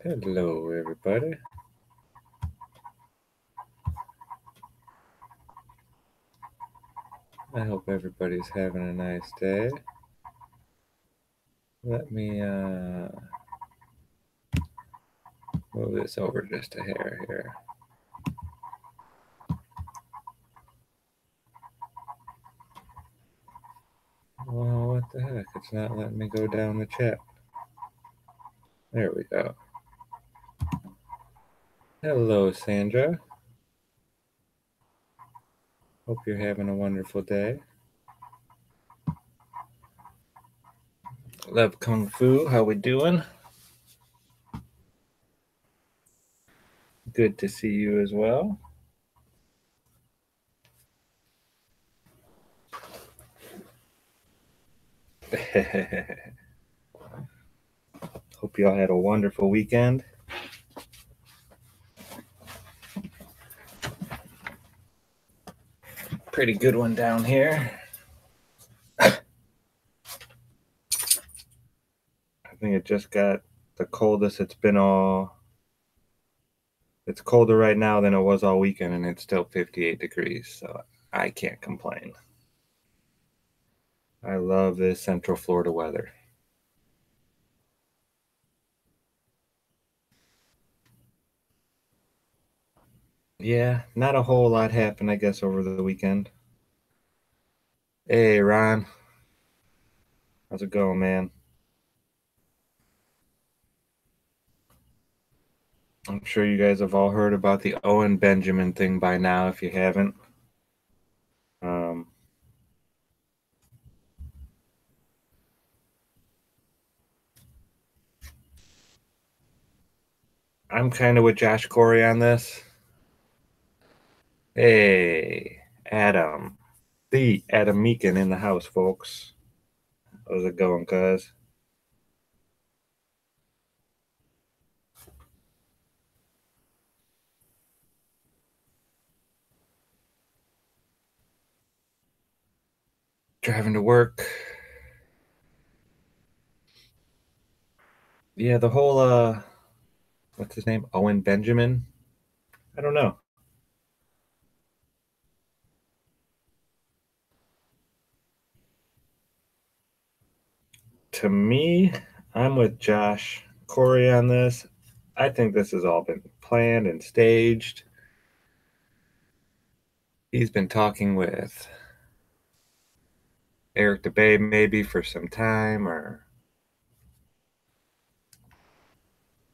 Hello, everybody. I hope everybody's having a nice day. Let me move this over just a hair here. Well, what the heck? It's not letting me go down the chat. There we go. Hello, Sandra. Hope you're having a wonderful day. Love Kung Fu, how we doing? Good to see you as well. Hope y'all had a wonderful weekend. Pretty good one down here. I think it just got the coldest it's been all. It's colder right now than it was all weekend, and it's still 58 degrees, so I can't complain. I love this Central Florida weather. Yeah, not a whole lot happened, I guess, over the weekend. Hey, Ron. How's it going, man? I'm sure you guys have all heard about the Owen Benjamin thing by now, if you haven't. I'm kind of with Josh Corey on this. Hey, Adam. The Adam Meekin in the house, folks. How's it going, cuz? Driving to work. Yeah, the whole what's his name? Owen Benjamin? I don't know. To me, I'm with Josh Corey on this. I think this has all been planned and staged. He's been talking with Eric DeBay maybe for some time,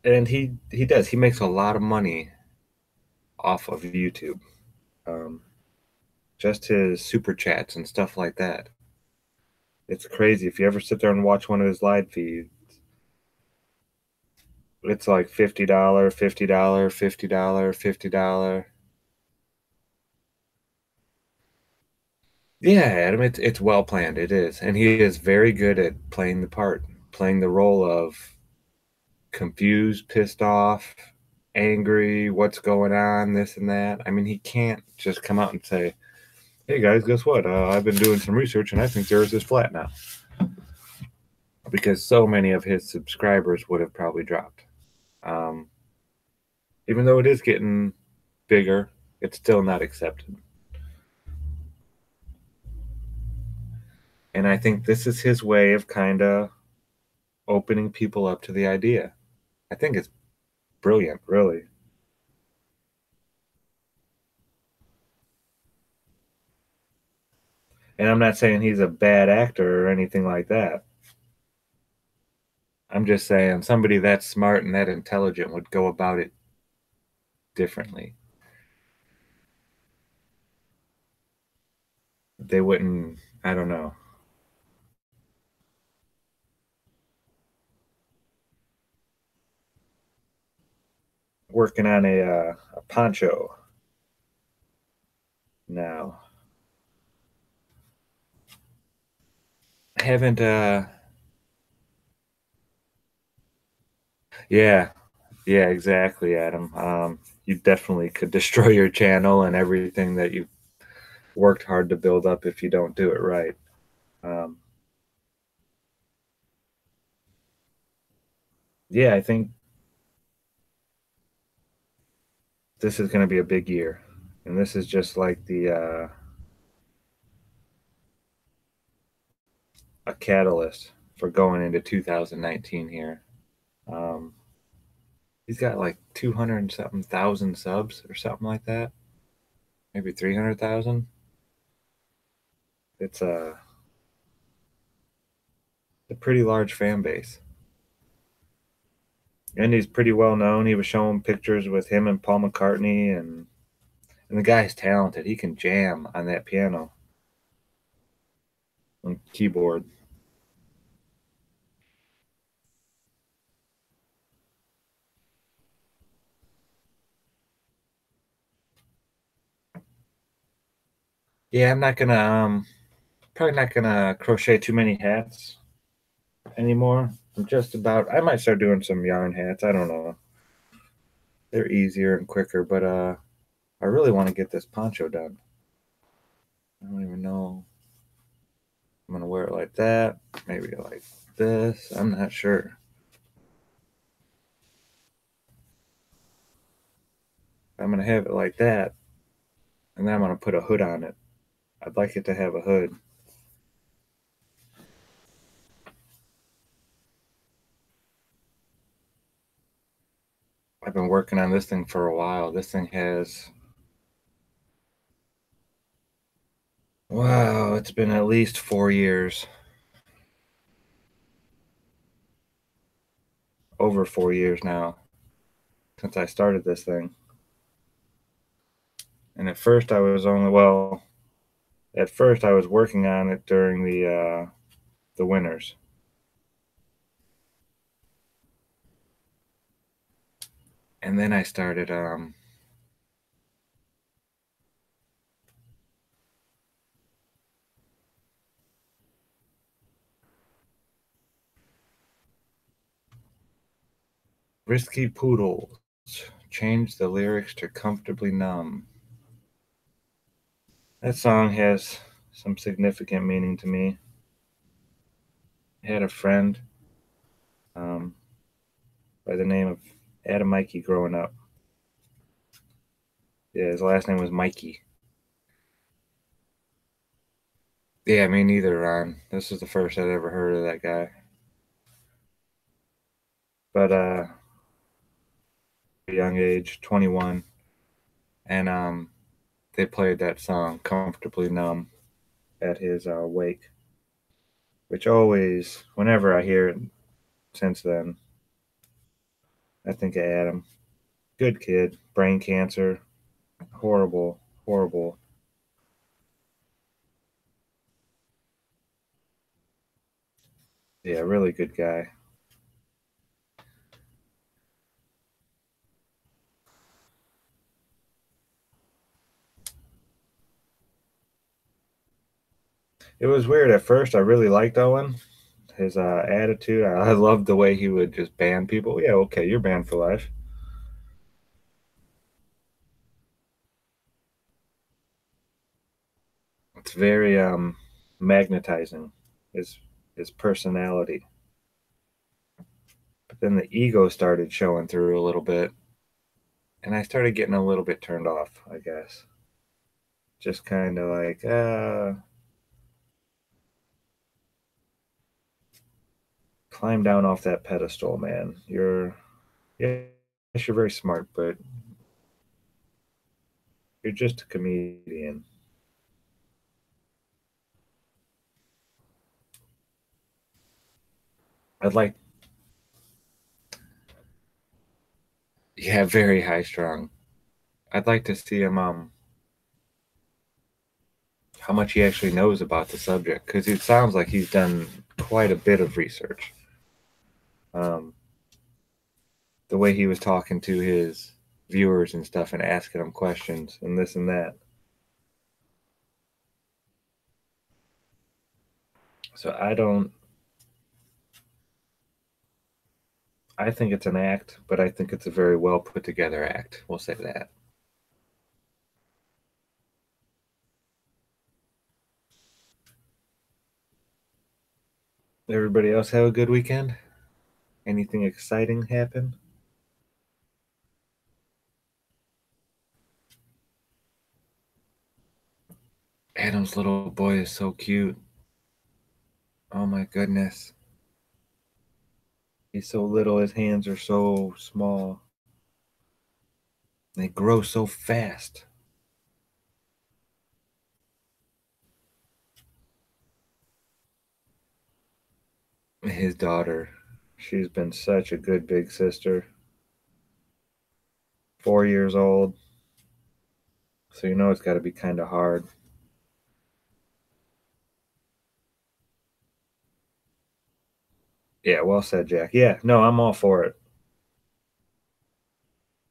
and he does. He makes a lot of money off of YouTube. Just his super chats and stuff like that. It's crazy. If you ever sit there and watch one of his live feeds, it's like $50, $50, $50, $50. Yeah, Adam, it's well planned. It is, and he is very good at playing the part, playing the role of confused, pissed off, angry, what's going on, this and that. I mean, he can't just come out and say, "Hey guys, guess what? I've been doing some research, and I think the Earth is flat now," because so many of his subscribers would have probably dropped. Even though it is getting bigger, it's still not accepted. And I think this is his way of kind of opening people up to the idea. I think it's brilliant, really. And I'm not saying he's a bad actor or anything like that. I'm just saying somebody that smart and that intelligent would go about it differently. They wouldn't, I don't know. Working on a poncho now. I haven't, yeah, yeah, exactly, Adam. You definitely could destroy your channel and everything that you've worked hard to build up if you don't do it right. Yeah, I think this is going to be a big year. And this is just like a catalyst for going into 2019 here. Um, he's got like 200 and something thousand subs or something like that, maybe 300,000. It's a pretty large fan base. And he's pretty well known. He was showing pictures with him and Paul McCartney, and the guy's talented. He can jam on that piano and keyboard. Yeah, I'm not gonna probably not gonna crochet too many hats anymore. I'm just about I might start doing some yarn hats. I don't know. They're easier and quicker, but I really want to get this poncho done. I don't even know. I'm gonna wear it like that, maybe like this. I'm not sure. I'm gonna have it like that, and then I'm gonna put a hood on it. I'd like it to have a hood. I've been working on this thing for a while. This thing has, wow, it's been at least 4 years, over 4 years now, since I started this thing. And at first I was only, well, at first I was working on it during the winters. And then I started Risky Poodles. Change the lyrics to Comfortably Numb. That song has some significant meaning to me. I had a friend um, by the name of Adam Mikey growing up. Yeah, his last name was Mikey. Yeah, me neither, Ron. This is the first I'd ever heard of that guy. But young age, 21, and they played that song "Comfortably Numb" at his wake, which always, whenever I hear it since then, I think of Adam. Good kid, brain cancer, horrible, horrible. Yeah, really good guy. It was weird at first. I really liked Owen. His attitude. I loved the way he would just ban people. Yeah, okay, you're banned for life. It's very magnetizing. His his personality. But then the ego started showing through a little bit, and I started getting a little bit turned off. I guess just kind of like, climb down off that pedestal, man. Yeah, you're very smart, but you're just a comedian. I'd like, yeah, very high strung. I'd like to see him how much he actually knows about the subject, because it sounds like he's done quite a bit of research. Um, the way he was talking to his viewers and stuff and asking them questions and this and that. So I think it's an act, but I think it's a very well put together act. We'll say that. Everybody else have a good weekend? Anything exciting happen? Adam's little boy is so cute. Oh my goodness. He's so little, his hands are so small. They grow so fast. His daughter, she's been such a good big sister. 4 years old. So you know it's got to be kind of hard. Yeah, well said, Jack. Yeah, no, I'm all for it.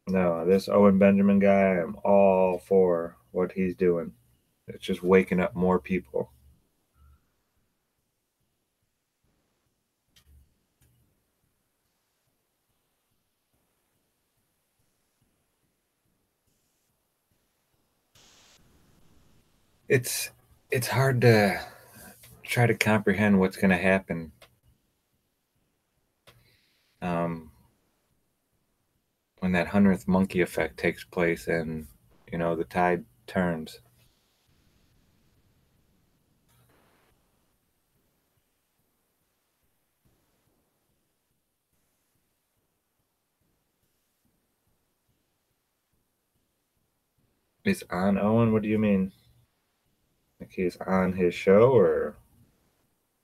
No, this Owen Benjamin guy, I'm all for what he's doing. It's just waking up more people. It's it's hard to try to comprehend what's going to happen um, when that 100th monkey effect takes place and the tide turns. Is on Owen? What do you mean? Like he's on his show, or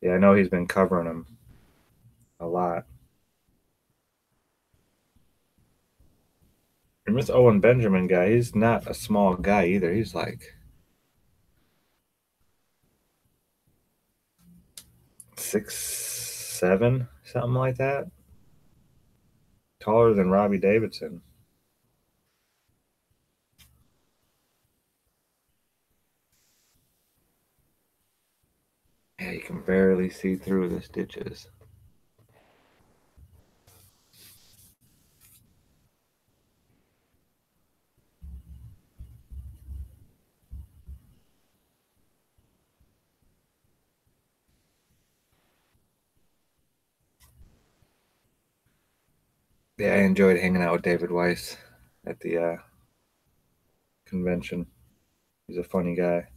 yeah, I know he's been covering him a lot. And this Owen Benjamin guy, he's not a small guy either. He's like 6'7", something like that. Taller than Robbie Davidson. Yeah, you can barely see through the stitches. Yeah, I enjoyed hanging out with David Weiss at the convention. He's a funny guy.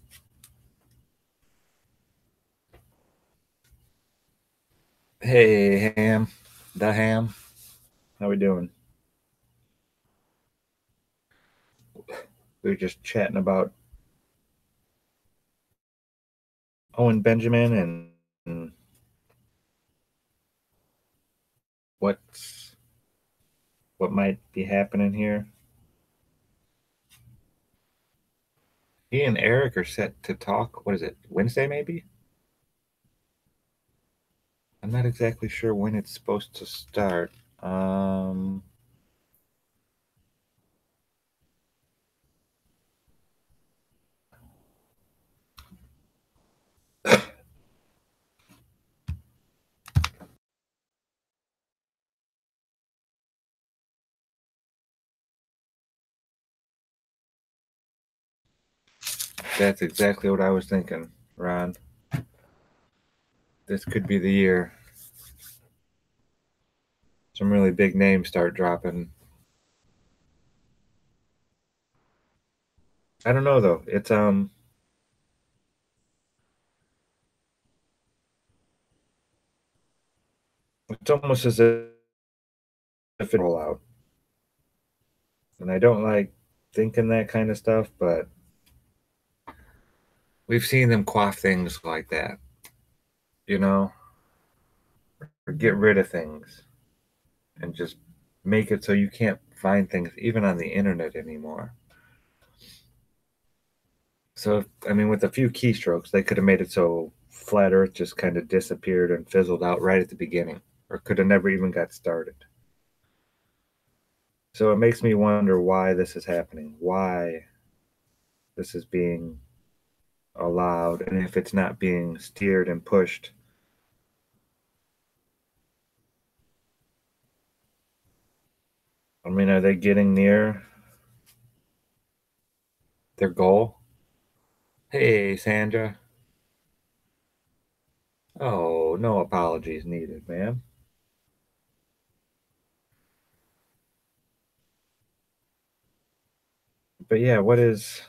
Hey, Ham, the Ham. How we doing? We were just chatting about Owen Benjamin and what's what might be happening here. He and Eric are set to talk. What is it? Wednesday, maybe? I'm not exactly sure when it's supposed to start. Um, that's exactly what I was thinking, Ron. This could be the year. Some really big names start dropping. I don't know though. It's almost as if it roll out. And I don't like thinking that kind of stuff, but we've seen them quaff things like that, you know, or get rid of things and just make it so you can't find things even on the internet anymore. So, I mean, with a few keystrokes, they could have made it so Flat Earth just kind of disappeared and fizzled out right at the beginning, or could have never even got started. So it makes me wonder why this is happening, why this is being allowed, and if it's not being steered and pushed. I mean, are they getting near their goal? Hey, Sandra. Oh, no apologies needed, ma'am. But yeah, what is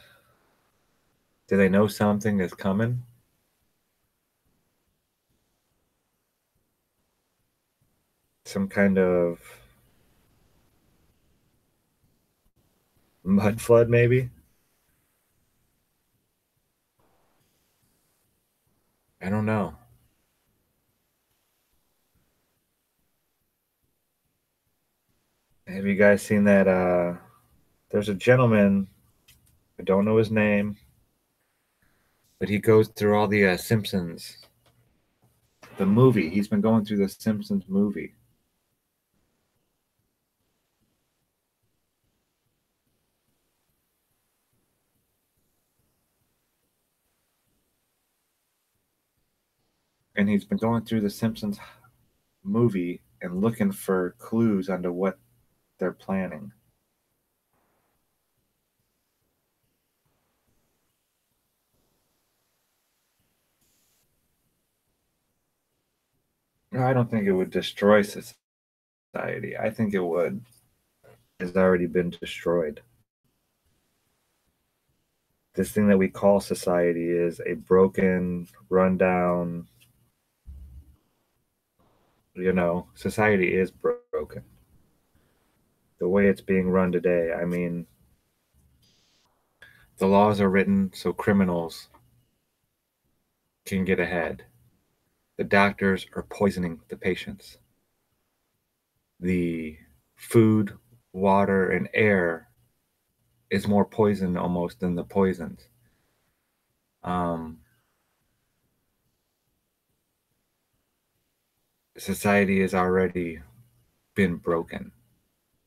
Do they know something is coming? Some kind of mud flood, maybe? I don't know. Have you guys seen that? There's a gentleman, I don't know his name, but he goes through all the Simpsons, the movie. He's been going through the Simpsons movie. And he's been going through the Simpsons movie and looking for clues onto what they're planning. No, I don't think it would destroy society. I think it would has already been destroyed. This thing that we call society is a broken, rundown, society is broken. The way it's being run today, I mean, the laws are written so criminals can get ahead. The doctors are poisoning the patients. The food, water, and air is more poison almost than the poisons. Um, Society has already been broken.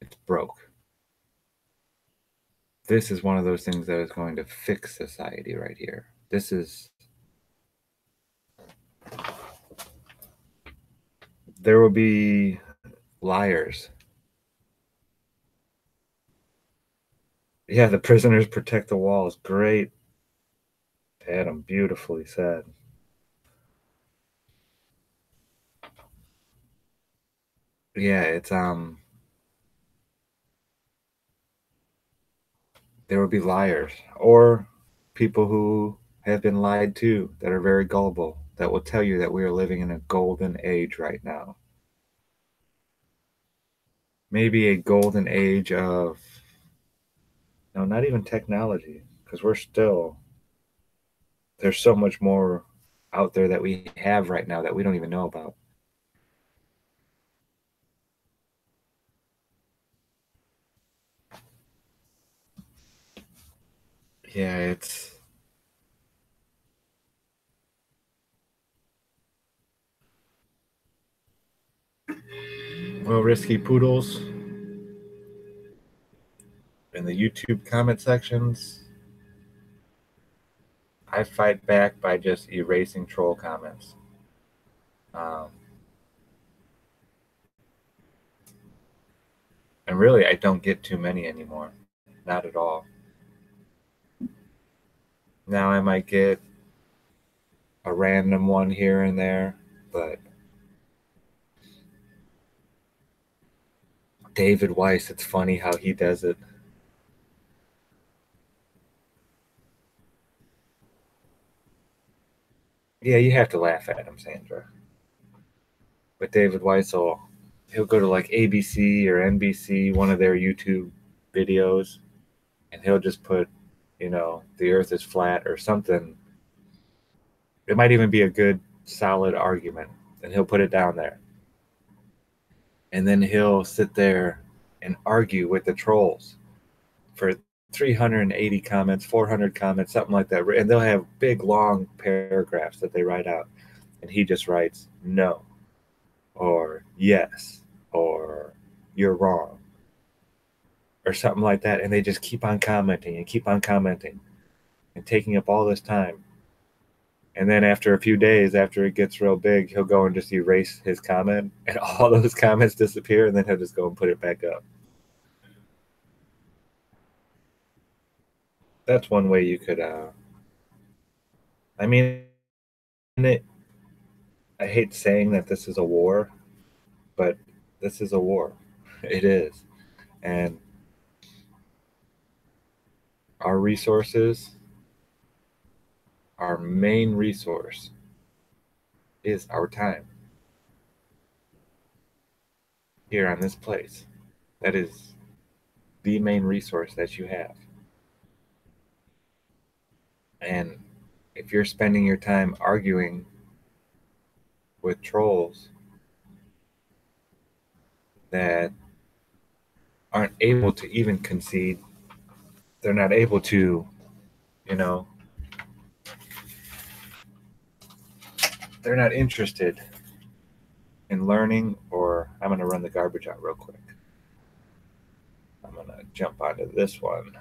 It's broke. This is one of those things that is going to fix society right here. There will be liars. Yeah, the prisoners protect the walls. Great, Adam. Beautifully said. Yeah, there will be liars or people who have been lied to that are very gullible that will tell you that we are living in a golden age right now. Maybe a golden age of no, not even technology, because we're still there's so much more out there that we have right now that we don't even know about. Yeah, it's well, risky poodles in the YouTube comment sections. I fight back by just erasing troll comments. Um, and really, I don't get too many anymore. Not at all. Now I might get a random one here and there, but David Weiss, it's funny how he does it. Yeah, you have to laugh at him, Sandra. But David Weiss he'll go to like ABC or NBC, one of their YouTube videos, and he'll just put, the earth is flat or something. It might even be a good solid argument, and he'll put it down there. And then he'll sit there and argue with the trolls for 380 comments, 400 comments, something like that. And they'll have big, long paragraphs that they write out. And he just writes no, or yes, or you're wrong, or something like that. And they just keep on commenting and keep on commenting and taking up all this time. And then after a few days, after it gets real big, he'll go and just erase his comment, and all those comments disappear, and then he'll just go and put it back up. That's one way you could. I mean, it, I hate saying that this is a war, but this is a war. It is, and our resources our main resource is our time here on this place. That is the main resource that you have. And if you're spending your time arguing with trolls that aren't able to even concede, they're not able to, you know, they're not interested in learning, or I'm going to run the garbage out real quick. I'm going to jump onto this one.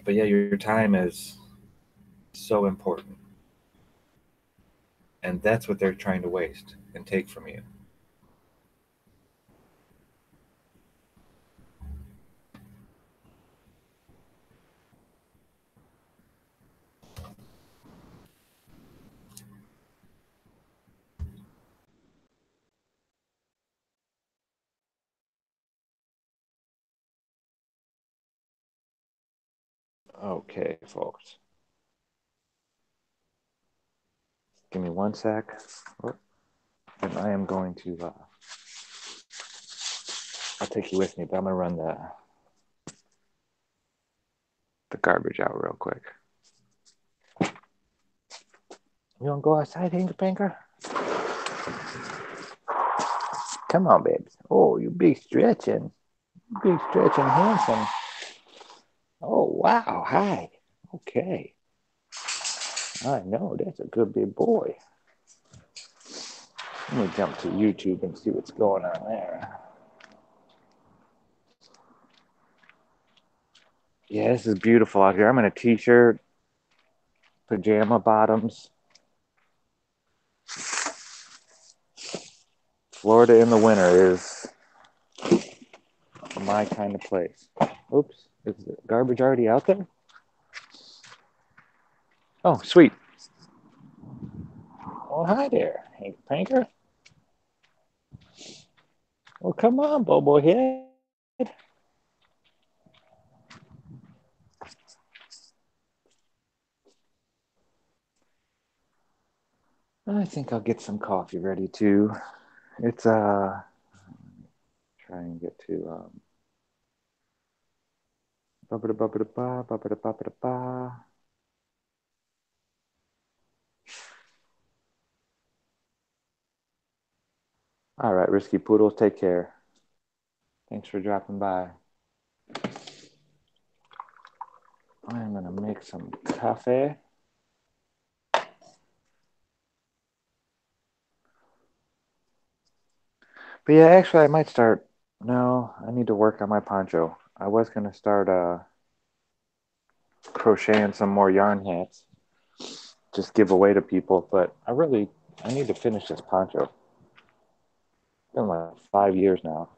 But yeah, your time is so important. And that's what they're trying to waste and take from you. Okay, folks. Give me one sec. And I am going to, I'll take you with me, but I'm going to run the garbage out real quick. You want to go outside, Hanker Panker? Come on, babes. Oh, you big stretching. Big stretching handsome. Oh, wow. Hi. Okay. I know. That's a good big boy. Let me jump to YouTube and see what's going on there. Yeah, this is beautiful out here. I'm in a t-shirt, pajama bottoms. Florida in the winter is my kind of place. Oops, is the garbage already out there? Oh, sweet. Oh, hi there, Hank Panker. Well, come on, Bobo Head. I think I'll get some coffee ready too. It's try and get to All right, Risky Poodles, take care. Thanks for dropping by. I'm gonna make some coffee. But yeah, actually, I might start. No, I need to work on my poncho. I was gonna start crocheting some more yarn hats, just give away to people. But I need to finish this poncho. It's been like 5 years now.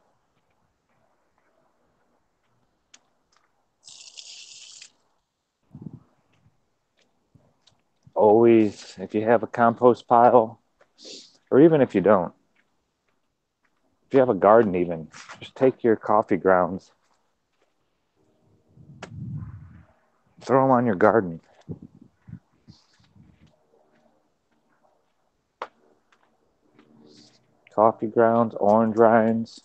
Always, if you have a compost pile, or even if you don't, if you have a garden even, just take your coffee grounds, throw them on your garden. Coffee grounds, orange rinds.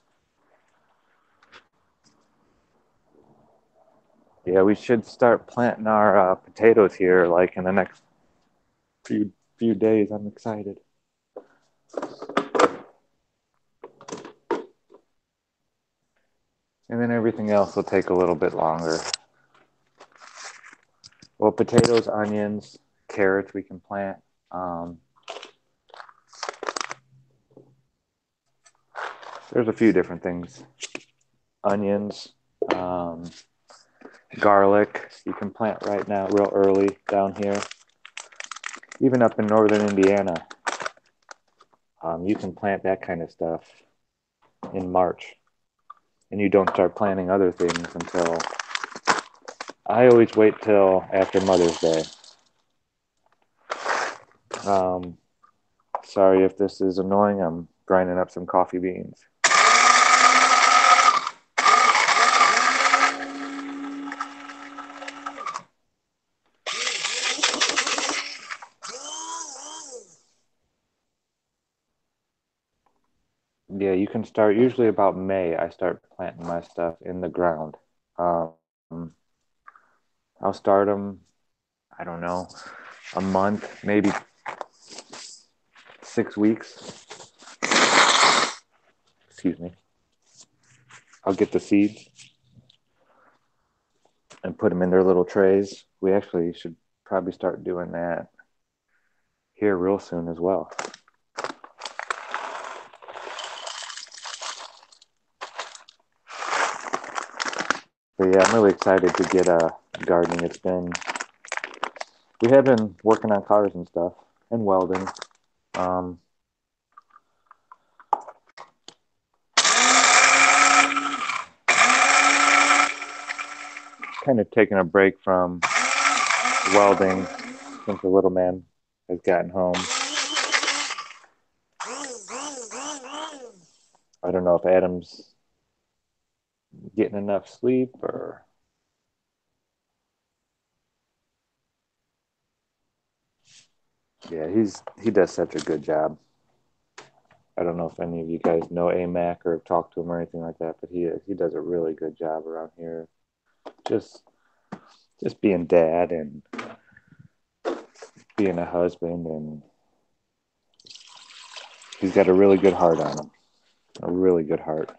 Yeah, we should start planting our potatoes here like in the next few days. I'm excited. And then everything else will take a little bit longer. Well, potatoes, onions, carrots we can plant. There's a few different things. Onions, garlic you can plant right now real early down here. Even up in northern Indiana, you can plant that kind of stuff in March. And you don't start planting other things until... I always wait till after Mother's Day. Sorry if this is annoying. I'm grinding up some coffee beans. Yeah, you can start usually about May. I start planting my stuff in the ground. Um, I'll start them, I don't know, a month, maybe 6 weeks. Excuse me. I'll get the seeds and put them in their little trays. We actually should probably start doing that here real soon as well. But yeah, I'm really excited to get gardening. We have been working on cars and stuff and welding. Um, Kind of taking a break from welding since the little man has gotten home. I don't know if Adam's getting enough sleep or yeah, he does such a good job. I don't know if any of you guys know AMAC or have talked to him or anything like that, but he does a really good job around here. Just being dad and being a husband, and he's got a really good heart on him. A really good heart.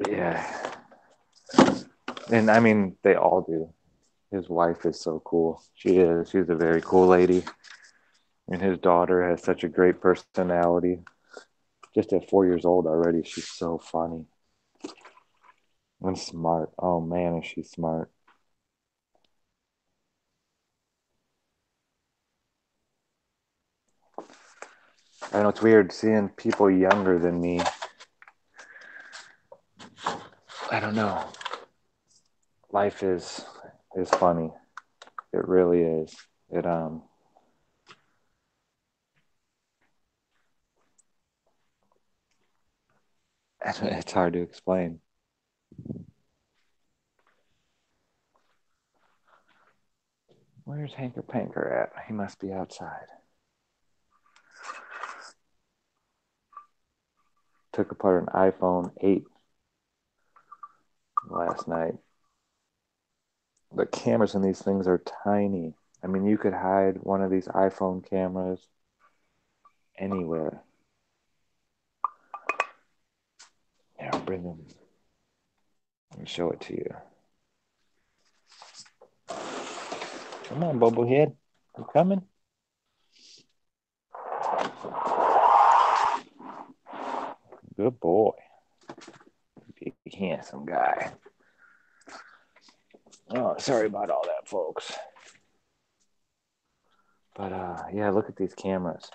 Yeah. And I mean, they all do. His wife is so cool. She is. She's a very cool lady. And his daughter has such a great personality. Just at 4 years old already, she's so funny and smart. Oh man, is she smart. I know it's weird seeing people younger than me. I don't know. Life is funny. It really is. It it's hard to explain. Where's Hanker Panker at? He must be outside. Took apart an iPhone 8 last night. The cameras in these things are tiny. I mean, you could hide one of these iPhone cameras anywhere. Here, I'll bring them and show it to you. Come on, Bubblehead. You coming? Good boy. Big handsome guy. Oh, sorry about all that, folks. But yeah, look at these cameras.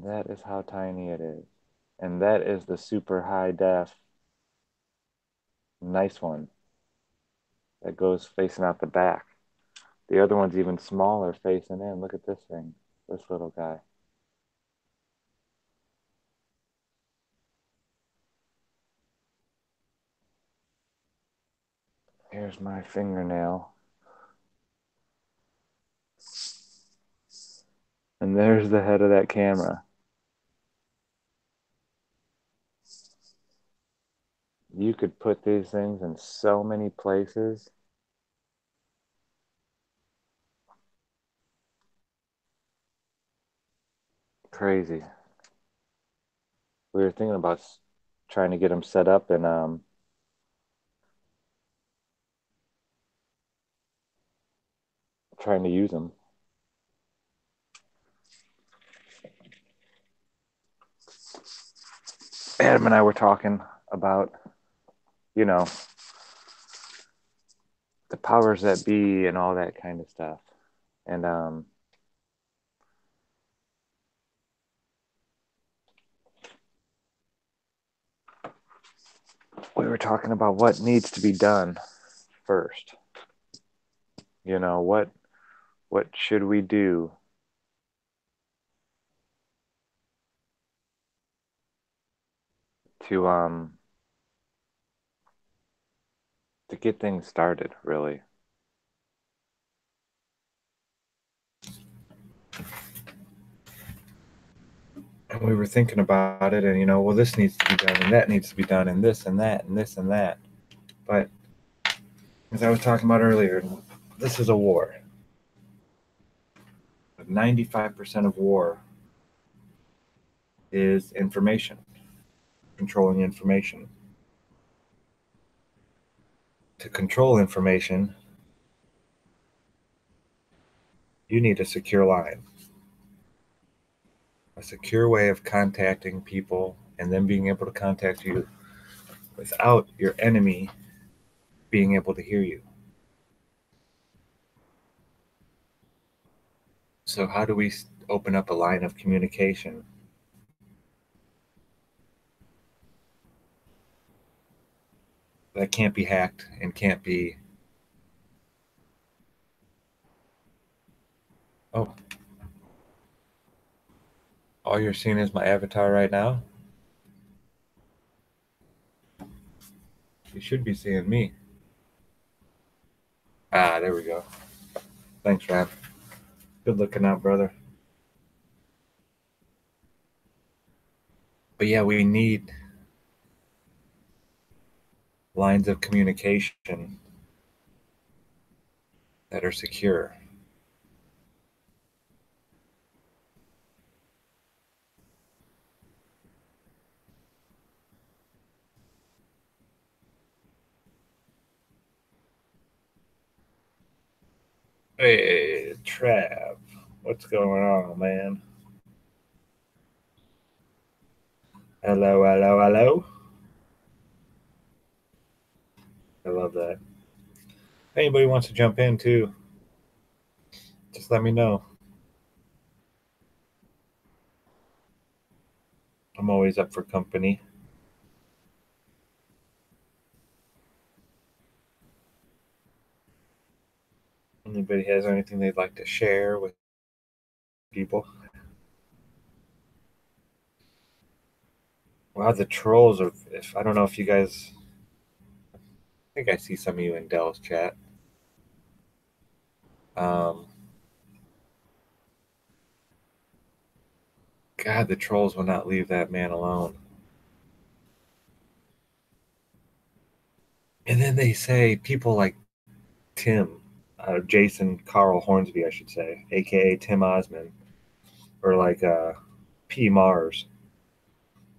That is how tiny it is. And that is the super high def nice one that goes facing out the back. The other one's even smaller facing in. Look at this thing. This little guy. Here's my fingernail. And there's the head of that camera. You could put these things in so many places. Crazy. We were thinking about trying to get them set up and trying to use them. Adam and I were talking about, you know, the powers that be and all that kind of stuff. And we were talking about what needs to be done first. You know, what should we do to um to get things started, really. And we were thinking about it, and well, this needs to be done, and that needs to be done, and this and that, and this and that. But as I was talking about earlier, this is a war. 95% of war is information, controlling information. To control information, you need a secure line, a secure way of contacting people and then being able to contact you without your enemy being able to hear you. So, how do we open up a line of communication that can't be hacked and can't be? Oh, all you're seeing is my avatar right now? You should be seeing me. Ah, there we go. Thanks, Rob. Good looking out, brother. But yeah, we need lines of communication that are secure. Hey, Trav, what's going on, man? Hello, hello, hello. I love that. If anybody wants to jump in too, just let me know. I'm always up for company. Anybody has anything they'd like to share with people? Wow, the trolls are. If I don't know if you guys, I think I see some of you in Dell's chat. Um, God, the trolls will not leave that man alone. And then they say people like Tim, Jason Carl Hornsby, I should say, aka Tim Osmond, or like P Mars.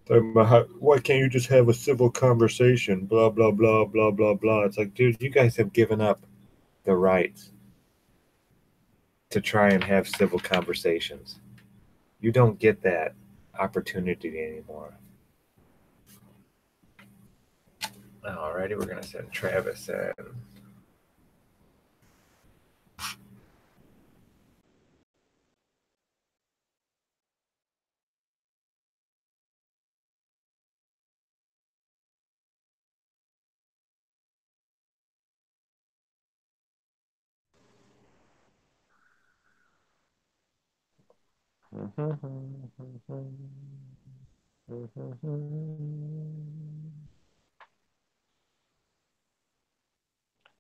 Why can't you just have a civil conversation? Blah blah blah blah blah blah. It's like, dude, you guys have given up the rights to try and have civil conversations. You don't get that opportunity anymore. Alrighty, we're gonna send Travis in. All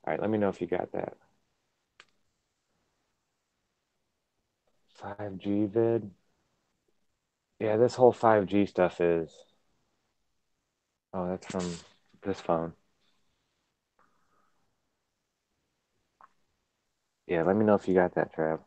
right, let me know if you got that. 5G vid. Yeah, this whole 5G stuff is. Oh, that's from this phone. Yeah, let me know if you got that, Trav.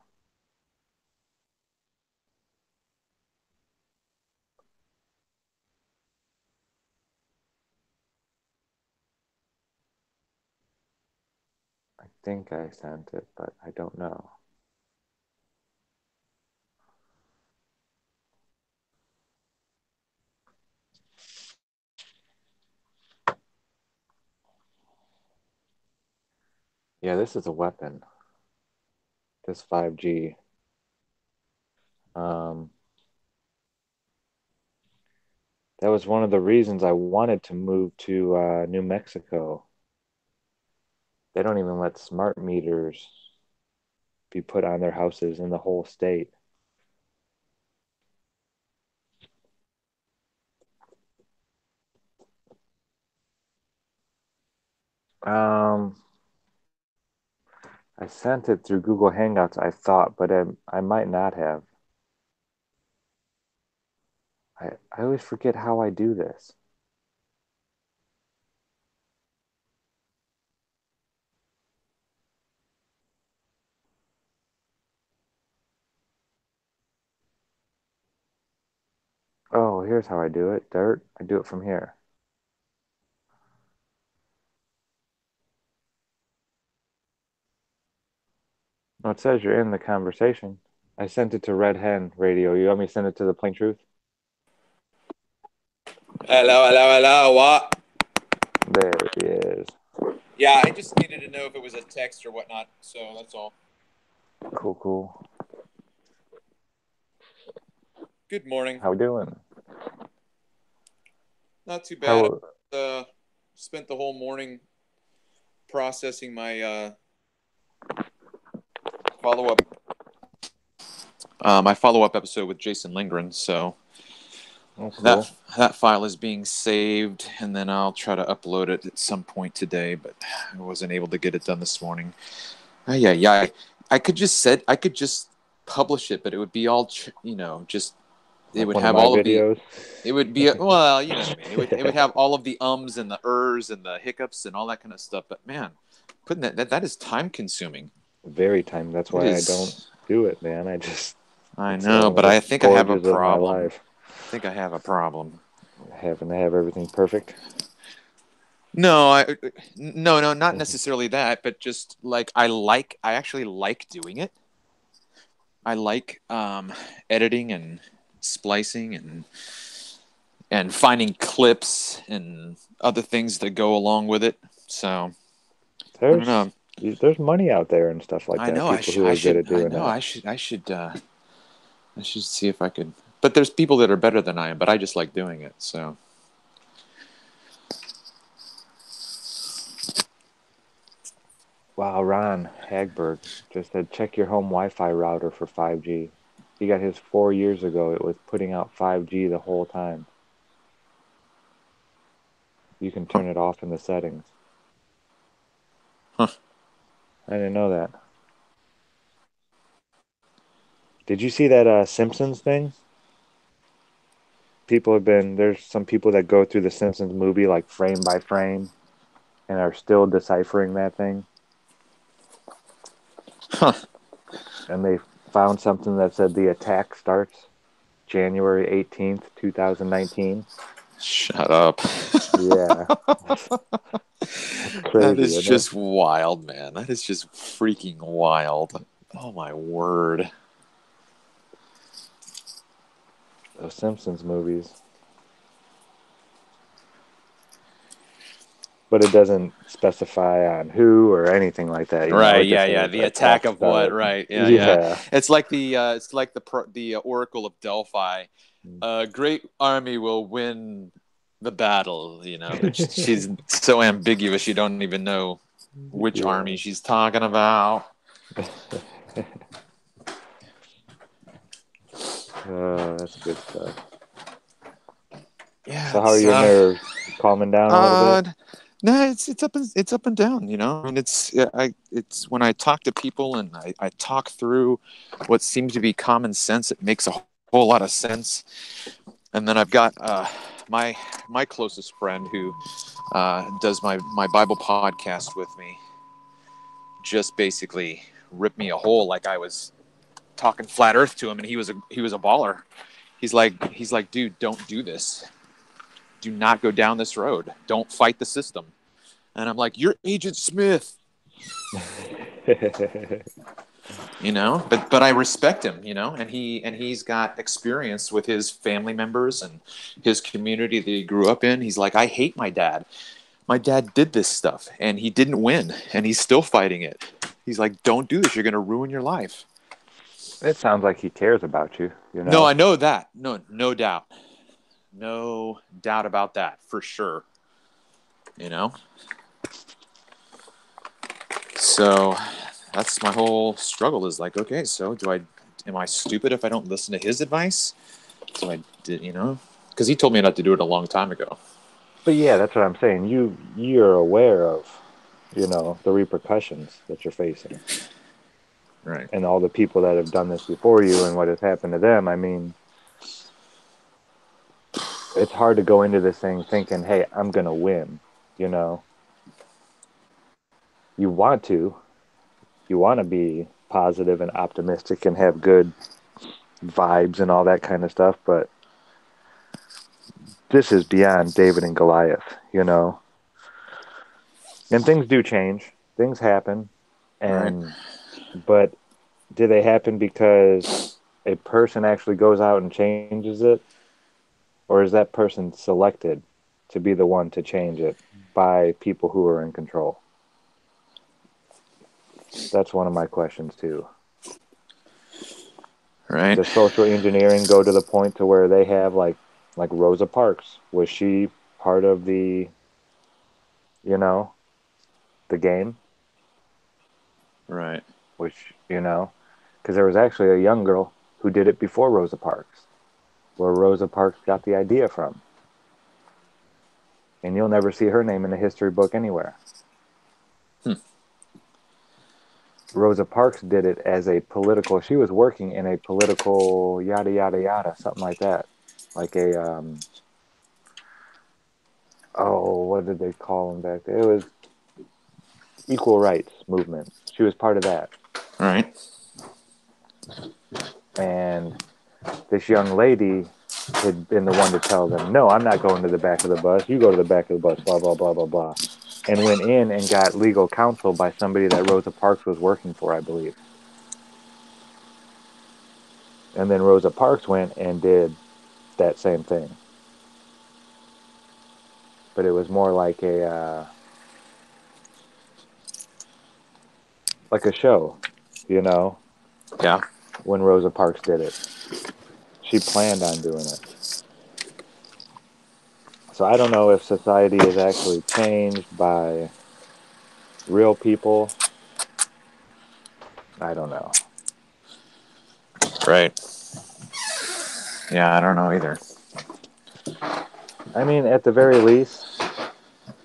I think I sent it, but I don't know. Yeah, this is a weapon. This 5G. Um, that was one of the reasons I wanted to move to New Mexico. They don't even let smart meters be put on their houses in the whole state. Um, I sent it through Google Hangouts, I thought, but I might not have. I always forget how I do this. Oh, here's how I do it. Dirt. I do it from here. No, it says you're in the conversation. I sent it to Red Hen Radio. You want me to send it to the Plain Truth? Hello, hello, hello. What? There he is. Yeah, I just needed to know if it was a text or whatnot, so that's all. Cool, cool. Good morning. How we doing? Not too bad. How? Spent the whole morning processing my follow-up episode with Jason Lindgren, so Oh, cool. that file is being saved, and then I'll try to upload it at some point today, but I wasn't able to get it done this morning. Yeah. I could just publish it, but it would be all just it Like would one of have my all of videos. it would be well, you know what I mean. It would have all of the ums and the ers and the hiccups and all that kind of stuff. But man, putting that is time consuming. Very time. That's why I don't do it, man. I It's know, one of but the I think I have a scourges of my problem. life. I think I have a problem. Having to have everything perfect. No, not necessarily that, but just like I actually like doing it. I like editing and splicing and finding clips and other things that go along with it. So I don't know. There's money out there and stuff like I that. know People who are good at doing that. I should see if I could. But there's people that are better than I am. But I just like doing it. So. Wow, Ron Hagberg just said check your home Wi-Fi router for 5G. He got his 4 years ago. It was putting out 5G the whole time. You can turn it off in the settings. Huh. I didn't know that. Did you see that Simpsons thing? There's some people that go through the Simpsons movie like frame by frame and are still deciphering that thing. Huh. And they found something that said the attack starts January 18th, 2019. Shut up. Yeah. That's crazy, That is isn't just it? wild, man. That is just freaking wild. Oh my word. Those Simpsons movies. But it doesn't specify on who or anything like that. Right, It just yeah. says The attack attack of what? start. Right, yeah. Yeah. It's like the Oracle of Delphi. A great army will win the battle. But she's so ambiguous. You don't even know which Yeah. army she's talking about. Oh, that's good stuff. Yeah, So how are it's your nerves? Calming down a little bit? no, it's up and down. I mean, it's when I talk to people and I talk through what seems to be common sense. It makes a whole lot of sense. And then I've got my closest friend who does my Bible podcast with me. Just basically ripped me a hole like I was talking flat Earth to him, and he was a baller. He's like, dude, don't do this. Do not go down this road. Don't fight the system. And I'm like, you're Agent Smith. But I respect him, and he's got experience with his family members and his community that he grew up in. He's like, I hate my dad. My dad did this stuff and he didn't win and he's still fighting it. He's like, don't do this. You're going to ruin your life. It sounds like he cares about you, No, I know that. No doubt. No doubt about that for sure. So that's my whole struggle is like, okay, so am I stupid if I don't listen to his advice? So I did, because he told me not to do it a long time ago. But yeah, that's what I'm saying. You're aware of you know, the repercussions that you're facing, Right. and all the people that have done this before you and what has happened to them. I mean, it's hard to go into this thing thinking, hey, I'm going to win. You know, you want to, you want to be positive and optimistic and have good vibes and all that kind of stuff. But this is beyond David and Goliath, you know, and things do change, things happen. Right. And, but do they happen because a person actually goes out and changes it? Or is that person selected to be the one to change it by people who are in control? That's one of my questions too. Right. Does social engineering go to the point to where they have like Rosa Parks? Was she part of the, you know, the game? Right. Which, you know, because there was actually a young girl who did it before Rosa Parks, where Rosa Parks got the idea from. And you'll never see her name in the history book anywhere. Hmm. Rosa Parks did it as a political, she was working in a political yada yada yada, something like that. Like a oh, what did they call them back there? It was equal rights movement. She was part of that. Right. And this young lady had been the one to tell them, no, I'm not going to the back of the bus. You go to the back of the bus, blah, blah, blah, blah, blah. And went in and got legal counsel by somebody that Rosa Parks was working for, I believe. And then Rosa Parks went and did that same thing. But it was more like a show, you know, Yeah. when Rosa Parks did it. She planned on doing it. So I don't know if society is actually changed by real people. I don't know. Right. Yeah, I don't know either. I mean, at the very least,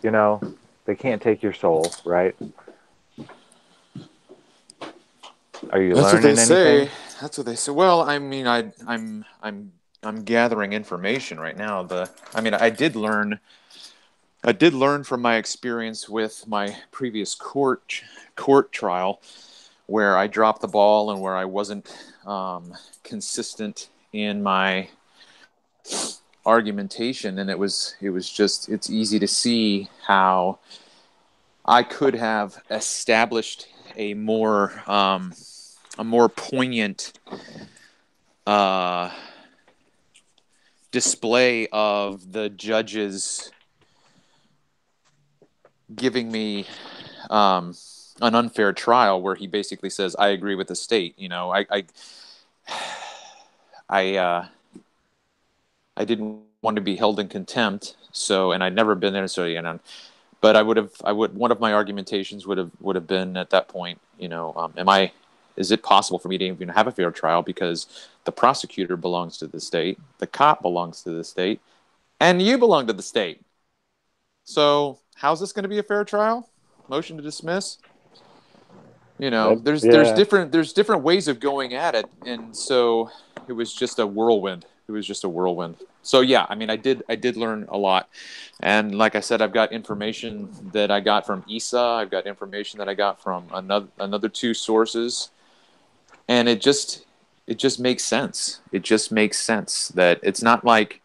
you know, they can't take your soul, right? Are you That's what they learning say. anything? That's what they say. Well, I mean, I'm gathering information right now. I mean, I did learn from my experience with my previous court trial, where I dropped the ball and where I wasn't consistent in my argumentation, and it's easy to see how I could have established a more poignant uh, display of the judges giving me an unfair trial, where he basically says, "I agree with the state." You know, I I didn't want to be held in contempt, so, and I'd never been there, so, you know. But I would, one of my argumentations would have been at that point, you know, is it possible for me to even have a fair trial, because the prosecutor belongs to the state, the cop belongs to the state, and you belong to the state. So how's this going to be a fair trial? Motion to dismiss. You know, That, yeah, there's different ways of going at it, and so it was just a whirlwind. It was just a whirlwind. So yeah, I mean, I did learn a lot, and like I said, I've got information that I got from Isa. I've got information that I got from another two sources, and it just makes sense. It just makes sense that it's not like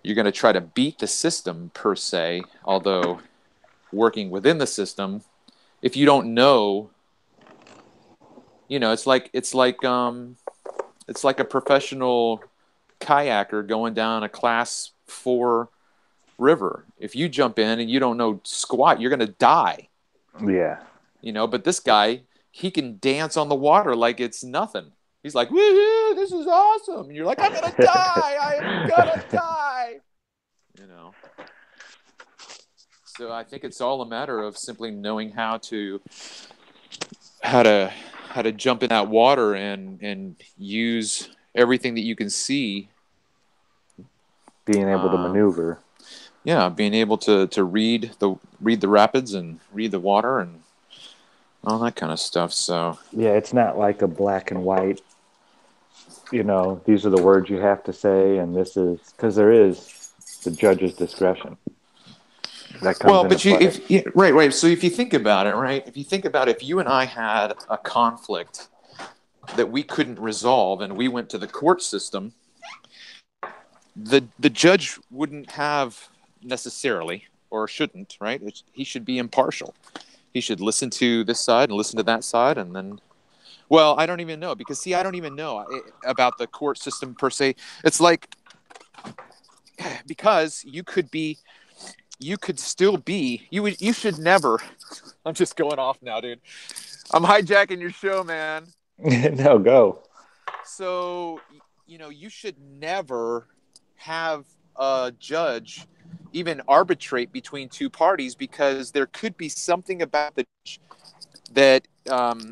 you're going to try to beat the system per se, although working within the system, if you don't know, you know, it's like a professional kayaker going down a class 4 river. If you jump in and you don't know squat, you're going to die, yeah. you know. But this guy, he can dance on the water like it's nothing. He's like, woohoo, this is awesome. And you're like, I'm going to die. I am going to die. You know, so I think it's all a matter of simply knowing how to, how to jump in that water and use everything that you can see. Being able to Um, maneuver. yeah, being able to read the rapids and read the water and all that kind of stuff. So Yeah, it's not like a black and white, these are the words you have to say, and this is because there is the judge's discretion that comes well, into but you play. if yeah, right. So if you think about it, right, if you think about if you and I had a conflict that we couldn't resolve and we went to the court system, the judge wouldn't have necessarily or shouldn't, right? He should be impartial. He should listen to this side and listen to that side, and then, well, I don't even know, because see, I don't even know about the court system per se. It's like, because you could still be, you should never. I'm just going off now, dude. I'm hijacking your show, man. No, go. So, you should never have a judge even arbitrate between two parties, because there could be something about the judge that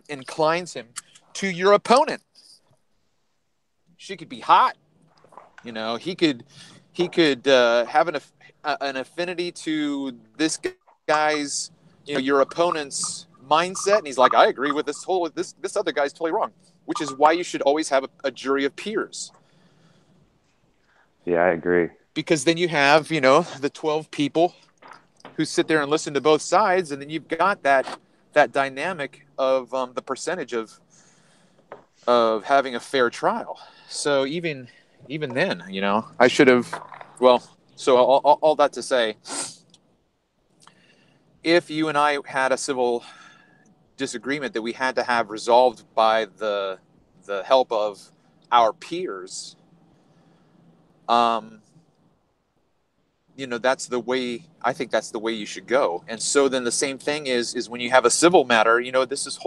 inclines him to your opponent. She could be hot. He could have an affinity to this guy's, your opponent's mindset, and he's like, I agree with this other guy's totally wrong, which is why you should always have a jury of peers, Yeah, I agree. because then you have, the 12 people who sit there and listen to both sides, and then you've got that dynamic of the percentage of having a fair trial. So even then, I should have. Well, so all that to say, if you and I had a civil disagreement that we had to have resolved by the help of our peers, that's the way. I think that's the way you should go. And so then the same thing is when you have a civil matter, this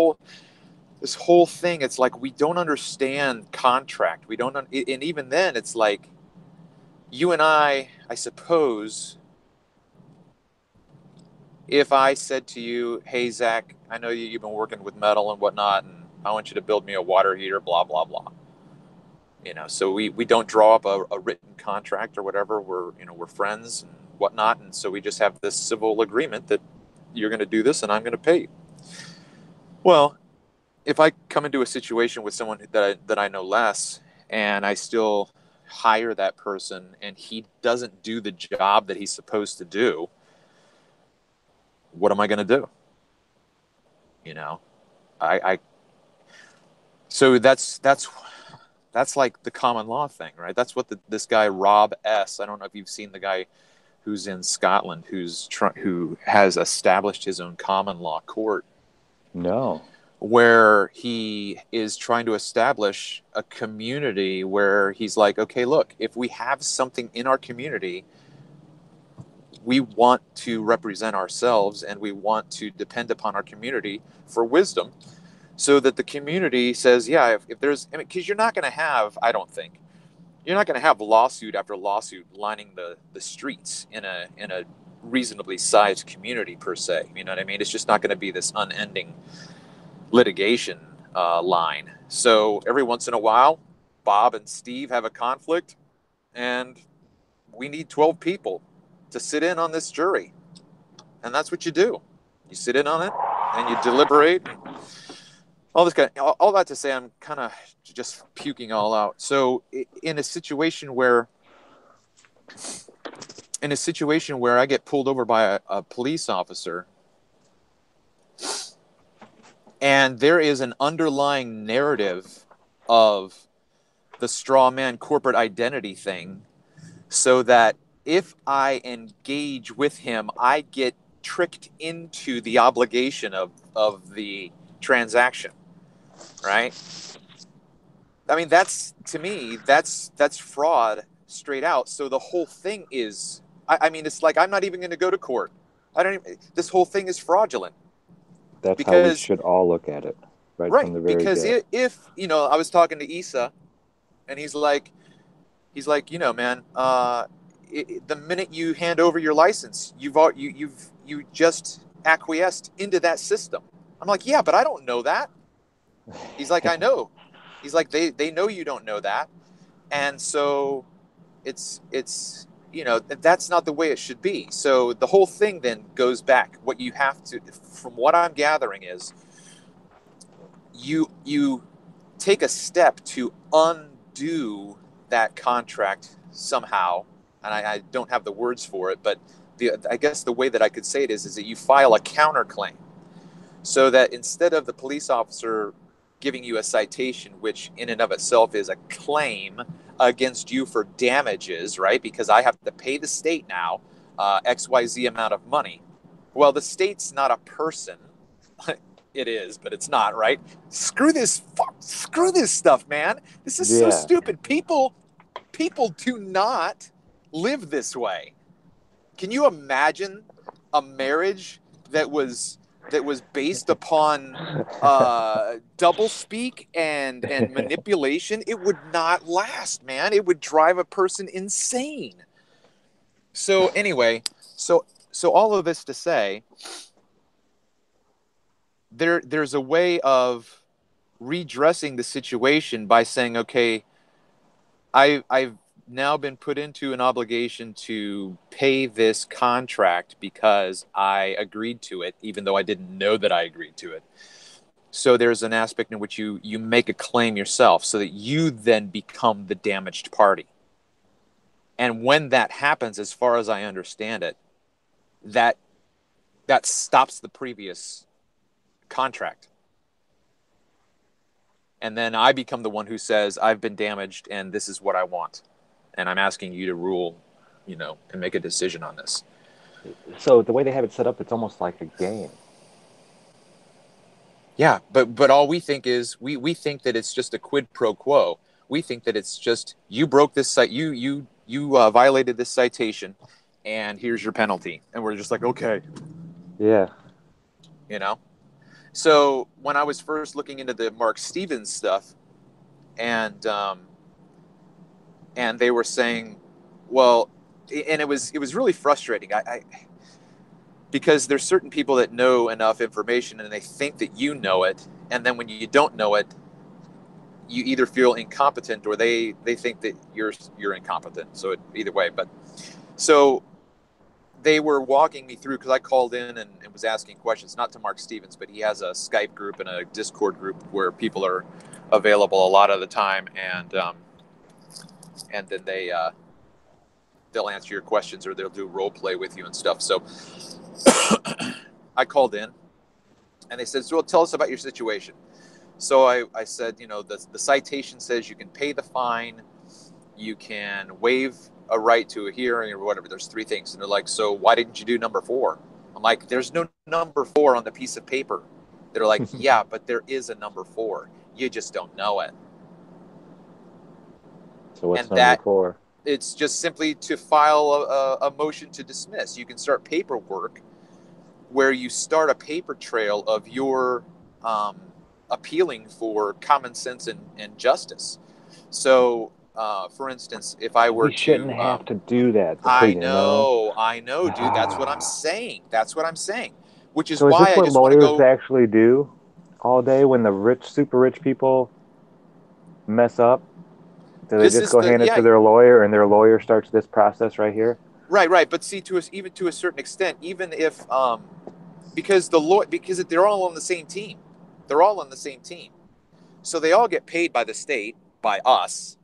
whole thing. It's like we don't understand contract. We don't, and even then, it's like you and I suppose, if I said to you, hey, Zach, I know you've been working with metal and whatnot, and I want you to build me a water heater, blah, blah, blah. So we don't draw up a written contract or whatever. We're friends and whatnot. And so we just have this civil agreement that you're going to do this and I'm going to pay you. Well, if I come into a situation with someone that I know less, and I still hire that person and he doesn't do the job that he's supposed to do, what am I going to do? I so that's like the common law thing, right? That's what this guy Rob S. I don't know if you've seen the guy who's in Scotland, who has established his own common law court, No. where he is trying to establish a community where he's like, okay, look, if we have something in our community, we want to represent ourselves and we want to depend upon our community for wisdom, so that the community says, yeah, if there's, because you're not going to have, I don't think, you're not going to have lawsuit after lawsuit lining the streets in a reasonably sized community per se. You know what I mean? It's just not going to be this unending litigation line. So every once in a while, Bob and Steve have a conflict, and we need 12 people to sit in on this jury. And that's what you do. You sit in on it and you deliberate. And all that to say, I'm kind of just puking all out. So in a situation where I get pulled over by a police officer, and there is an underlying narrative of the straw man corporate identity thing, so that if I engage with him, I get tricked into the obligation of the transaction, right? I mean, to me, that's fraud straight out. So the whole thing is, I mean, it's like I'm not even going to go to court. I don't even, this whole thing is fraudulent, That's how we because, should all look at it, right from right, the very because get. if I was talking to Issa, and he's like, man, the minute you hand over your license, you just acquiesced into that system. I'm like, yeah, but I don't know that. He's like, I know. He's like, they know you don't know that, and so it's that's not the way it should be. So the whole thing then goes back. What you have to, from what I'm gathering, is you take a step to undo that contract somehow, and I don't have the words for it, but I guess the way that I could say it is that you file a counterclaim, so that instead of the police officer giving you a citation, which in and of itself is a claim against you for damages, right? Because I have to pay the state now XYZ amount of money. Well, the state's not a person. It is, but it's not, right? Screw this stuff, man. This is so Yeah. stupid. People do not live this way. Can you imagine a marriage that was based upon doublespeak and manipulation? It would not last, man. It would drive a person insane. So anyway, so all of this to say, there's a way of redressing the situation by saying, okay, I've now been put into an obligation to pay this contract because I agreed to it, even though I didn't know that I agreed to it. So there's an aspect in which you make a claim yourself so that you then become the damaged party. And when that happens, as far as I understand it, that stops the previous contract. And then I become the one who says, I've been damaged and this is what I want. And I'm asking you to rule, and make a decision on this. So the way they have it set up, it's almost like a game. Yeah, but all we think is we think that it's just a quid pro quo. We think that it's just, you broke this site, you violated this citation, and here's your penalty. And we're just like, okay. Yeah. So when I was first looking into the Mark Stevens stuff, and they were saying, well, and it was really frustrating. I because there's certain people that know enough information and they think that you know it, and then when you don't know it, you either feel incompetent or they think that you're incompetent. So either way, but so they were walking me through, because I called in and was asking questions, not to Mark Stevens, but he has a Skype group and a Discord group where people are available a lot of the time, and then they'll answer your questions, or they'll do role play with you and stuff. So I called in, and they said, "So, well, tell us about your situation." So I said, the citation says you can pay the fine, you can waive a right to a hearing, or whatever. There's three things. And they're like, so why didn't you do number 4? I'm like, there's no number 4 on the piece of paper. They're like, yeah, but there is a number 4. You just don't know it. So what's number 4? It's just simply to file a motion to dismiss. You can start paperwork where you start a paper trail of your appealing for common sense and justice. So, for instance, if I were we shouldn't have to do that, though, I know, dude. That's what I'm saying. Which is why I just want to go. So is this what lawyers actually do all day when the super rich people mess up? Do they just go hand it to their lawyer, and their lawyer starts this process right here? Right. But see, even to a certain extent, even if because they're all on the same team. They're all on the same team. So they all get paid by the state, by us.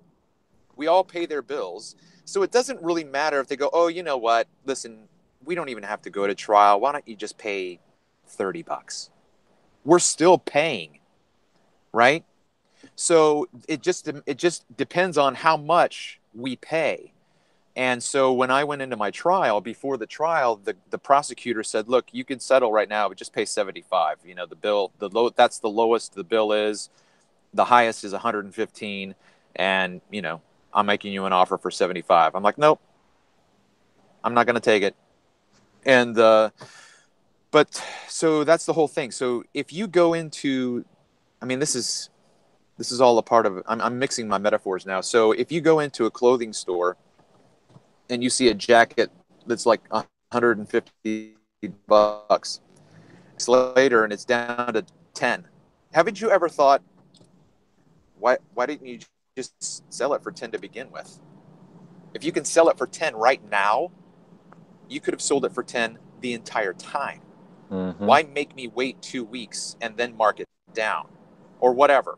We all pay their bills. So it doesn't really matter if they go, oh, you know what? Listen, we don't even have to go to trial. Why don't you just pay $30? We're still paying, right? So it just depends on how much we pay. And so when I went into my trial, before the trial, the prosecutor said, look, you can settle right now, but just pay $75. The bill, that's the lowest the bill is. The highest is $115. And, I'm making you an offer for $75. I'm like, nope, I'm not going to take it. And, but so that's the whole thing. So if you go into, this is all a part of it. I'm mixing my metaphors now. So if you go into a clothing store and you see a jacket that's like $150, it's later and it's down to 10. Haven't you ever thought, why didn't you just sell it for 10 to begin with? If you can sell it for 10 right now, you could have sold it for 10 the entire time. Why make me wait 2 weeks and then mark it down or whatever?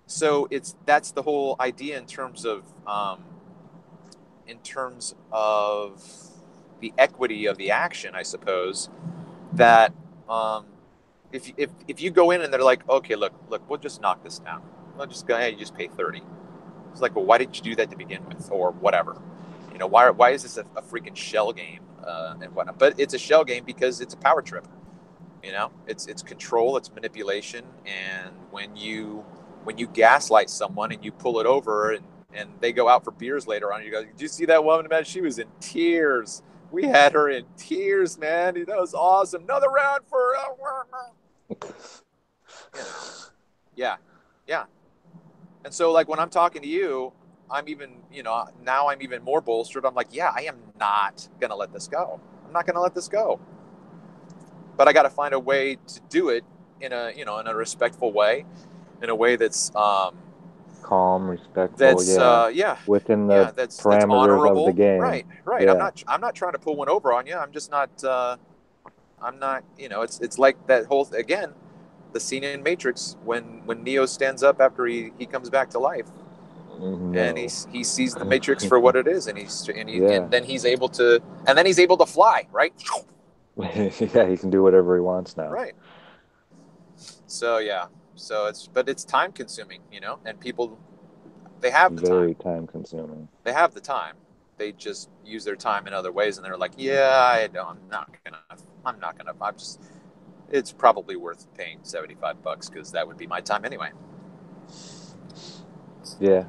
So that's the whole idea in terms of the equity of the action, I suppose, that if you go in and they're like, okay, look, we'll just knock this down. We'll just go ahead, you just pay 30. It's like, well, why did you do that to begin with, or whatever? You know, why is this a freaking shell game and whatnot? But it's a shell game because it's a power trip. You know, it's control, it's manipulation, and when you gaslight someone and you pull it over and they go out for beers later on, you go, did you see that woman, man? She was in tears. We had her in tears, man. That was awesome. Another round for yeah. And so, like, when I'm talking to you, I'm even, now I'm even more bolstered. I'm like, yeah, I am not going to let this go. I'm not going to let this go. But I got to find a way to do it in a respectful way, in a way that's calm, respectful. That's within the that's parameters honorable. of the game. Right. Yeah. I'm not trying to pull one over on you. I'm just not. I'm not. It's like that whole again, the scene in Matrix when Neo stands up after he comes back to life. No. And he sees the Matrix for what it is, and Yeah. and then he's able to fly, right? Yeah, he can do whatever he wants now. Right. So it's time consuming, and people, they have the Very time. time consuming. They have the time. They just use their time in other ways, and they're like, yeah, it's probably worth paying $75 because that would be my time anyway. Yeah,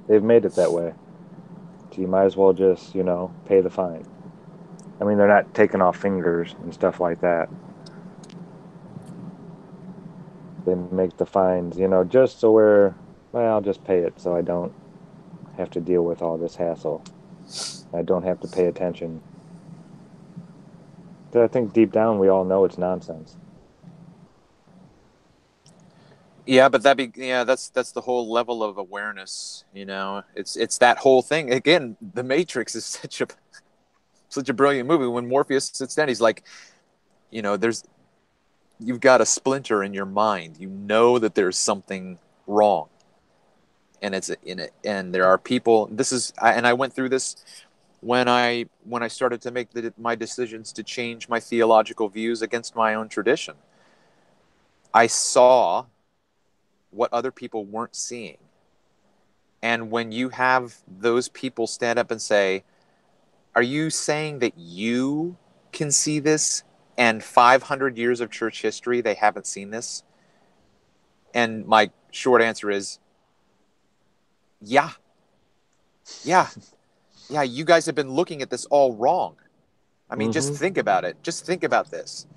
they've made it that way. So you might as well just, pay the fine. I mean, they're not taking off fingers and stuff like that. They make the fines, just so I'll just pay it so I don't have to deal with all this hassle. I don't have to pay attention. But I think deep down we all know it's nonsense. Yeah, but that's the whole level of awareness, It's that whole thing. Again, The Matrix is such a brilliant movie. When Morpheus sits down, he's like, you've got a splinter in your mind. You know that there's something wrong. And it's in it, and there are people. I went through this when I started to make my decisions to change my theological views against my own tradition. I saw what other people weren't seeing. And when you have those people stand up and say, are you saying that you can see this and 500 years of church history, they haven't seen this? And my short answer is, yeah. You guys have been looking at this all wrong. I mean, just think about it. Just think about this,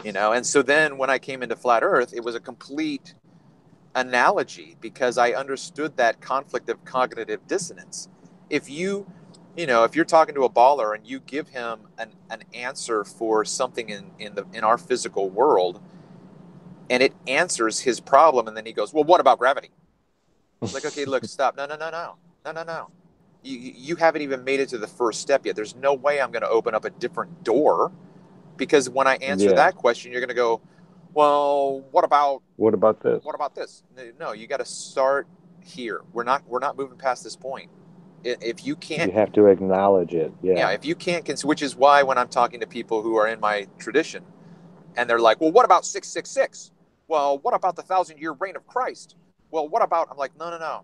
And so then when I came into Flat Earth, it was a complete analogy because I understood that conflict of cognitive dissonance. If you're talking to a baller and you give him an answer for something in our physical world, and it answers his problem, and then he goes, well, what about gravity? It's like, okay, look, stop. No. You haven't even made it to the first step yet. There's no way I'm going to open up a different door, because when I answer that question, you're going to go, well, what about this? What about this? No, you got to start here. We're not moving past this point. If you can't, you have to acknowledge it. Yeah. If you can't, which is why when I'm talking to people who are in my tradition, and they're like, well, what about 666? Well, what about the 1,000-year reign of Christ? Well, what about? I'm like, no.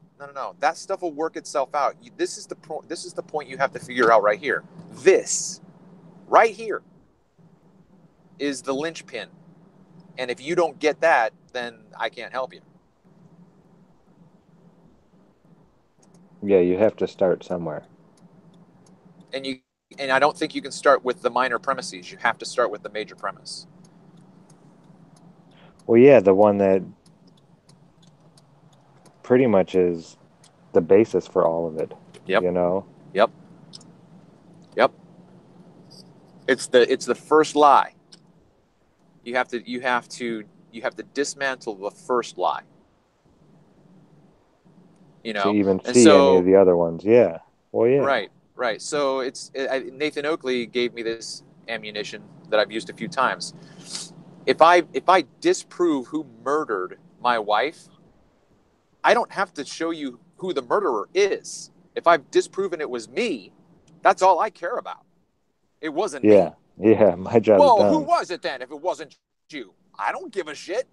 That stuff will work itself out. This is the point you have to figure out right here. This, right here, is the linchpin. And if you don't get that, then I can't help you. Yeah, you have to start somewhere. And I don't think you can start with the minor premises. You have to start with the major premise. Well, yeah, the one that pretty much is the basis for all of it. Yep. Yep. It's the first lie. You have to dismantle the first lie. To even see any of the other ones, yeah. Well, yeah, Right, right. So Nathan Oakley gave me this ammunition that I've used a few times. If I disprove who murdered my wife, I don't have to show you who the murderer is. If I've disproven it was me, that's all I care about. It wasn't yeah, me. yeah. My job's Well, who done. was it then if it wasn't you? I don't give a shit.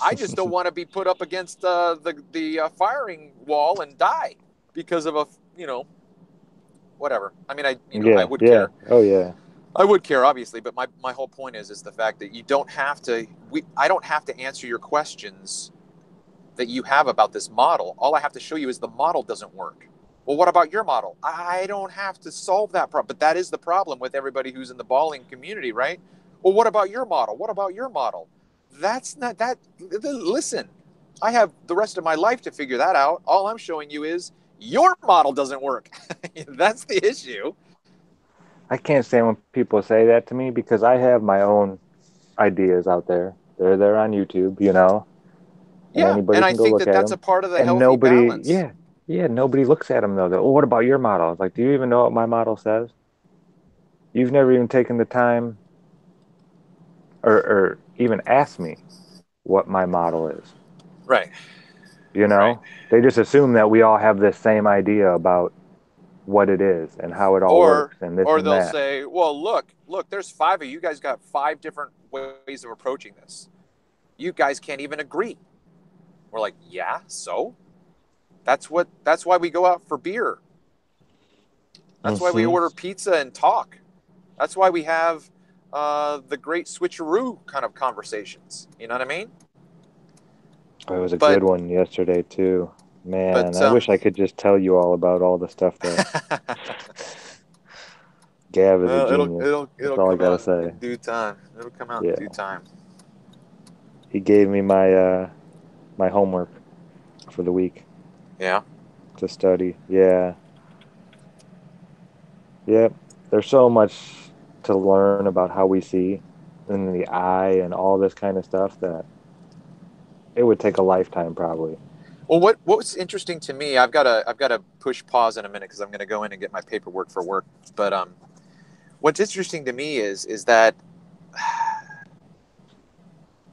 I just don't want to be put up against the firing wall and die because of a whatever. I mean, I Yeah, would yeah. care. Oh, yeah. I would care, obviously, but my whole point is the fact that you don't have to. I don't have to answer your questions that you have about this model. All I have to show you is the model doesn't work. Well, what about your model? I don't have to solve that problem, but that is the problem with everybody who's in the balling community, right? Well, what about your model? What about your model? That's not that. Listen, I have the rest of my life to figure that out. All I'm showing you is your model doesn't work. That's the issue. I can't stand when people say that to me because I have my own ideas out there. They're there on YouTube, and Yeah, anybody and I can go think look that at that's a them. part of the And healthy nobody, balance. yeah, yeah, nobody looks at them though. Oh, what about your model? It's like, do you even know what my model says? You've never even taken the time or even asked me what my model is. Right, You right. know, they just assume that we all have this same idea about what it is and how it all or works and this or and they'll that. say, well, look, there's five of you guys got five different ways of approaching this. You guys can't even agree. We're like, yeah, so that's why we go out for beer. That's why we Hmm. order pizza and talk. That's why we have the great switcheroo kind of conversations. You know what I mean? It was a But good one yesterday too. Man, but I wish I could just tell you all about all the stuff that Gav is a well, genius. That's it'll all I come gotta out say. in due time. It'll come out in due Yeah. time. He gave me my homework for the week Yeah. to study. Yeah. Yep. There's so much to learn about how we see in the eye and all this kind of stuff that it would take a lifetime probably. Well, what's interesting to me, I've got to push pause in a minute because I'm going to go in and get my paperwork for work. But what's interesting to me is that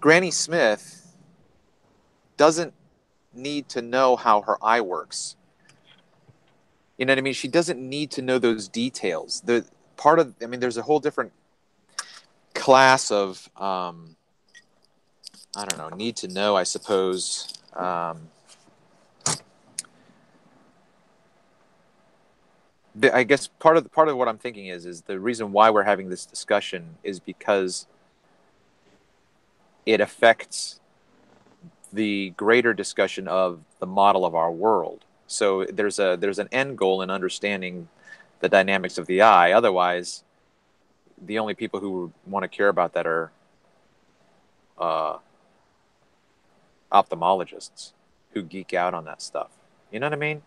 Granny Smith doesn't need to know how her eye works. You know what I mean? She doesn't need to know those details. The part of I mean, there's a whole different class of I don't know, need to know, I suppose. I guess part of what I'm thinking is the reason why we're having this discussion is because it affects the greater discussion of the model of our world. So there's an end goal in understanding the dynamics of the eye. Otherwise, the only people who want to care about that are uh, ophthalmologists who geek out on that stuff. You know what I mean?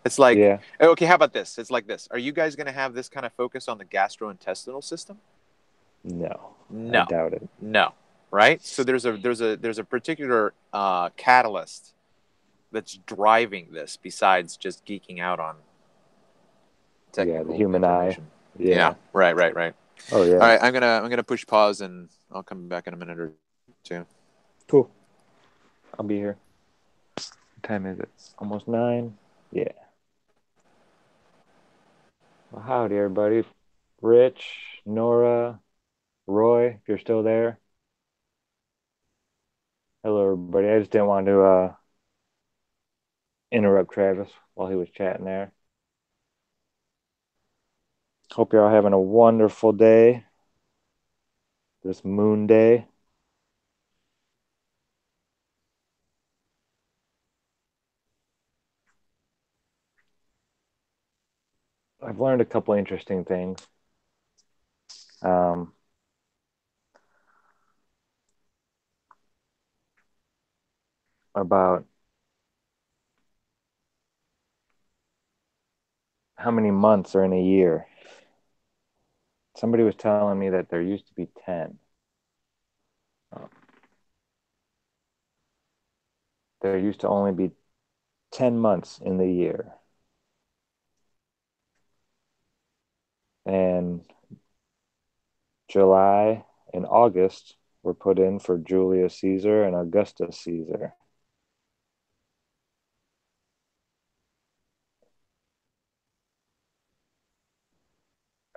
It's like, Yeah. okay, how about this? It's like this. Are you guys going to have this kind of focus on the gastrointestinal system? No. I No, doubt it. no. Right? So there's a particular catalyst that's driving this besides just geeking out on Yeah, the technical human eye. information. Yeah, Yeah. right, right, right. Oh All yeah. right, I'm gonna push pause and I'll come back in a minute or two. Cool. I'll be here. What time is it? Almost 9? Yeah. Well, howdy, everybody. Rich, Nora, Roy, if you're still there. Hello, everybody. I just didn't want to interrupt Travis while he was chatting there. Hope you're all having a wonderful day, this moon day. I've learned a couple interesting things um, about how many months are in a year. Somebody was telling me that there used to be 10. Um, there used to only be 10 months in the year. And July and August were put in for Julius Caesar and Augustus Caesar.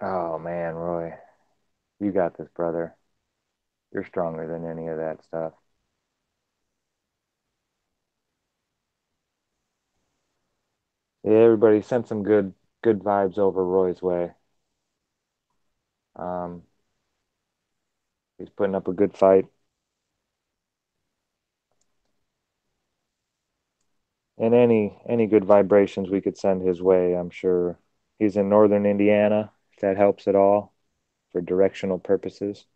Oh man, Roy, you got this, brother. You're stronger than any of that stuff. Yeah, everybody sent some good vibes over Roy's way. Um, he's putting up a good fight. And any good vibrations we could send his way, I'm sure. He's in northern Indiana, if that helps at all for directional purposes.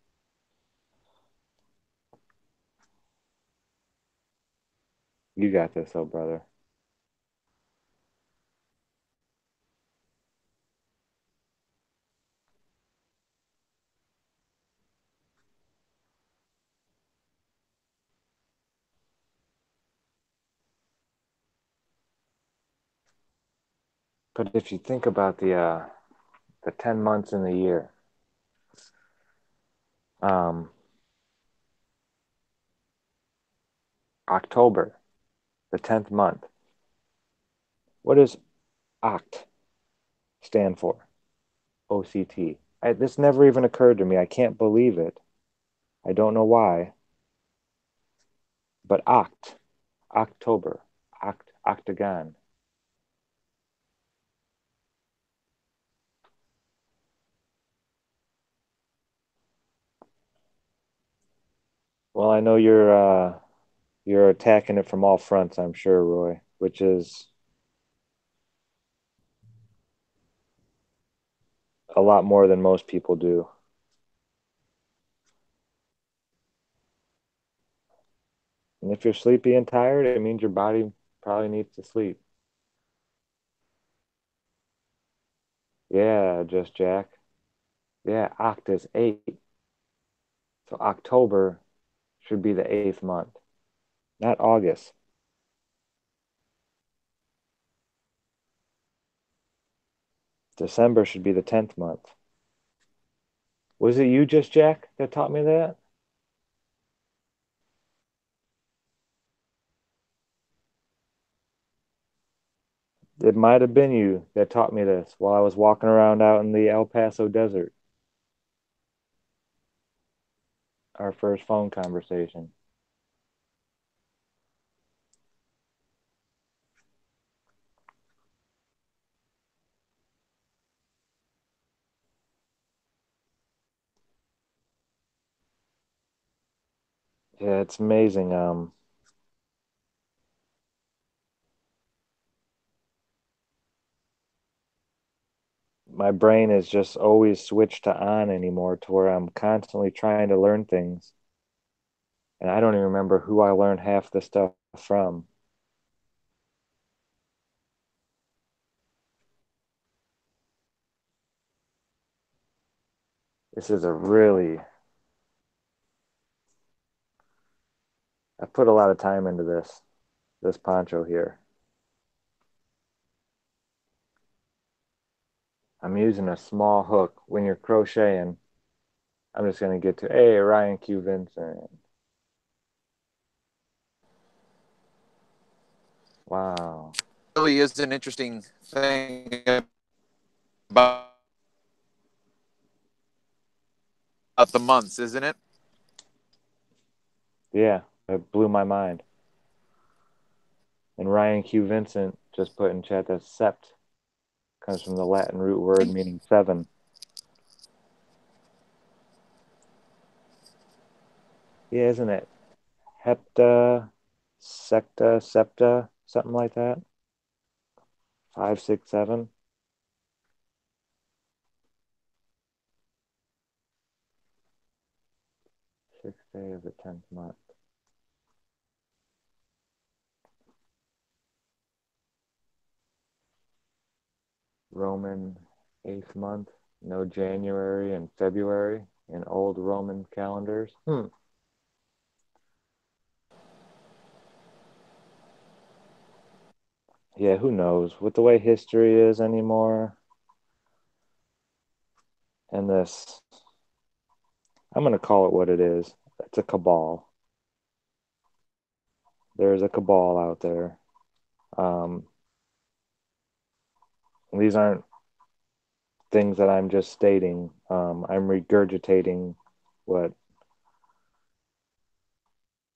You got this, oh brother. But if you think about the 10 months in the year, um, October, the 10th month, what does OCT stand for? OCT. This never even occurred to me. I can't believe it. I don't know why, but October, octagon. Well, I know you're attacking it from all fronts, I'm sure, Roy, which is a lot more than most people do. And if you're sleepy and tired, it means your body probably needs to sleep. Yeah, just Jack. Yeah, Oct is 8. So October should be the 8th month, not August. December should be the 10th month. Was it you, just Jack, that taught me that? It might have been you that taught me this while I was walking around out in the El Paso desert, our first phone conversation. Yeah, it's amazing. My brain is just always switched to on anymore to where I'm constantly trying to learn things. And I don't even remember who I learned half the stuff from. This is a really, I put a lot of time into this poncho here. I'm using a small hook. When you're crocheting, I'm just going to get to, hey, Ryan Q. Vincent. Wow. Really is an interesting thing about the months, isn't it? Yeah, it blew my mind. And Ryan Q. Vincent just put in chat that sept comes from the Latin root word meaning 7. Yeah, isn't it? Hepta, secta, septa, something like that. 5, 6, 7. Sixth day of the 10th month. Roman 8th month. No January and February in old Roman calendars. Yeah, who knows? With the way history is anymore, And this, I'm going to call it what it is. It's a cabal. There's a cabal out there. Um, these aren't things that I'm just stating. I'm regurgitating what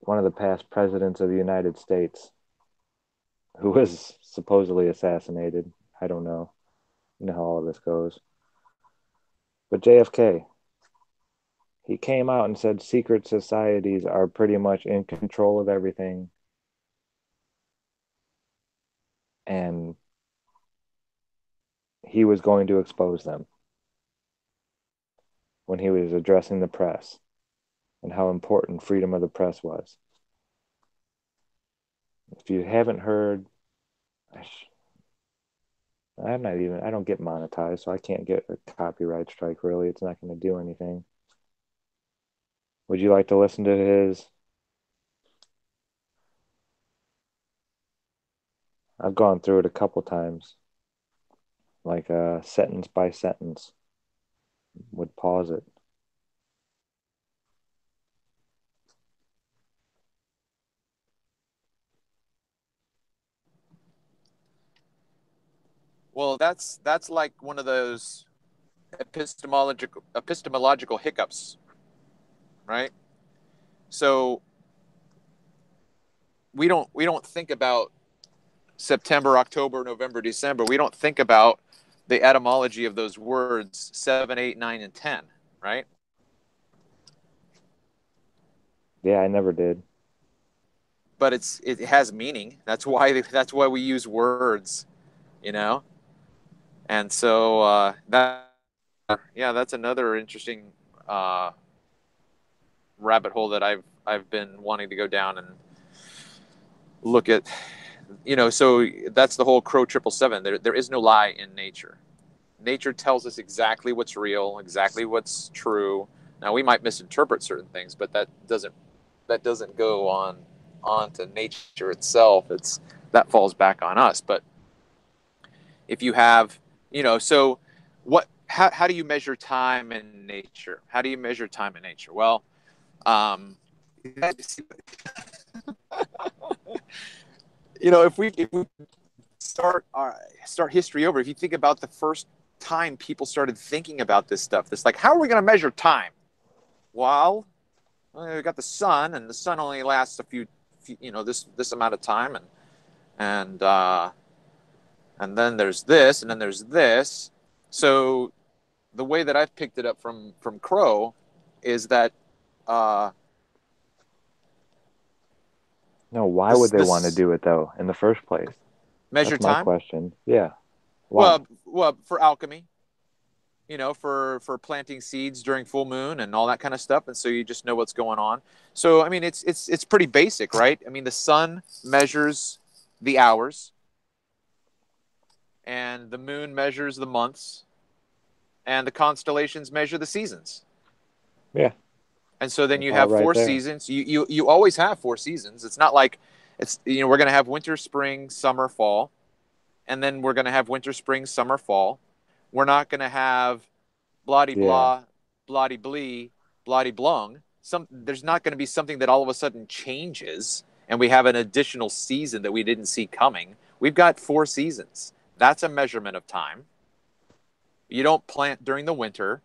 one of the past presidents of the United States, who was supposedly assassinated. I don't know. You know how all of this goes. But JFK, he came out and said secret societies are pretty much in control of everything. And he was going to expose them when he was addressing the press and how important freedom of the press was. If you haven't heard, I don't get monetized, so I can't get a copyright strike really. It's not going to do anything. Would you like to listen to his? I've gone through it a couple times, like sentence by sentence, would pause it. Well, that's like one of those epistemological hiccups, right? So we don't think about September, October, November, December. We don't think about the etymology of those words 7, 8, 9, and 10, right? Yeah, I never did. But it has meaning. That's why we use words, you know. And so that's another interesting uh, rabbit hole that I've been wanting to go down and look at. So that's the whole Crow 777. There is no lie in nature. Nature tells us exactly what's real, exactly what's true. Now we might misinterpret certain things, but that doesn't go on to nature itself. That falls back on us. But if you have, so what? How do you measure time in nature? How do you measure time in nature? Well, um, if we start history over, if you think about the first time people started thinking about this stuff, this like, how are we going to measure time? Well, we got the sun, and the sun only lasts this amount of time, and uh, and then there's this, and then there's this. So the way that I've picked it up from Crow is that uh, No, why would this they want to this do it though in the first place? measure That's my time. question. Yeah. Why? Well, for alchemy, for planting seeds during full moon and all that kind of stuff, and so you just know what's going on. So I mean, it's pretty basic, right? I mean, the sun measures the hours, and the moon measures the months, and the constellations measure the seasons. Yeah, And so then it's you all have right four there. seasons. You always have four seasons. It's not like we're going to have winter, spring, summer, fall, and then we're going to have winter, spring, summer, fall. We're not going to have bloody Yeah. blah, bloody blee, bloody blung. There's not going to be something that all of a sudden changes and we have an additional season that we didn't see coming. We've got four seasons. That's a measurement of time. You don't plant during the winter,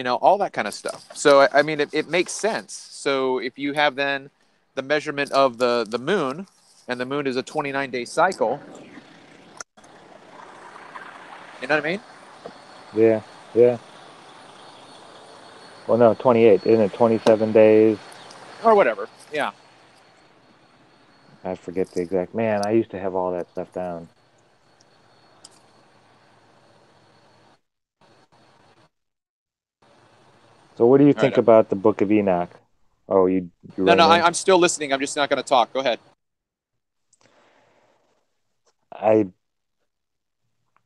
all that kind of stuff. So, I mean, it makes sense. So, if you have then the measurement of the moon, and the moon is a 29-day cycle, you know what I mean? Yeah. Yeah. Well, no, 28. Isn't it 27 days? Or whatever. Yeah. I forget the exact. Man, I used to have all that stuff down. So what do you All right. think about the Book of Enoch? Oh, you No, writing in? I'm still listening. I'm just not going to talk. Go ahead. I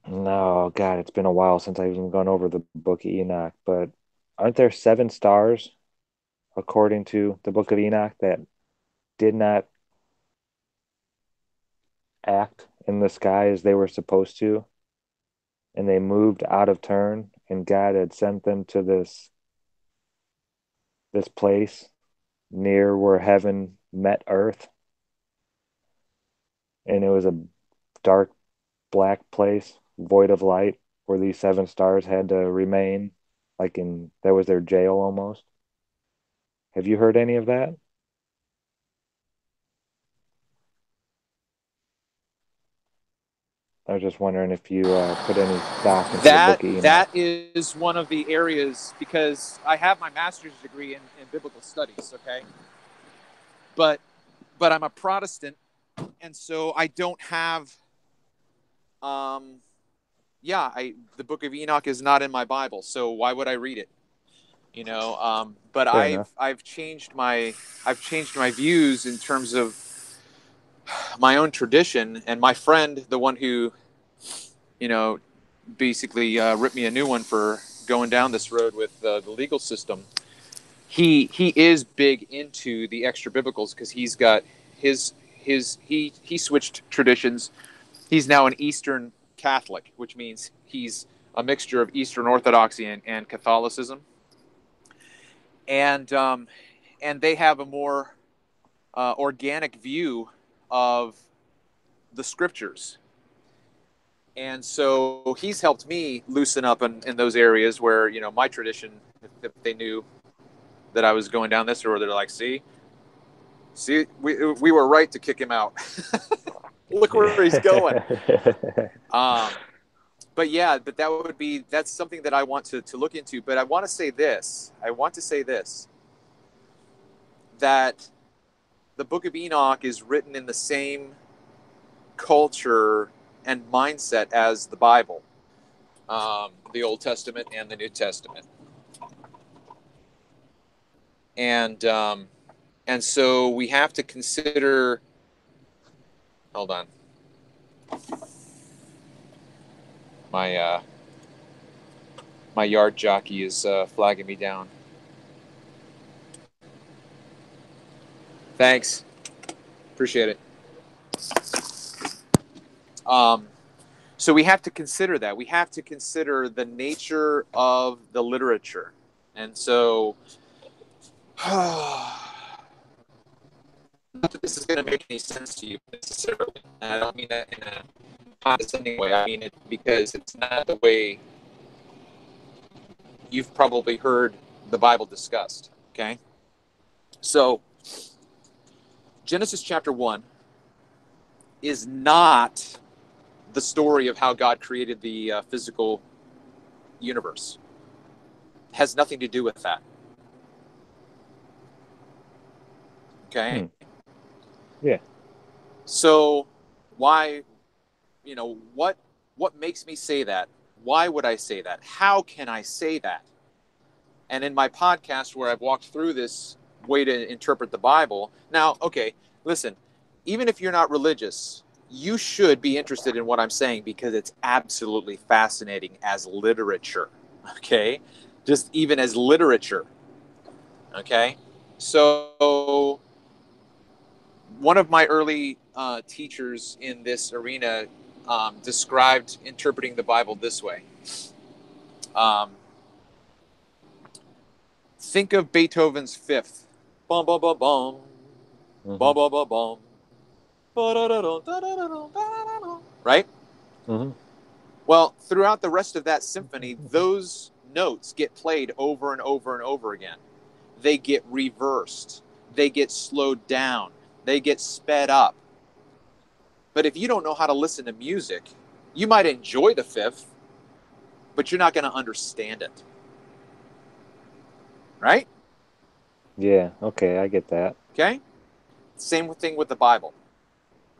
No, God, it's been a while since I've even gone over the Book of Enoch, but aren't there seven stars according to the Book of Enoch that did not act in the sky as they were supposed to, and they moved out of turn and God had sent them to this place near where heaven met earth, and it was a dark black place void of light where these seven stars had to remain, like in that was their jail almost. Have you heard any of that? I was just wondering if you put any stock into the That Book of Enoch. that is one of the areas, because I have my master's degree in biblical studies, okay? But I'm a Protestant, and so I don't have the Book of Enoch is not in my Bible, so why would I read it? But Fair enough. I've changed my views in terms of my own tradition, and my friend, the one who, basically ripped me a new one for going down this road with the legal system. He is big into the extra biblicals because he's got he switched traditions. He's now an Eastern Catholic, which means he's a mixture of Eastern Orthodoxy and Catholicism. And they have a more organic view of the scriptures. And so he's helped me loosen up in those areas where, my tradition, if they knew that I was going down this road, they're like, see, we were right to kick him out. Look where he's going. But that's something that I want to look into. But I want to say this, that the Book of Enoch is written in the same culture and mindset as the Bible, the Old Testament and the New Testament. And so we have to consider, hold on. My yard jockey is flagging me down. Thanks. Appreciate it. So we have to consider that. We have to consider the nature of the literature. And so, not that this is going to make any sense to you necessarily. And I don't mean that in a condescending way. I mean it because it's not the way you've probably heard the Bible discussed. Okay? So, Genesis chapter 1 is not the story of how God created the physical universe. It has nothing to do with that. Okay? Yeah. So why, what makes me say that? Why would I say that? How can I say that? And in my podcast where I've walked through this way to interpret the Bible. Now, okay, listen, even if you're not religious, you should be interested in what I'm saying because it's absolutely fascinating as literature, okay? Just even as literature, okay? So one of my early teachers in this arena described interpreting the Bible this way. Think of Beethoven's Fifth. Bum, bum, bum, bum. Mm-hmm. Bum, bum, bum, bum. Right? Mm-hmm. Well, throughout the rest of that symphony, those notes get played over and over and over again. They get reversed. They get slowed down. They get sped up. But if you don't know how to listen to music, you might enjoy the Fifth, but you're not going to understand it. Right? Yeah, okay, I get that. Okay? Same thing with the Bible.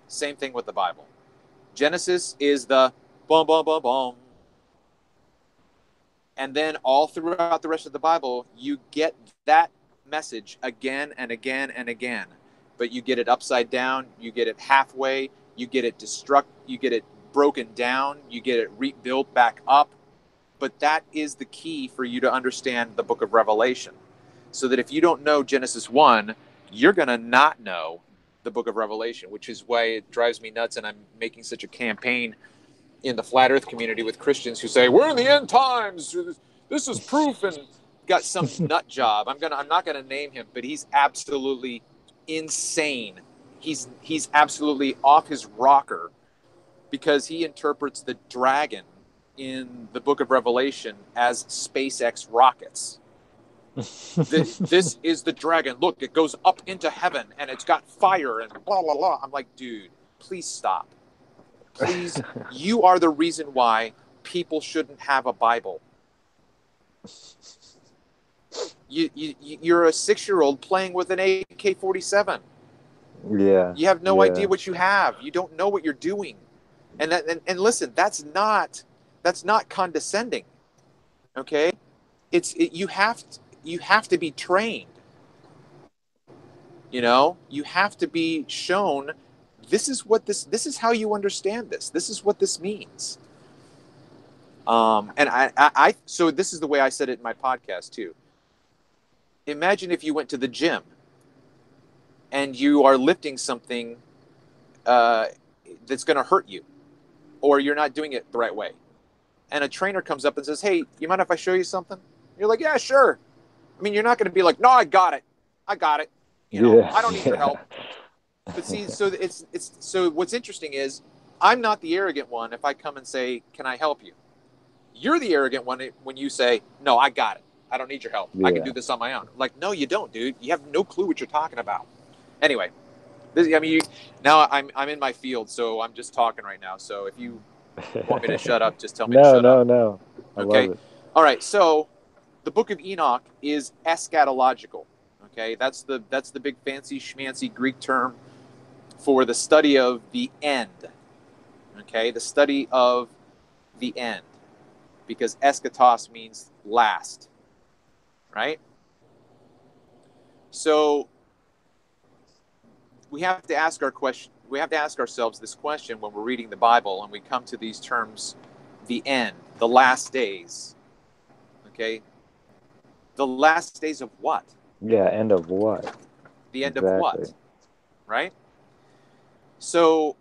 Same thing with the Bible. Genesis is the bum, bum, bum, bum. And then all throughout the rest of the Bible, you get that message again and again and again. But you get it upside down, you get it halfway, you get it you get it broken down, you get it rebuilt back up. But that is the key for you to understand the book of Revelation. So that if you don't know Genesis 1, you're going to not know the book of Revelation, which is why it drives me nuts, and I'm making such a campaign in the flat Earth community with Christians who say we're in the end times. This is proof, and got some nut job. I'm not gonna name him, but he's absolutely insane. He's absolutely off his rocker because he interprets the dragon in the Book of Revelation as SpaceX rockets. This is the dragon. Look, it goes up into heaven and it's got fire and blah blah blah. I'm like, dude, please stop. Please, you are the reason why people shouldn't have a Bible. You're a 6-year-old playing with an AK-47. Yeah. You have no idea what you have. You don't know what you're doing. And listen, that's not condescending. Okay? You have to be trained. You know, you have to be shown this is how you understand this. This is what this means. And I so this is the way I said it in my podcast too. Imagine if you went to the gym and you are lifting something that's going to hurt you, or you're not doing it the right way. And a trainer comes up and says, "Hey, you mind if I show you something?" You're like, "Yeah, sure." I mean, you're not going to be like, "No, I got it. You know, I don't need your help." But see, so what's interesting is I'm not the arrogant one if I come and say, "Can I help you?" You're the arrogant one when you say, "No, I got it. I don't need your help. I can do this on my own." Like, no, you don't, dude. You have no clue what you're talking about. Anyway, now I'm in my field, so I'm just talking right now. So if you want me to shut up, just tell me to shut up. No. I love it. All right. So the Book of Enoch is eschatological. Okay, that's the big fancy schmancy Greek term for the study of the end. Okay, the study of the end, because eschatos means last, right? So we have to ask ourselves this question when we're reading the Bible and we come to these terms: the end, the last days. Okay, the last days of what? Yeah, end of what? The end of what? Right? So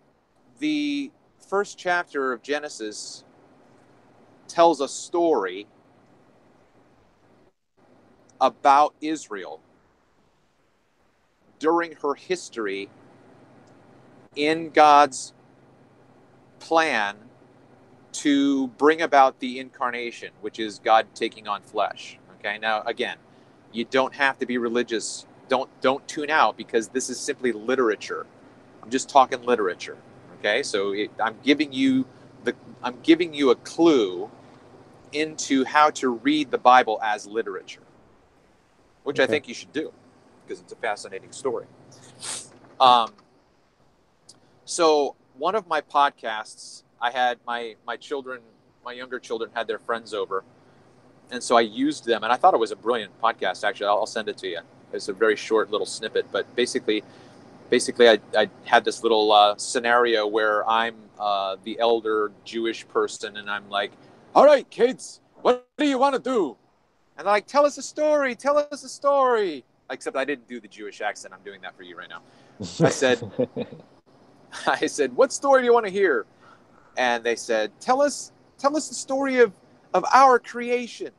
the first chapter of Genesis tells a story about Israel during her history in God's plan to bring about the incarnation, which is God taking on flesh. Okay, now again, you don't have to be religious. Don't tune out, because this is simply literature. I'm just talking literature. Okay, so I'm giving you a clue into how to read the Bible as literature, which I think you should do, because it's a fascinating story. So one of my podcasts, I had my younger children had their friends over, and so I used them, and I thought it was a brilliant podcast. Actually, I'll send it to you. It's a very short little snippet, but basically I had this little scenario where I'm the elder Jewish person, and I'm like, "All right, kids, what do you want to do?" And they're like, "Tell us a story. Tell us a story." Except I didn't do the Jewish accent. I'm doing that for you right now. I said, "What story do you want to hear?" And they said, "Tell us the story of our creation."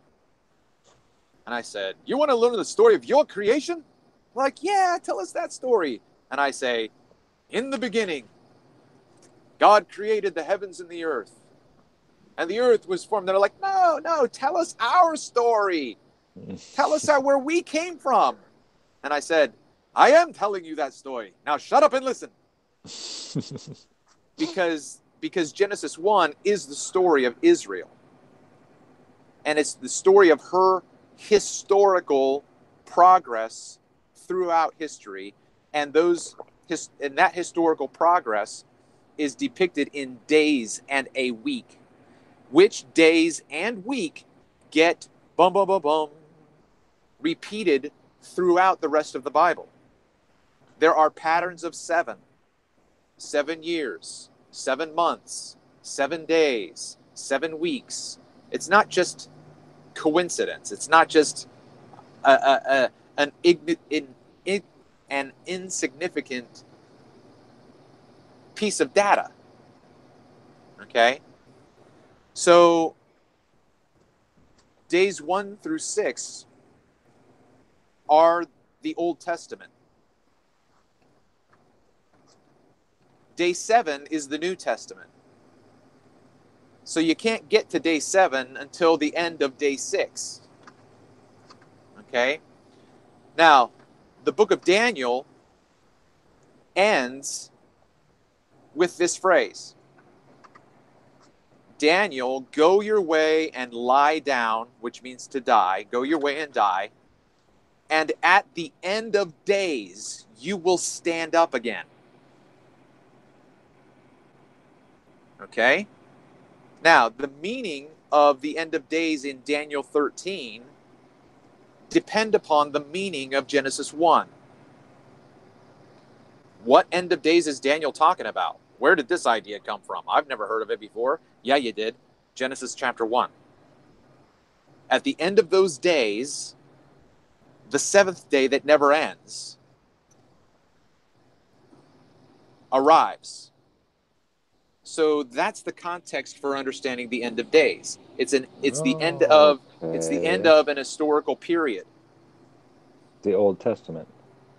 And I said, "You want to learn the story of your creation?" They're like, "Yeah, tell us that story." And I say, "In the beginning, God created the heavens and the earth, and the earth was formed." They're like, no, tell us our story. Tell us where we came from." And I said, "I am telling you that story. Now shut up and listen." Because Genesis 1 is the story of Israel. And it's the story of her historical progress throughout history. And that historical progress is depicted in days and a week. Which days and week get repeated throughout the rest of the Bible. There are patterns of 7 years, 7 months, 7 days, 7 weeks. It's not just coincidence. It's not just an insignificant piece of data. Okay? So days 1 through 6 are the Old Testament. Day 7 is the New Testament. So you can't get to day 7 until the end of day 6. Okay? Now, the book of Daniel ends with this phrase. Daniel, go your way and lie down, which means to die. Go your way and die. And at the end of days, you will stand up again. Okay? Now, the meaning of the end of days in Daniel 13 depend upon the meaning of Genesis 1. What end of days is Daniel talking about? Where did this idea come from? I've never heard of it before. Yeah, you did. Genesis chapter 1. At the end of those days, the seventh day that never ends arrives. So that's the context for understanding the end of days. It's the end of an historical period. The Old Testament.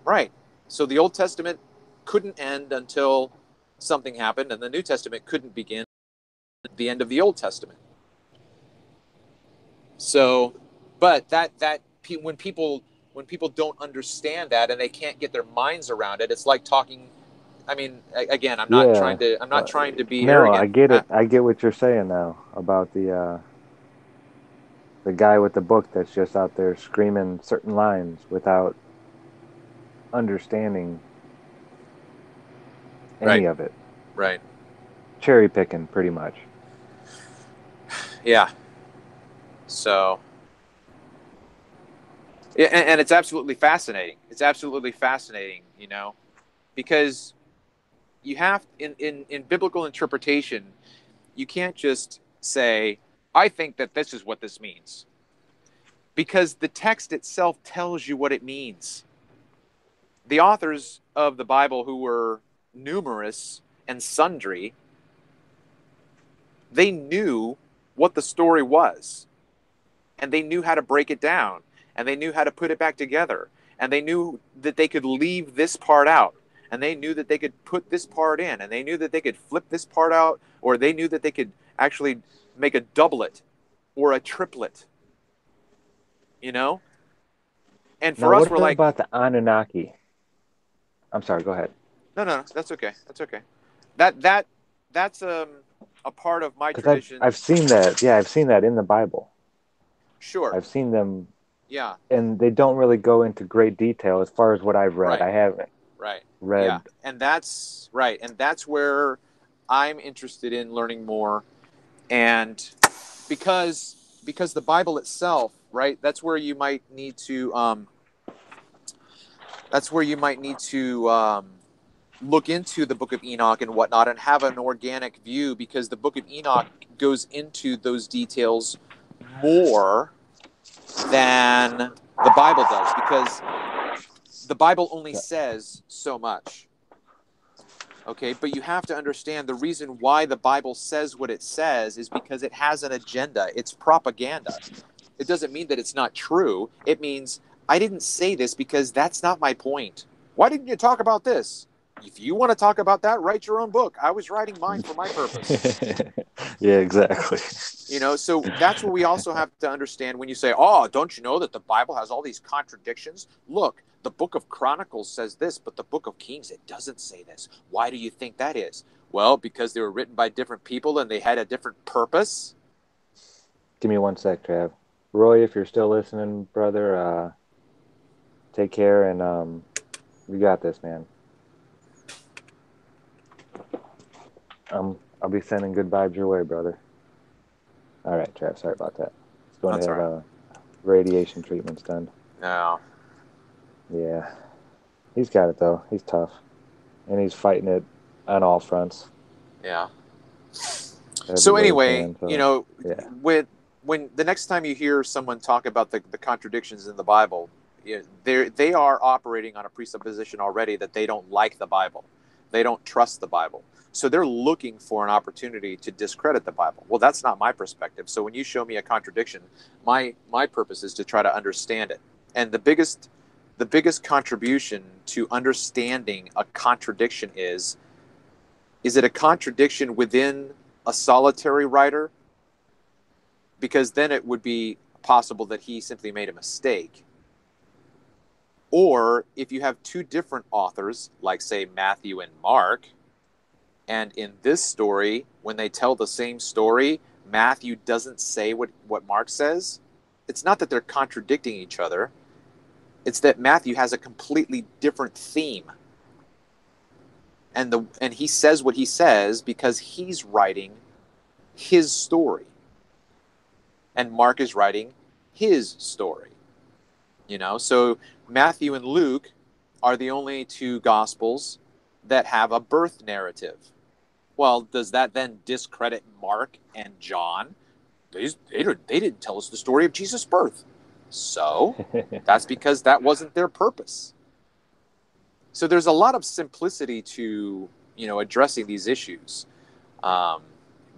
Right. So the Old Testament couldn't end until something happened, and the New Testament couldn't begin at the end of the Old Testament. So, but that when people don't understand that and they can't get their minds around it, it's like talking. I mean, again, I'm not trying to be arrogant. I get it. I get what you're saying now about the guy with the book that's just out there screaming certain lines without understanding any of it. Right. Cherry picking, pretty much. Yeah. So, yeah, and it's absolutely fascinating. It's absolutely fascinating, because you have in biblical interpretation, you can't just say, I think that this is what this means, because the text itself tells you what it means. The authors of the Bible, who were numerous and sundry, they knew what the story was, and they knew how to break it down, and they knew how to put it back together, and they knew that they could leave this part out, and they knew that they could put this part in, and they knew that they could flip this part out, or they knew that they could actually make a doublet or a triplet, And for us, we're like, what about the Anunnaki? I'm sorry, go ahead. No, that's okay. That's okay. That's a part of my tradition. I've seen that. Yeah, I've seen that in the Bible. Sure. I've seen them. Yeah. And they don't really go into great detail as far as what I've read. Right. I haven't. Right. Read. Yeah. And that's right. And that's where I'm interested in learning more. And because the Bible itself, right? That's where you might need to look into the Book of Enoch and whatnot, and have an organic view, because the Book of Enoch goes into those details more than the Bible does, because the Bible only says so much. Okay, but you have to understand the reason why the Bible says what it says is because it has an agenda. It's propaganda. It doesn't mean that it's not true. It means, I didn't say this because that's not my point. Why didn't you talk about this? If you want to talk about that, write your own book. I was writing mine for my purpose. Yeah, exactly. So that's what we also have to understand when you say, oh, don't you know that the Bible has all these contradictions? Look, the book of Chronicles says this, but the book of Kings, it doesn't say this. Why do you think that is? Well, because they were written by different people and they had a different purpose. Give me one sec, Trav. Roy, if you're still listening, brother, take care, and you got this, man. I'll be sending good vibes your way, brother. All right, Trav, sorry about that. He's going to have radiation treatments done. No. Yeah. He's got it, though. He's tough. And he's fighting it on all fronts. Yeah. So anyway, yeah. when the next time you hear someone talk about the contradictions in the Bible, they are operating on a presupposition already that they don't like the Bible. They don't trust the Bible. So they're looking for an opportunity to discredit the Bible. Well, that's not my perspective. So when you show me a contradiction, my purpose is to try to understand it. And the biggest contribution to understanding a contradiction is it a contradiction within a solitary writer? Because then it would be possible that he simply made a mistake. Or if you have two different authors, like say Matthew and Mark, and in this story, when they tell the same story, Matthew doesn't say what Mark says, it's not that they're contradicting each other. It's that Matthew has a completely different theme. And he says what he says because he's writing his story. And Mark is writing his story. You know, so Matthew and Luke are the only two gospels that have a birth narrative. Well, does that then discredit Mark and John? They didn't tell us the story of Jesus' birth. So that's because that wasn't their purpose. So there's a lot of simplicity to, you know, addressing these issues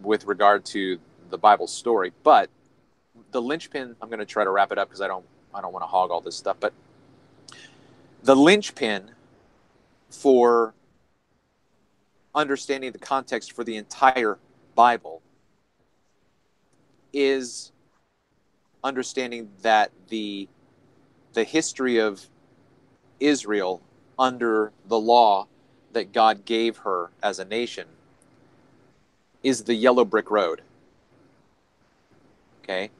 with regard to the Bible story. But the linchpin, I'm going to try to wrap it up because I don't want to hog all this stuff. But the linchpin for understanding the context for the entire Bible is understanding that the history of Israel under the law that God gave her as a nation is the yellow brick road. Okay?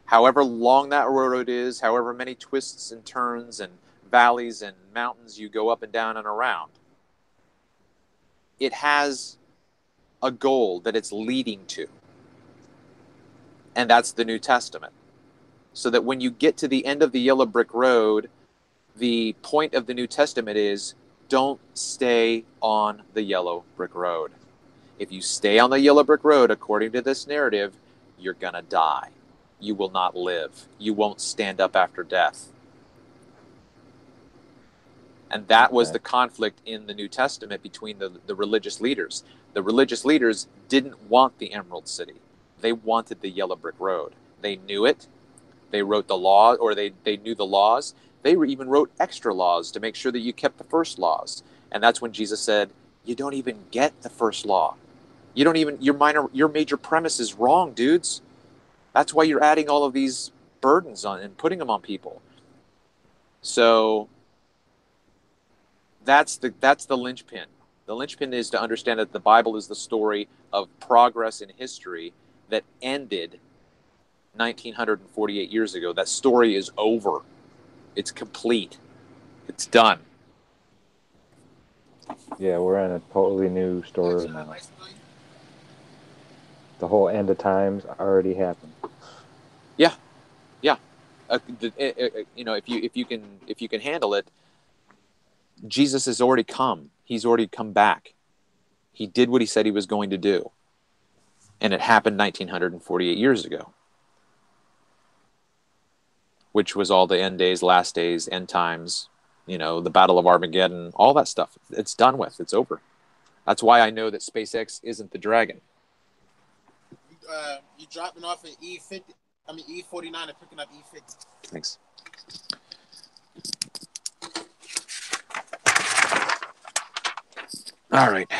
However long that road is, however many twists and turns and valleys and mountains you go up and down and around, it has a goal that it's leading to. And that's the New Testament. So that when you get to the end of the yellow brick road, the point of the New Testament is don't stay on the yellow brick road. If you stay on the yellow brick road, according to this narrative, you're going to die. You will not live. You won't stand up after death. And that was the conflict in the New Testament between the religious leaders. The religious leaders didn't want the Emerald City. They wanted the yellow brick road. They knew it. They wrote the law, or they knew the laws. They even wrote extra laws to make sure that you kept the first laws. And that's when Jesus said, you don't even get the first law. You don't even, your major premise is wrong, dudes. That's why you're adding all of these burdens on and putting them on people. So that's the linchpin. The linchpin is to understand that the Bible is the story of progress in history that ended 1948 years ago. That story is over. It's complete. It's done. Yeah, we're in a totally new story now. The whole end of times already happened. Yeah, yeah. You know, if you can handle it, Jesus has already come. He's already come back. He did what he said he was going to do, and it happened 1948 years ago, which was all the end days, last days, end times. You know, the Battle of Armageddon, all that stuff. It's done with. It's over. That's why I know that SpaceX isn't the Dragon. You dropping off at E50? I mean E49 and picking up E50. Thanks. All right.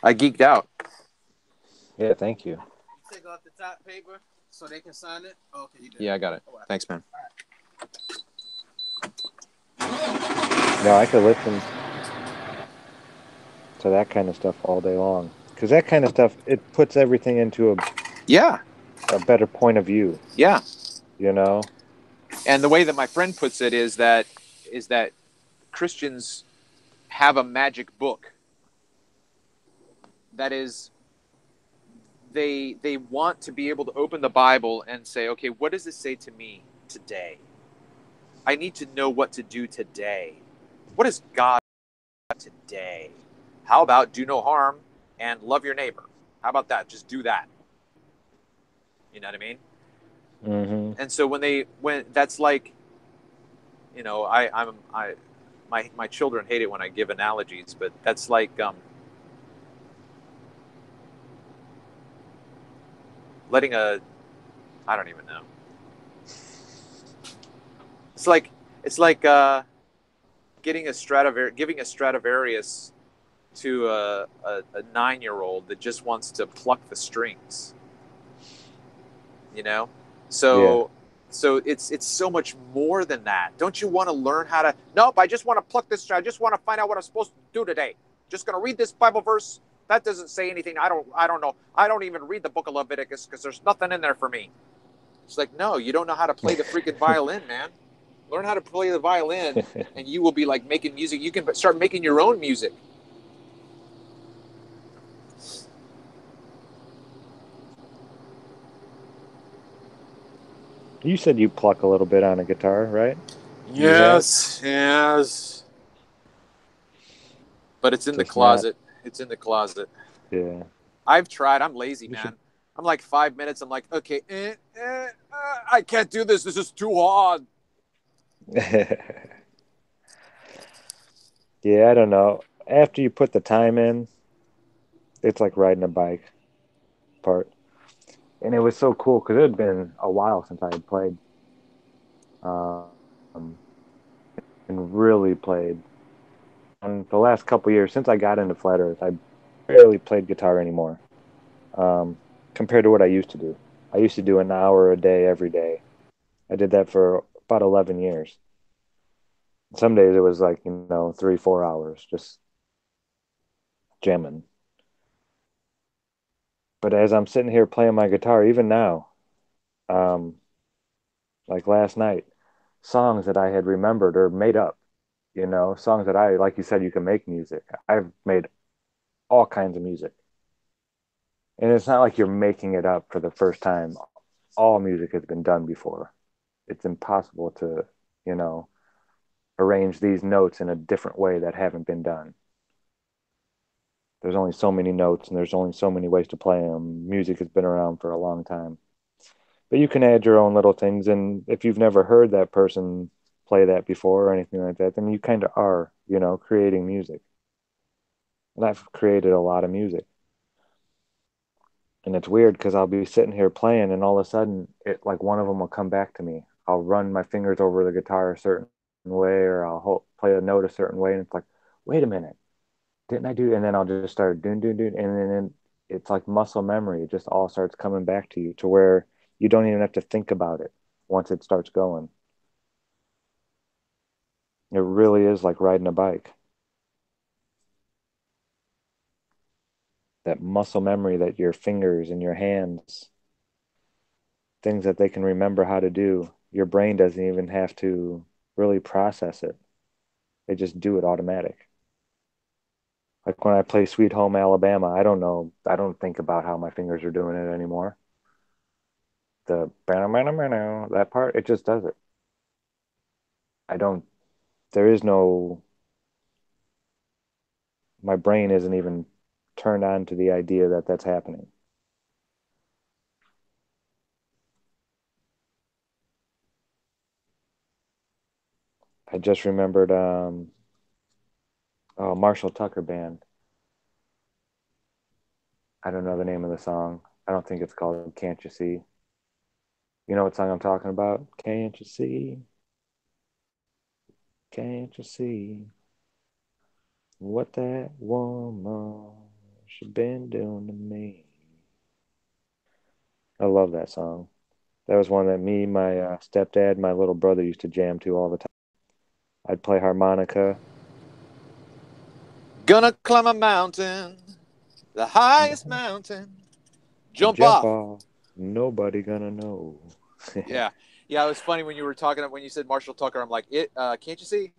I geeked out. Yeah, thank you. You take off the top paper so they can sign it? Oh, okay, you did. Yeah, I got it. Oh, wow. Thanks, man. No, I could listen to that kind of stuff all day long. Because that kind of stuff, it puts everything into a better point of view. Yeah. You know? And the way that my friend puts it is that Christians have a magic book. That is, they want to be able to open the Bible and say, okay, what does this say to me today? I need to know what to do today. What is God today? How about do no harm and love your neighbor? How about that? Just do that. You know what I mean? Mm-hmm. And so when that's like, you know, my my children hate it when I give analogies, but that's like letting a, I don't even know. It's like giving a Stradivarius to a 9-year-old that just wants to pluck the strings. You know, so it's so much more than that. Don't you want to learn how to? Nope, I just want to pluck this. I just want to find out what I'm supposed to do today. Just gonna read this Bible verse. That doesn't say anything. I don't know. I don't even read the book of Leviticus because there's nothing in there for me. It's like, no, you don't know how to play the freaking violin, man. Learn how to play the violin, and you will be like making music. You can start making your own music. You said you pluck a little bit on a guitar, right? Yes. But it's in the closet. It's in the closet. Yeah. I've tried. I'm lazy, man. I'm like 5 minutes. I'm like, okay, I can't do this. This is too hard. Yeah, I don't know. After you put the time in, it's like riding a bike part. And it was so cool because it had been a while since I had played. And really played. And the last couple years, since I got into Flat Earth, I barely played guitar anymore compared to what I used to do. I used to do an hour a day every day. I did that for about 11 years. Some days it was like, 3-4 hours just jamming. But as I'm sitting here playing my guitar, even now, um, like last night, songs that I had remembered or made up, songs that like you said, you can make music. I've made all kinds of music. And it's not like you're making it up for the first time. All music has been done before. It's impossible to, you know, arrange these notes in a different way that haven't been done. There's only so many notes and there's only so many ways to play them. Music has been around for a long time. But you can add your own little things. And if you've never heard that person play that before or anything like that, then you kind of are, creating music. And I've created a lot of music. And it's weird because I'll be sitting here playing and all of a sudden like one of them will come back to me. I'll run my fingers over the guitar a certain way or I'll play a note a certain way. And it's like, wait a minute, didn't I do? And then I'll just start doing. And then it's like muscle memory. It just all starts coming back to you to where you don't even have to think about it once it starts going. It really is like riding a bike. That muscle memory that your fingers and your hands, things that they can remember how to do. Your brain doesn't even have to really process it. They just do it automatic. Like when I play Sweet Home Alabama, I don't know. I don't think about how my fingers are doing it anymore. The that part, it just does it. I don't, there is no, my brain isn't even turned on to the idea that that's happening. I just remembered, Marshall Tucker Band. I don't know the name of the song. I don't think it's called Can't You See. You know what song I'm talking about? Can't you see? Can't you see what that woman she been doing to me? I love that song. That was one that me, my stepdad, my little brother used to jam to all the time. I'd play harmonica. Gonna climb a mountain, the highest mountain. Jump Jump off. off. Nobody gonna know. Yeah. Yeah, it was funny when you were talking, when you said Marshall Tucker, I'm like, can't you see?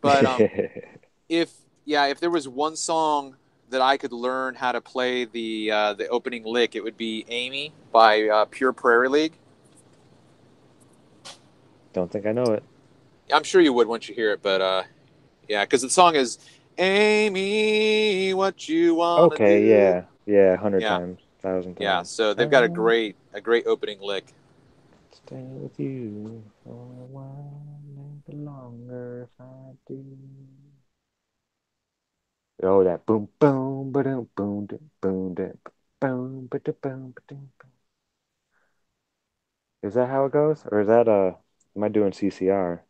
But if there was one song that I could learn how to play the opening lick, it would be Amy by Pure Prairie League. Don't think I know it. I'm sure you would once you hear it, but yeah, because the song is Amy, what you wanna Okay, do? yeah, 100 Yeah, times, 1,000 yeah. times. So they've got a great opening lick. Stay with you for a while, make longer if I do. Oh, that boom, boom, ba-doom, boom, boom, boom, boom, ba-doom, boom, ba-doom. Is that how it goes? Or is that am I doing CCR?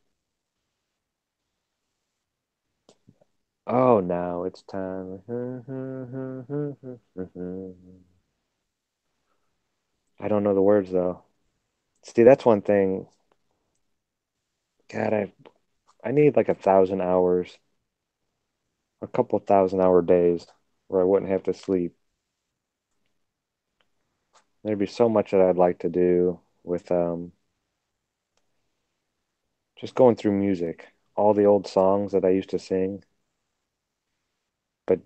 Oh, now it's time. I don't know the words though. See, that's one thing. God, I need like 1,000 hours, a couple 1,000 hour days where I wouldn't have to sleep. There'd be so much that I'd like to do with just going through music, all the old songs that I used to sing, but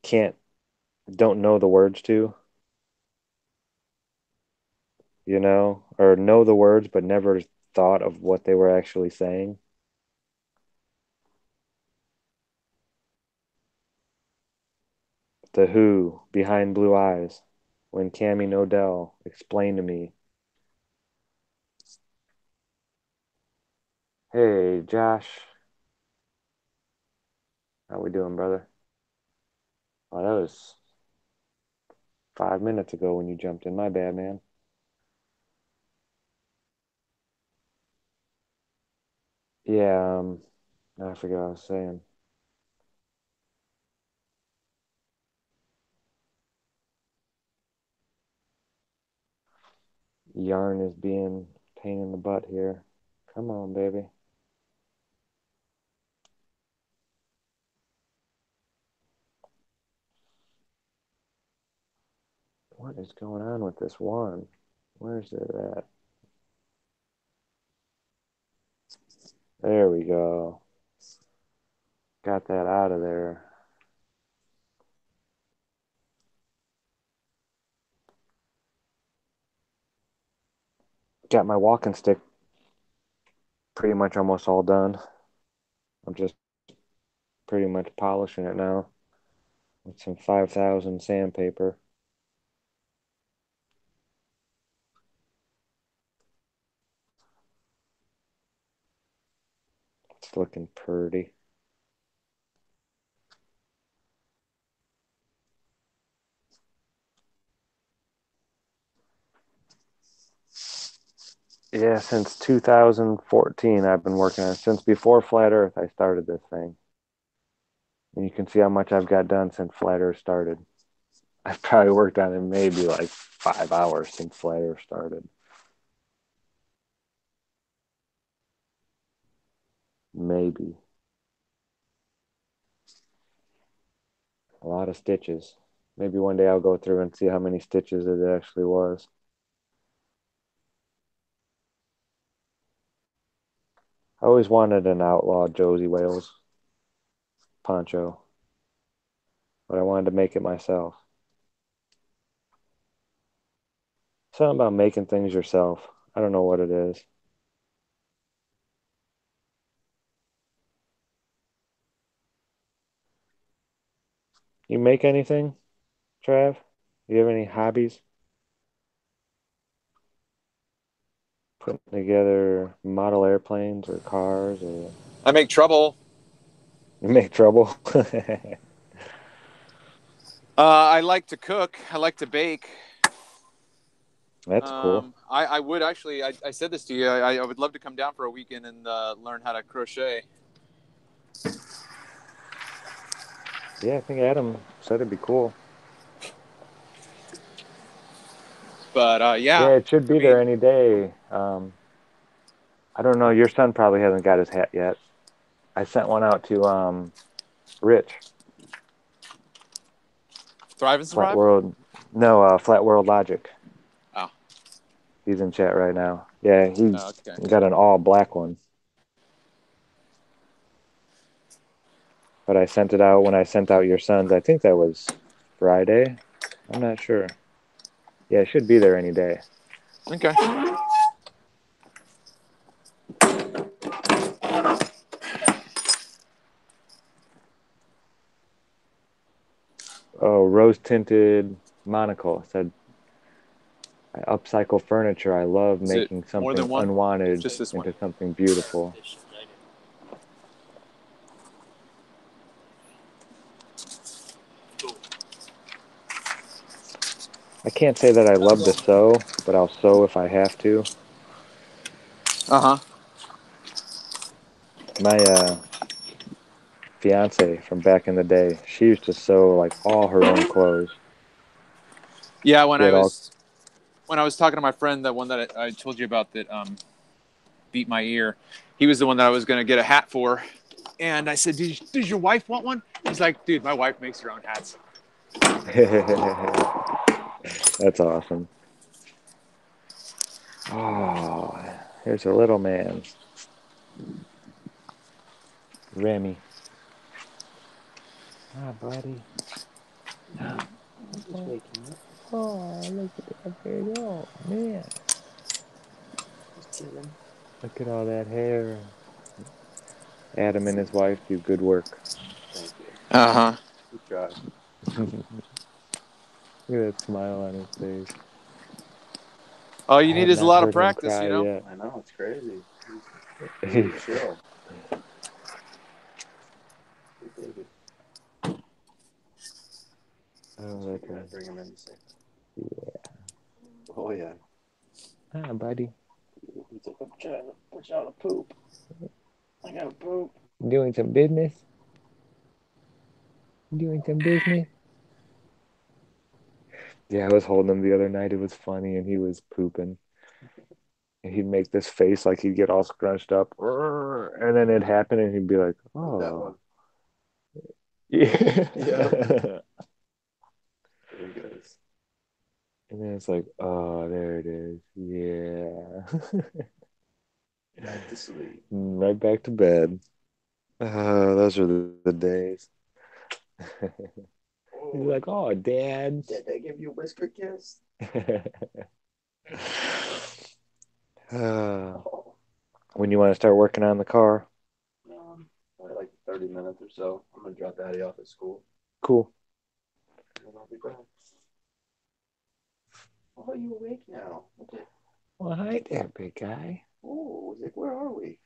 can't, don't know the words to, or know the words but never thought of what they were actually saying. The Who, Behind Blue Eyes, when Cammy Nodell explained to me, "Hey, Josh, how we doing, brother?" Oh, that was 5 minutes ago when you jumped in. My bad, man. Yeah, I forgot what I was saying. Yarn is being a pain in the butt here. Come on, baby. What is going on with this one? Where's it at? There we go. Got that out of there. Got my walking stick pretty much almost all done. I'm just pretty much polishing it now with some 5,000 sandpaper. It's looking pretty. Yeah, since 2014 I've been working on it. Since before Flat Earth I started this thing. And you can see how much I've got done since Flat Earth started. I've probably worked on it maybe like 5 hours since Flat Earth started. Maybe. A lot of stitches. Maybe one day I'll go through and see how many stitches it actually was. I always wanted an outlaw Josie Wales poncho, but I wanted to make it myself. Something about making things yourself. I don't know what it is. You make anything, Trav? You have any hobbies? Putting together model airplanes or cars, or I make trouble. you make trouble? I like to cook. I like to bake. That's cool. I would actually. I said this to you. I would love to come down for a weekend and learn how to crochet. Yeah, I think Adam said it'd be cool. But Yeah, yeah, it should I be there mean, any day. I don't know. Your son probably hasn't got his hat yet. I sent one out to Rich, Thrive and Flat Survive. World. No, Flat World Logic. Oh, He's in chat right now. Yeah, he okay. got an all black one. But I sent it out when I sent out your son's. I think that was Friday. I'm not sure. Yeah, it should be there any day. Okay. Oh, rose tinted monocle said, "I upcycle furniture. I love Is it making more than something one? unwanted Just this one. into something beautiful." I can't say that I love to sew, but I'll sew if I have to. Uh-huh. My fiance from back in the day, she used to sew like all her own clothes. Yeah, She had all. when I was talking to my friend, that one that I told you about that beat my ear, he was the one that I was going to get a hat for. And I said, does your wife want one? He's like, dude, my wife makes her own hats. That's awesome. Oh, here's a little man. Remy. Ah, buddy. Just waking up. Oh, look at that big old man. Just chilling. Look at all that hair. Adam and his wife do good work. Thank you. Uh-huh. Good try. Look at that smile on his face. All I you need have is a not lot of heard him practice, cry you know? yet. I know, it's crazy. He's chill. Oh, that's right. Bring him in to say. Yeah. Oh, yeah. Ah, buddy. He's like, I'm trying to push out a poop. I got a poop. Doing some business? Doing some business? Yeah, I was holding him the other night. It was funny, and he was pooping. And he'd make this face like he'd get all scrunched up. And then it'd happen, and he'd be like, oh. That one. Yeah. Yeah. There he goes. And then it's like, oh, there it is. Yeah. Back to sleep. Right back to bed. Those are the days. He's like, oh, Dad. Did they give you a whisker kiss? When you want to start working on the car? Like 30 minutes or so. I'm going to drop Daddy off at school. Cool. And then I'll be back. Oh, you awake now? Okay. Well, hi there, big guy. Oh, like, where are we?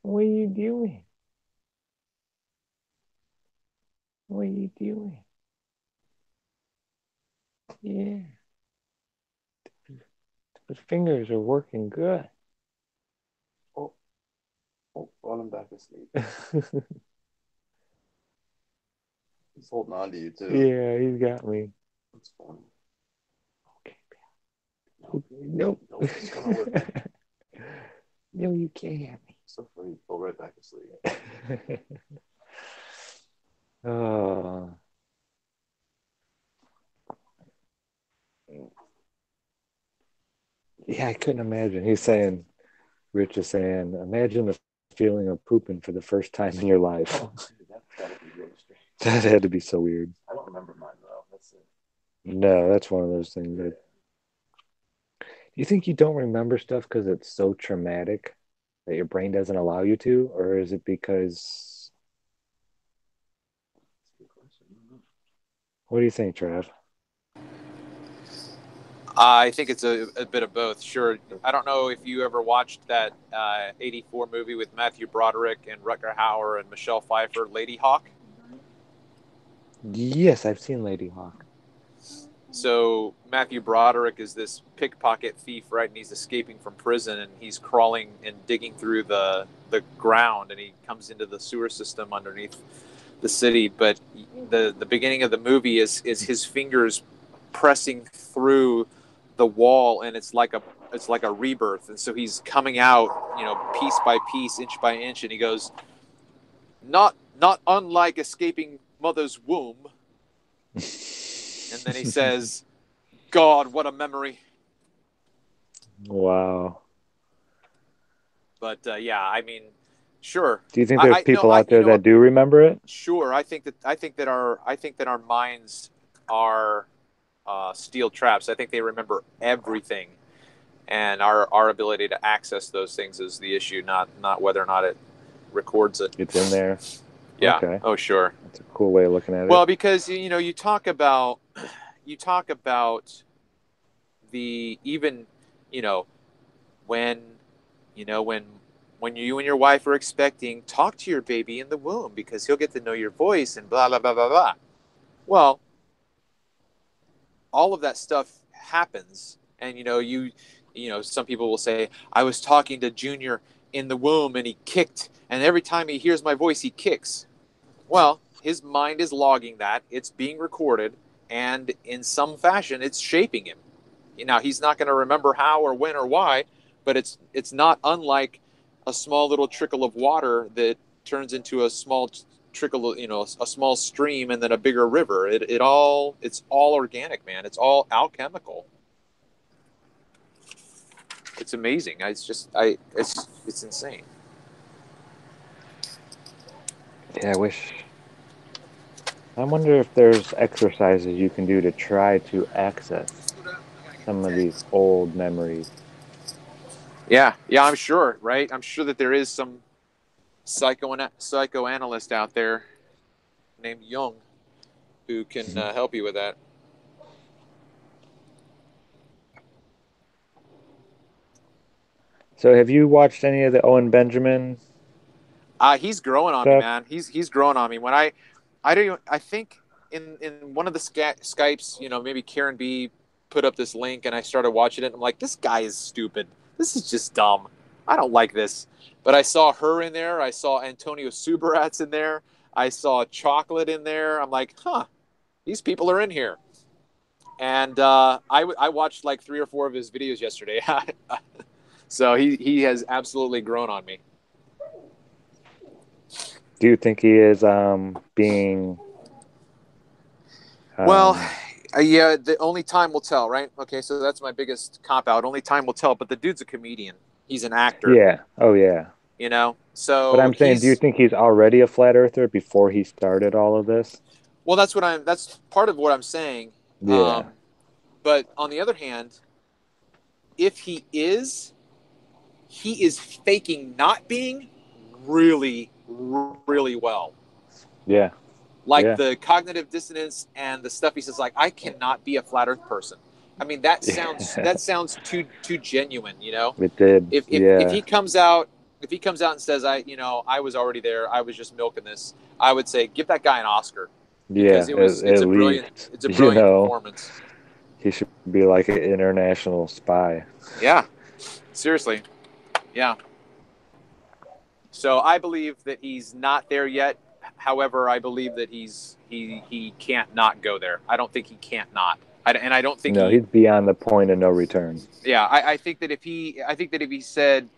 What are you doing? What are you doing? Yeah. His fingers are working good. Oh, I'm back asleep. He's holding on to you, too. Yeah, he's got me. That's funny. Okay. Nope. It's gonna work. No, you can't have me. So funny. Fall right back asleep. Oh. Yeah, I couldn't imagine. Rich is saying, imagine the feeling of pooping for the first time in your life. Oh, dude, that's gotta be really strange. That had to be so weird. I don't remember mine, though. That's it. No, that's one of those things. Do you think you don't remember stuff because it's so traumatic that your brain doesn't allow you to? Or is it because... What do you think, Trav? I think it's a bit of both. Sure. I don't know if you ever watched that 84 movie with Matthew Broderick and Rutger Hauer and Michelle Pfeiffer, Lady Hawk. Yes, I've seen Lady Hawk. So Matthew Broderick is this pickpocket thief, right? And he's escaping from prison, and he's crawling and digging through the ground, and he comes into the sewer system underneath the city. But the beginning of the movie is his fingers pressing through the wall, and it's like a rebirth. And so he's coming out, piece by piece, inch by inch, and he goes, not unlike escaping mother's womb. And then he says, God, what a memory. Wow. But yeah, I mean, sure. Do you think there's people out there that do remember it? Sure. I think that our minds are steel traps. I think they remember everything, and our ability to access those things is the issue, not whether or not it records it. It's in there. Yeah. Okay. Oh, sure. That's a cool way of looking at it. Well, because you talk about the even when when you and your wife are expecting, talk to your baby in the womb because he'll get to know your voice and blah blah blah blah blah. Well, all of that stuff happens, and some people will say, I was talking to Junior in the womb and he kicked, and every time he hears my voice he kicks. Well, his mind is logging that, it's being recorded, and in some fashion it's shaping him. Now, he's not going to remember how or when or why, but it's not unlike a small little trickle of water that turns into a small trickle, a small stream and then a bigger river. It's all organic, man. It's all alchemical. It's amazing. It's insane. Yeah, I wonder if there's exercises you can do to try to access some of these old memories. Yeah, I'm sure, right? I'm sure that there is some psychoanalyst out there named Jung who can help you with that. So have you watched any of the Owen Benjamin? He's growing on me, man. He's growing on me. When I think in one of the Skypes, maybe Karen B put up this link and I started watching it. And I'm like, this guy is stupid. This is just dumb. I don't like this. But I saw her in there. I saw Antonio Subarat's in there. I saw Chocolate in there. I'm like, these people are in here. And I watched like 3 or 4 of his videos yesterday. So he has absolutely grown on me. Do you think he is being... Well, yeah, the only time will tell, right? Okay, so that's my biggest cop-out. Only time will tell, but the dude's a comedian. He's an actor. Yeah. Oh, yeah. So... But I'm saying, do you think he's already a flat earther before he started all of this? Well, that's part of what I'm saying. Yeah. But on the other hand, if he is faking not being really, really well. Yeah. Like the cognitive dissonance and the stuff he says, like, I cannot be a flat earth person. I mean, that sounds too genuine, It did. If he comes out and says, I was already there, I was just milking this, I would say, give that guy an Oscar. Because it's a brilliant performance. He should be like an international spy. Yeah. Seriously. Yeah. So I believe that he's not there yet. However, I believe that he can't not go there. I don't think he can't not. I don't think he's beyond the point of no return. Yeah, I think that if he said,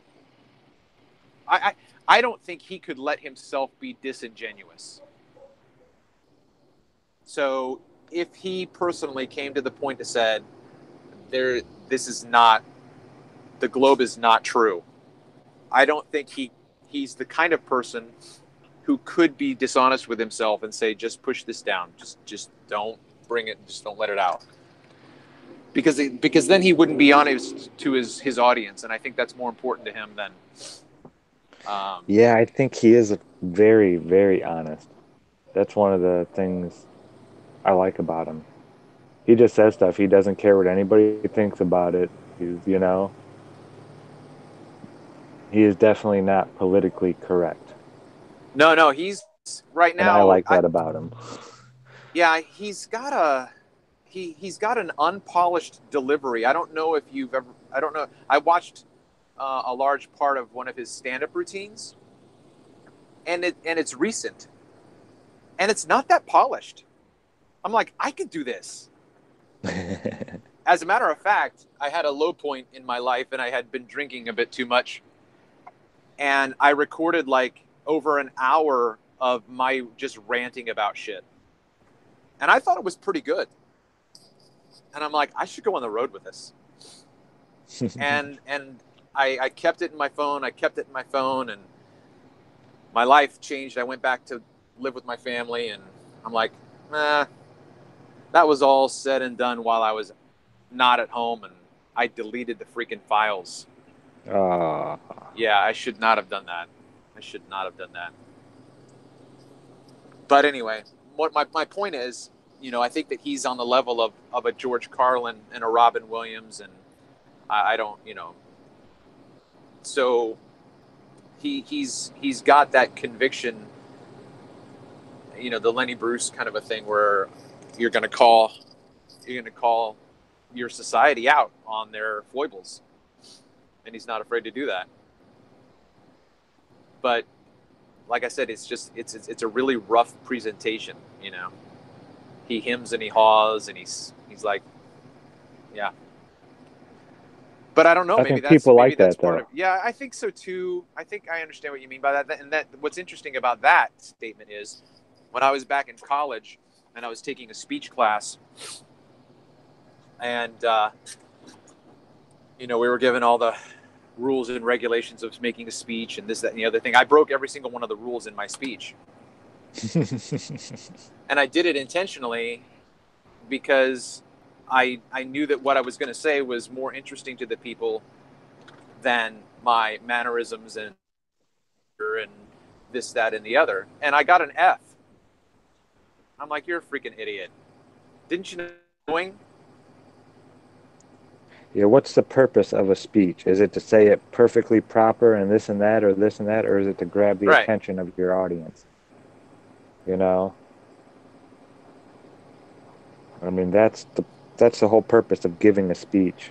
I don't think he could let himself be disingenuous. So if he personally came to the point that said, the globe is not true, I don't think he's the kind of person who could be dishonest with himself and say, just push this down. Just don't bring it. Just don't let it out. Because then he wouldn't be honest to his audience. And I think that's more important to him than... Yeah, I think he is very, very honest. That's one of the things I like about him. He just says stuff. He doesn't care what anybody thinks about it. He is definitely not politically correct. No, he's right now. And I like that about him. Yeah, he's got an unpolished delivery. I don't know if you've ever. I don't know. I watched a large part of one of his stand-up routines, and it's recent, and it's not that polished. I'm like, I could do this. As a matter of fact, I had a low point in my life, and I had been drinking a bit too much, and I recorded like over an hour of my just ranting about shit. And I thought it was pretty good. And I'm like, I should go on the road with this. and I kept it in my phone. And my life changed. I went back to live with my family, and I'm like, that was all said and done while I was not at home, and I deleted the freaking files. Yeah, I should not have done that. But anyway, what my point is, I think that he's on the level of a George Carlin and a Robin Williams, and I don't, so he's got that conviction, the Lenny Bruce kind of a thing where you're going to call your society out on their foibles, and he's not afraid to do that. But like I said, it's a really rough presentation. You know, he hems and he haws, and he's like, yeah. But I don't know. I Maybe think people like that's that, part though. of. Yeah, I think so too. I think I understand what you mean by that. And that what's interesting about that statement is, when I was back in college and I was taking a speech class, and you know, we were given all the rules and regulations of making a speech and this, that, and the other thing. I broke every single one of the rules in my speech, and I did it intentionally because I knew that what I was going to say was more interesting to the people than my mannerisms and this, that, and the other. And I got an F. I'm like, you're a freaking idiot. Didn't you know? Yeah, what's the purpose of a speech? Is it to say it perfectly proper and this and that, or is it to grab the Right. attention of your audience? You know? I mean, that's the whole purpose of giving a speech,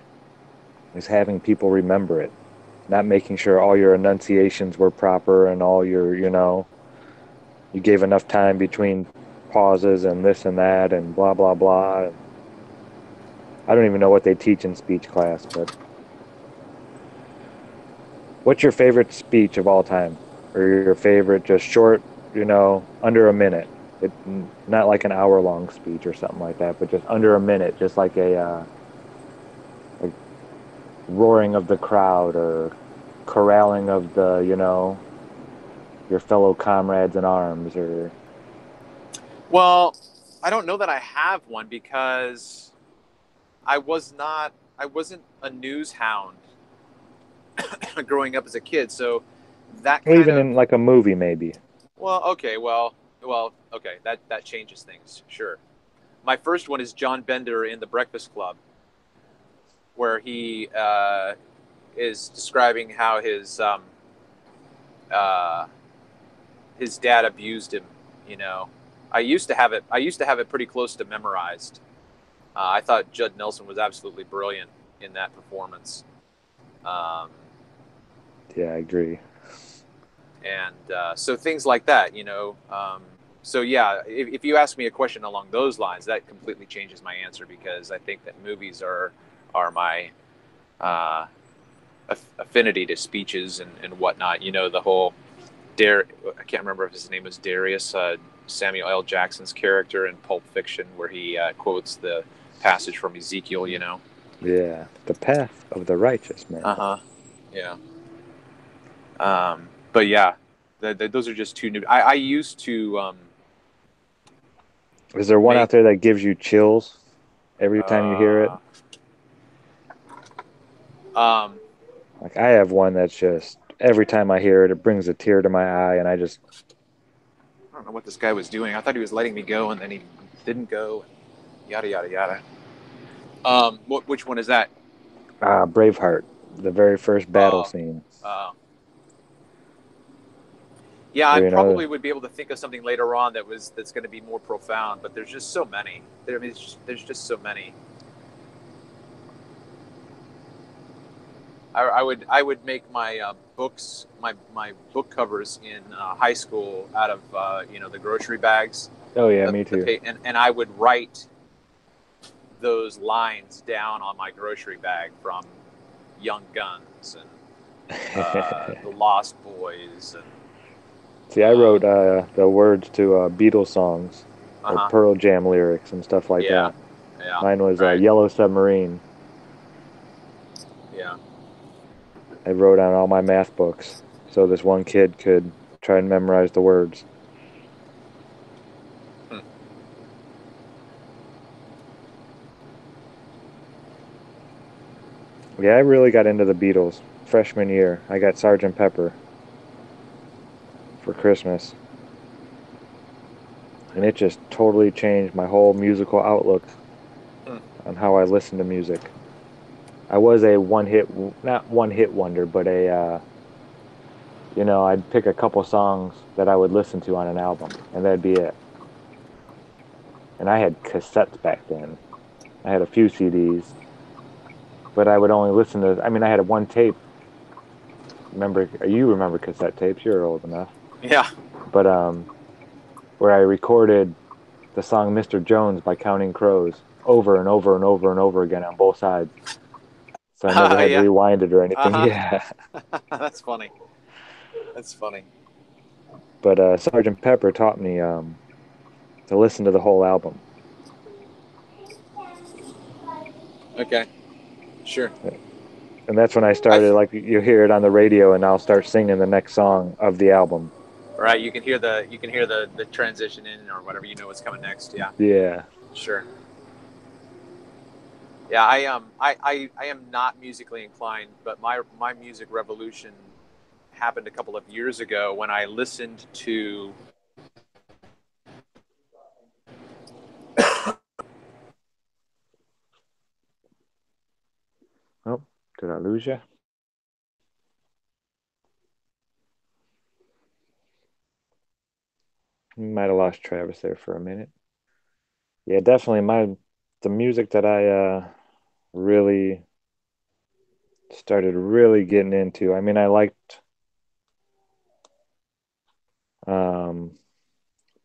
is having people remember it, not making sure all your enunciations were proper and all your, you gave enough time between pauses and this and that and blah, blah, blah. I don't even know what they teach in speech class, but what's your favorite speech of all time? Or your favorite just short, under a minute? Not like an hour-long speech or something like that, but just under a minute, just like a roaring of the crowd or corralling of the, your fellow comrades in arms, or... Well, I don't know that I have one because I wasn't a news hound growing up as a kid. So that Or kind even of, in like a movie, maybe. okay, that changes things. Sure. My first one is John Bender in The Breakfast Club, where he is describing how his dad abused him. You know, I used to have it pretty close to memorized. I thought Judd Nelson was absolutely brilliant in that performance. Yeah, I agree. And so things like that, so yeah, if you ask me a question along those lines, that completely changes my answer, because I think that movies are my affinity to speeches and whatnot. The whole I can't remember if his name was Darius, Samuel L. Jackson's character in Pulp Fiction, where he quotes the passage from Ezekiel. Yeah, the path of the righteous man. Yeah. But yeah, those are just two new. I used to. Is there one out there that gives you chills every time you hear it? Like, I have one that's just, every time I hear it, it brings a tear to my eye, and I don't know what this guy was doing. I thought he was letting me go, and then he didn't go. Yada yada yada. Which one is that? Braveheart, the very first battle scene. Yeah, I probably would be able to think of something later on that's going to be more profound, but there's just so many. There's just so many. I would make my books, my book covers in high school out of the grocery bags. Oh yeah, me too. And I would write those lines down on my grocery bag from Young Guns and The Lost Boys. And see, I wrote the words to Beatles songs or Pearl Jam lyrics and stuff like that. Yeah. Mine was Yellow Submarine. Yeah. I wrote on all my math books so this one kid could try and memorize the words. Yeah, I really got into the Beatles freshman year. I got Sgt. Pepper for Christmas. And it just totally changed my whole musical outlook on how I listen to music. I was a not one hit wonder, but I'd pick a couple songs that I would listen to on an album, and that'd be it. And I had cassettes back then. I had a few CDs, but I would only listen to. I mean, I had one tape. You remember cassette tapes? You're old enough. Yeah. But where I recorded the song "Mr. Jones" by Counting Crows over and over and over and over again on both sides. So I never had to Yeah. rewind it or anything. Uh-huh. Yeah. That's funny. That's funny. But Sergeant Pepper taught me to listen to the whole album. Okay. Sure. And that's when I started, like, you hear it on the radio, and I'll start singing the next song of the album. Right. You can hear the transition in or whatever. You know what's coming next. Yeah. Yeah. Sure. Yeah. I am not musically inclined, but my music revolution happened a couple of years ago when I listened to. Oh, did I lose you? Might have lost Travis there for a minute. Yeah, definitely the music that I really started really getting into. I mean, I liked um,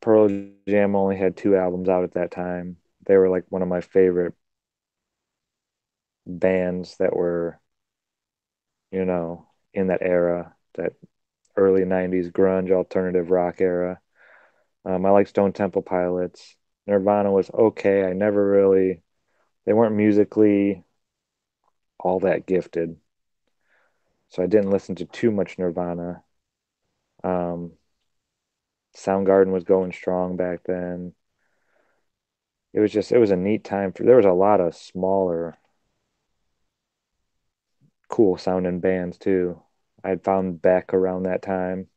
Pearl Jam only had 2 albums out at that time. They were like one of my favorite bands that were, in that era, that early 90s grunge alternative rock era. I like Stone Temple Pilots. Nirvana was okay. They weren't musically all that gifted. So I didn't listen to too much Nirvana. Um, Soundgarden was going strong back then. It was a neat time there was a lot of smaller, cool sounding bands too. I had found Beck around that time.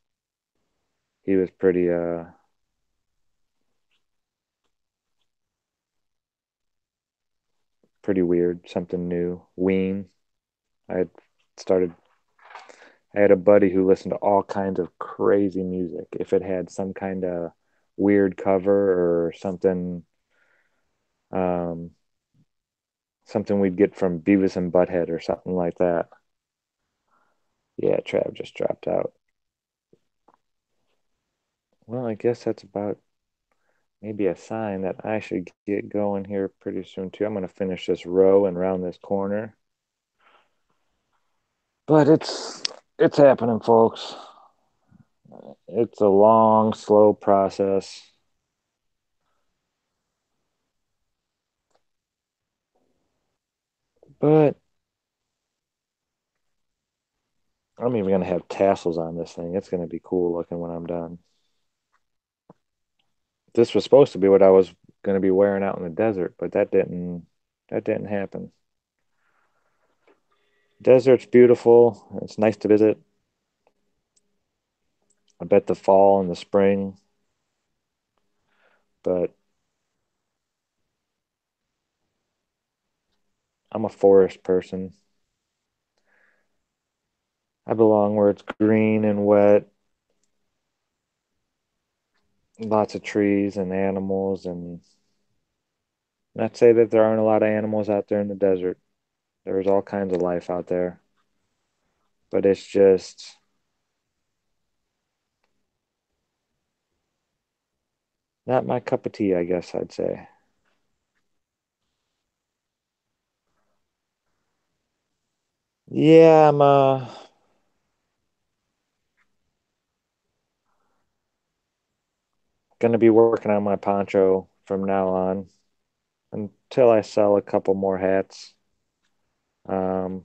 He was pretty weird, something new. Ween. I had started I had a buddy who listened to all kinds of crazy music. If it had some kind of weird cover or um, something we'd get from Beavis and Butthead or something like that. Yeah, Trav just dropped out. Well, I guess that's about maybe a sign that I should get going here pretty soon too. I'm going to finish this row and round this corner. But it's happening, folks. It's a long, slow process. But I'm even going to have tassels on this thing. It's going to be cool looking when I'm done. This was supposed to be what I was going to be wearing out in the desert, but that didn't happen. Desert's beautiful. It's nice to visit. I bet the fall and the spring, but I'm a forest person. I belong where it's green and wet, lots of trees and animals, and not say that there aren't a lot of animals out there in the desert. There's all kinds of life out there, but it's just not my cup of tea, I guess I'd say. Yeah, I'm gonna be working on my poncho from now on until I sell a couple more hats. Um,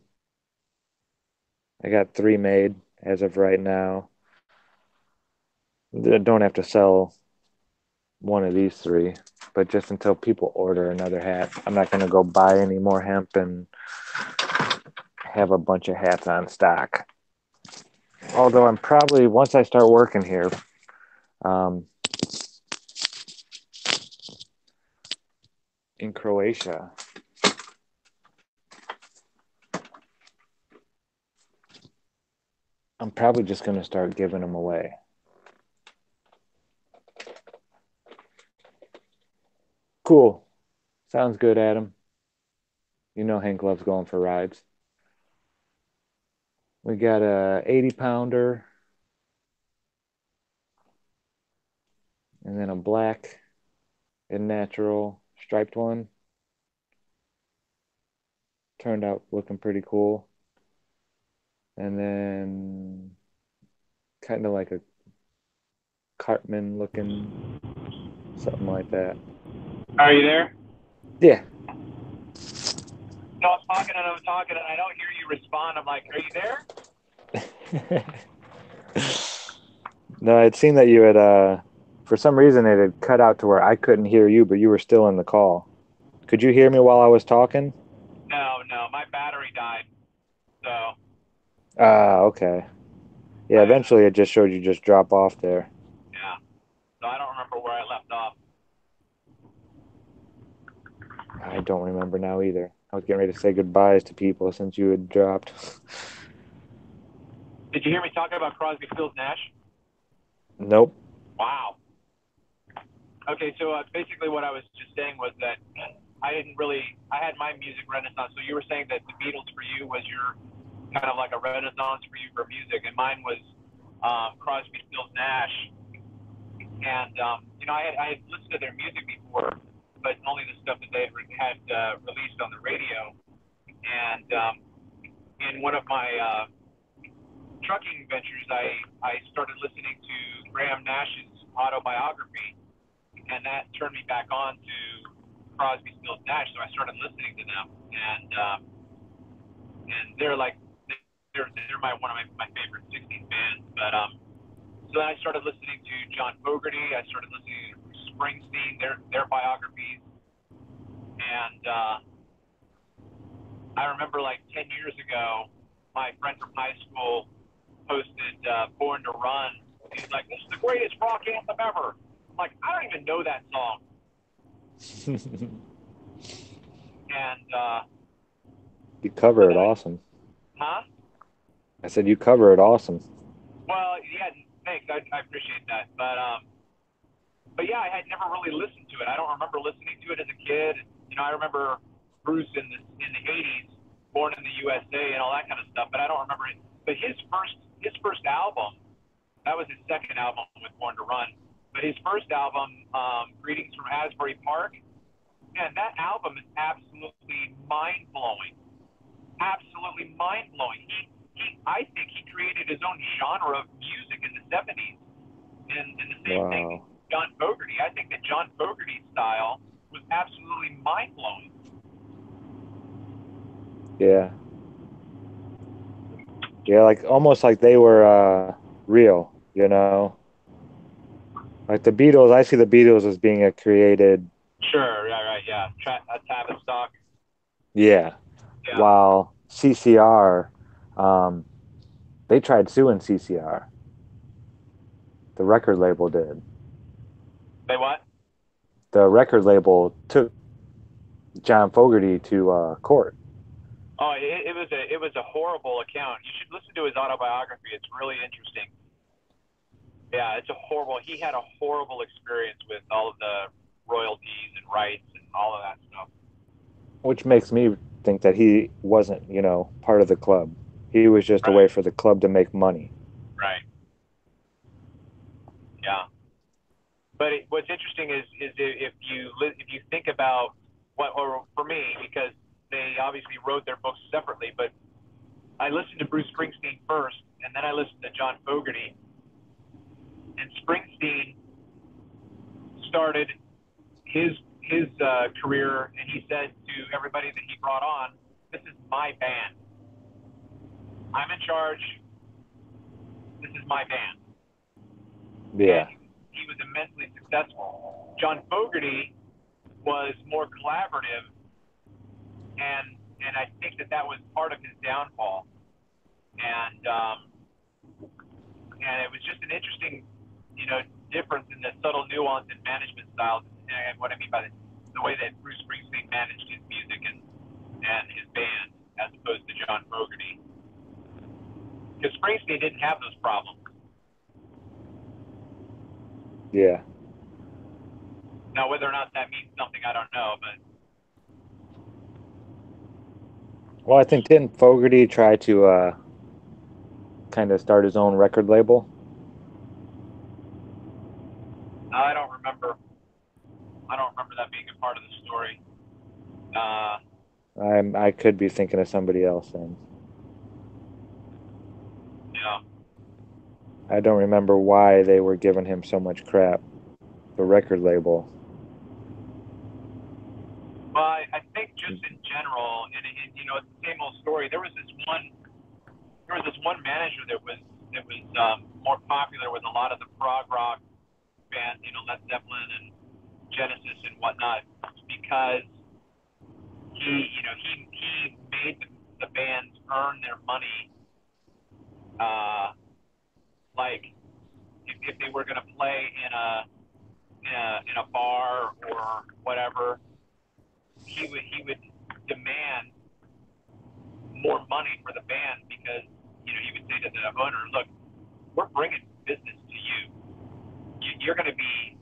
I got 3 made as of right now. I don't have to sell one of these 3, but just until people order another hat, I'm not gonna go buy any more hemp and have a bunch of hats on stock. Although I'm probably, once I start working here, um, in Croatia, I'm probably just going to start giving them away. Cool. Sounds good, Adam. You know Hank loves going for rides. We got a 80-pounder and then a black and natural striped one. Turned out looking pretty cool. And then kind of like a Cartman looking, something like that. Are you there? Yeah. No, I'm talking and I'm talking and I don't hear you respond. I'm like, are you there? No, it seemed that you had, for some reason, it had cut out to where I couldn't hear you, but you were still in the call. Could you hear me while I was talking? No, my battery died. So. Ah, okay. Yeah, eventually it just showed you just drop off there. Yeah. So I don't remember where I left off. I don't remember now either. I was getting ready to say goodbyes to people since you had dropped. Did you hear me talking about Crosby, Stills, Nash? Nope. Wow. Okay, so basically what I was just saying was that I had my music renaissance. So you were saying that the Beatles for you was your kind of like a renaissance for you for music, and mine was Crosby, Stills, Nash. And I had listened to their music before, but only the stuff that they had released on the radio. And in one of my trucking ventures, I started listening to Graham Nash's autobiography, and that turned me back on to Crosby, Stills, Nash. So I started listening to them, and they're like they're one of my favorite '60s bands. But so then I started listening to John Fogerty. I started listening to Springsteen, their biographies, and I remember like 10 years ago, my friend from high school posted Born to Run. He's like, this is the greatest rock anthem ever. I'm like, I don't even know that song. And you cover it awesome. Huh? I said you cover it awesome. Well, yeah, thanks. I appreciate that. But yeah, I had never really listened to it. I don't remember listening to it as a kid. You know, I remember Bruce in the '80s, Born in the USA, and all that kind of stuff. But I don't remember it. But his first album, that was his second album with Born to Run. But his first album, Greetings from Asbury Park, man, that album is absolutely mind blowing. Absolutely mind blowing. I think he created his own genre of music in the '70s. And the same thing, John Fogerty. I think that John Fogerty's style was absolutely mind blowing. Yeah. Yeah, like almost like they were real, you know. Like the Beatles, I see the Beatles as being a created. Sure, right, yeah. Tavistock. Yeah. Yeah. While CCR, they tried suing CCR. The record label did. Say what? The record label took John Fogerty to court. Oh, it was a horrible account. You should listen to his autobiography. It's really interesting. Yeah, it's a horrible. He had a horrible experience with all of the royalties and rights and all of that stuff. Which makes me think that he wasn't, you know, part of the club. He was just a way for the club to make money. Right. Yeah. But what's interesting is if you think about or for me, because they obviously wrote their books separately, but I listened to Bruce Springsteen first, and then I listened to John Fogerty. And Springsteen started his career, and he said to everybody that he brought on, "This is my band. I'm in charge. This is my band." Yeah. And he was immensely successful. John Fogerty was more collaborative, and I think that was part of his downfall. And it was just an interesting, difference in the subtle nuance in management styles. And what I mean by the way that Bruce Springsteen managed his music and his band, as opposed to John Fogerty, because Springsteen didn't have those problems. Yeah. Now, whether or not that means something, I don't know, but Well, I think didn't Fogerty try to kind of start his own record label? I don't remember. I don't remember that being a part of the story. I could be thinking of somebody else then. Yeah. I don't remember why they were giving him so much crap. The record label. Well, I think just in general, and you know, it's the same old story. There was this one manager that was more popular with a lot of the prog rock bands, you know, Led Zeppelin and Genesis and whatnot, because he made the bands earn their money, like if they were going to play in a bar or whatever, he would demand more money for the band because he would say to the owner, look, we're bringing business to you. You're going to be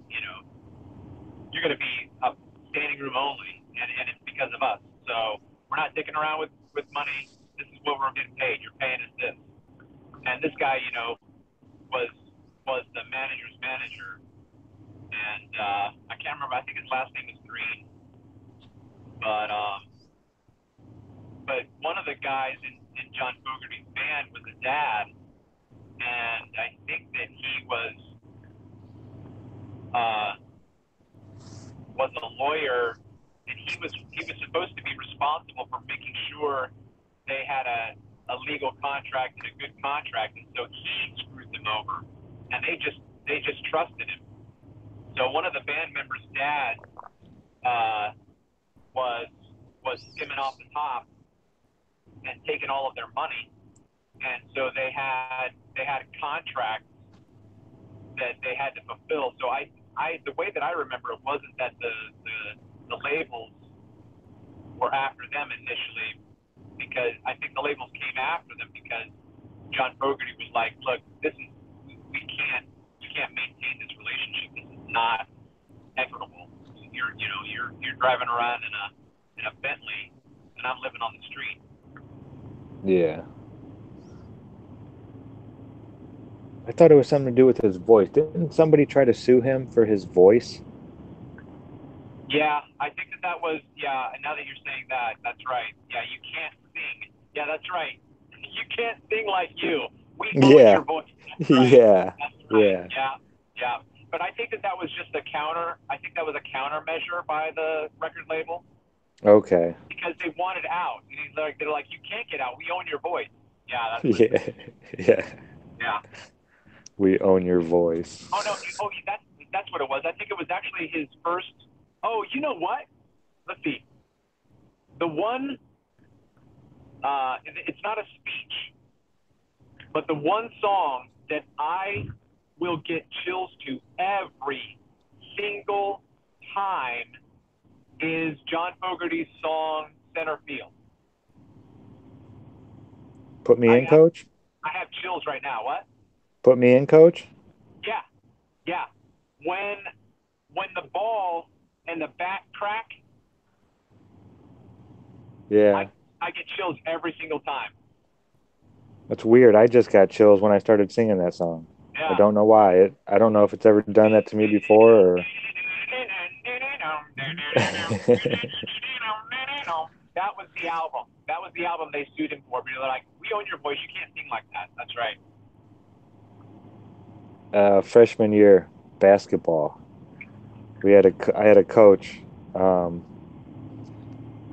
a standing room only, and it's because of us. So we're not sticking around with money. This is what we're getting paid. You're paying us this. And this guy, was the manager's manager, and I can't remember. I think his last name is Green, but one of the guys in John Fogerty's band was a dad, and I think that he was a lawyer, and he was supposed to be responsible for making sure they had a legal contract and a good contract, and so he screwed them over, and they just trusted him. So one of the band members' dad was skimming off the top and taking all of their money, and so they had contracts that they had to fulfill. So the way that I remember it wasn't that the labels were after them initially, because I think the labels came after them because John Fogerty was like, look, we can't maintain this relationship. This is not equitable. You're driving around in a Bentley, and I'm living on the street. Yeah. I thought it was something to do with his voice. Didn't somebody try to sue him for his voice? Yeah, I think that was, yeah, and now that you're saying that, that's right. Yeah, you can't sing. Yeah, that's right. You can't sing like you. We own your voice. That's right. Yeah. That's right. Yeah. Yeah. But I think that was just a counter. I think that was a countermeasure by the record label. Okay. Because they wanted out. And they're like, you can't get out. We own your voice. Yeah, that's Yeah. Yeah. We own your voice. Oh, no. Oh, that's what it was. I think it was actually his first. Oh, you know what? Let's see. The one, it's not a speech, but the one song that I will get chills to every single time is John Fogerty's song Center Field. Put me in, coach? I have chills right now. What? Put me in, coach? Yeah. When the ball and the back crack, yeah, I get chills every single time. That's weird. I just got chills when I started singing that song. Yeah. I don't know why. I don't know if it's ever done that to me before or. That was the album. That was the album they sued him for. But they're like, we own your voice. You can't sing like that. That's right. Freshman year basketball. I had a coach. I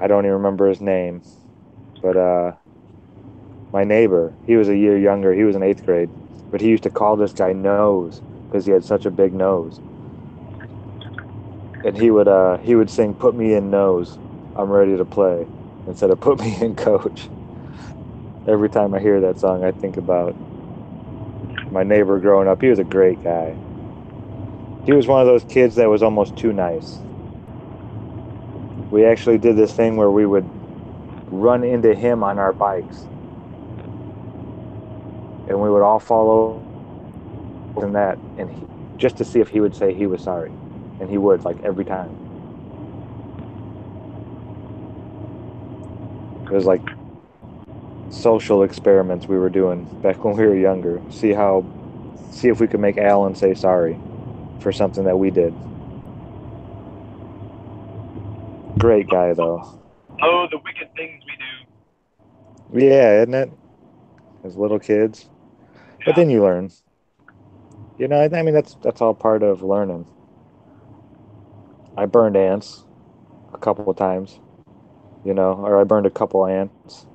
don't even remember his name, but my neighbor, he was a year younger. He was in 8th grade, but he used to call this guy Nose because he had such a big nose. And he would sing "Put me in, Nose, I'm ready to play," instead of "Put me in, coach." Every time I hear that song, I think about my neighbor growing up. He was a great guy. He was one of those kids that was almost too nice. We actually did this thing where we would run into him on our bikes, and we would all follow in that, and just to see if he would say he was sorry, and he would, like, every time. It was like social experiments we were doing back when we were younger. See if we could make Alan say sorry for something that we did. Great guy though. Oh, the wicked things we do. Yeah, isn't it? As little kids. But then you learn. You know, I mean that's all part of learning. I burned ants a couple of times, you know, or I burned a couple ants.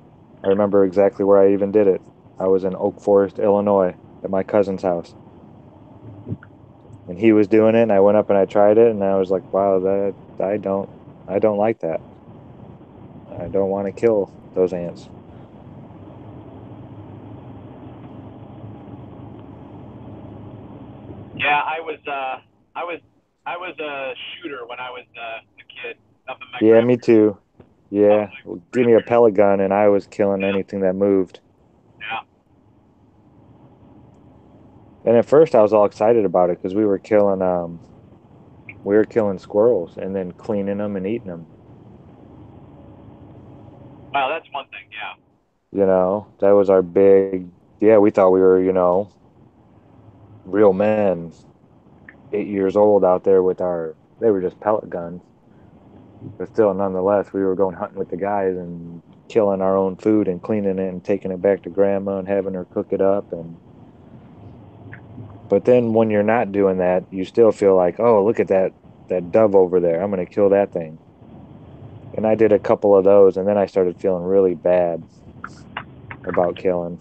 I remember exactly where I even did it. I was in Oak Forest, Illinois, at my cousin's house. And he was doing it, and I went up and I tried it, and I was like, wow, that I don't like that. I don't want to kill those ants. Yeah, I was a shooter when I was a kid up in my Yeah, me grandparents' too. Yeah, give me a grandparents. pellet gun, and I was killing anything that moved. Yeah. And at first, I was all excited about it because we were killing squirrels and then cleaning them and eating them. Well, that's one thing. Yeah. You know, that was our big. Yeah, we thought we were, you know, real men, 8 years old out there with our. They were just pellet guns, but still, nonetheless, we were going hunting with the guys and killing our own food and cleaning it and taking it back to grandma and having her cook it up. And but then when you're not doing that, you still feel like, oh, look at that dove over there. I'm gonna kill that thing. And I did a couple of those, and then I started feeling really bad about killing.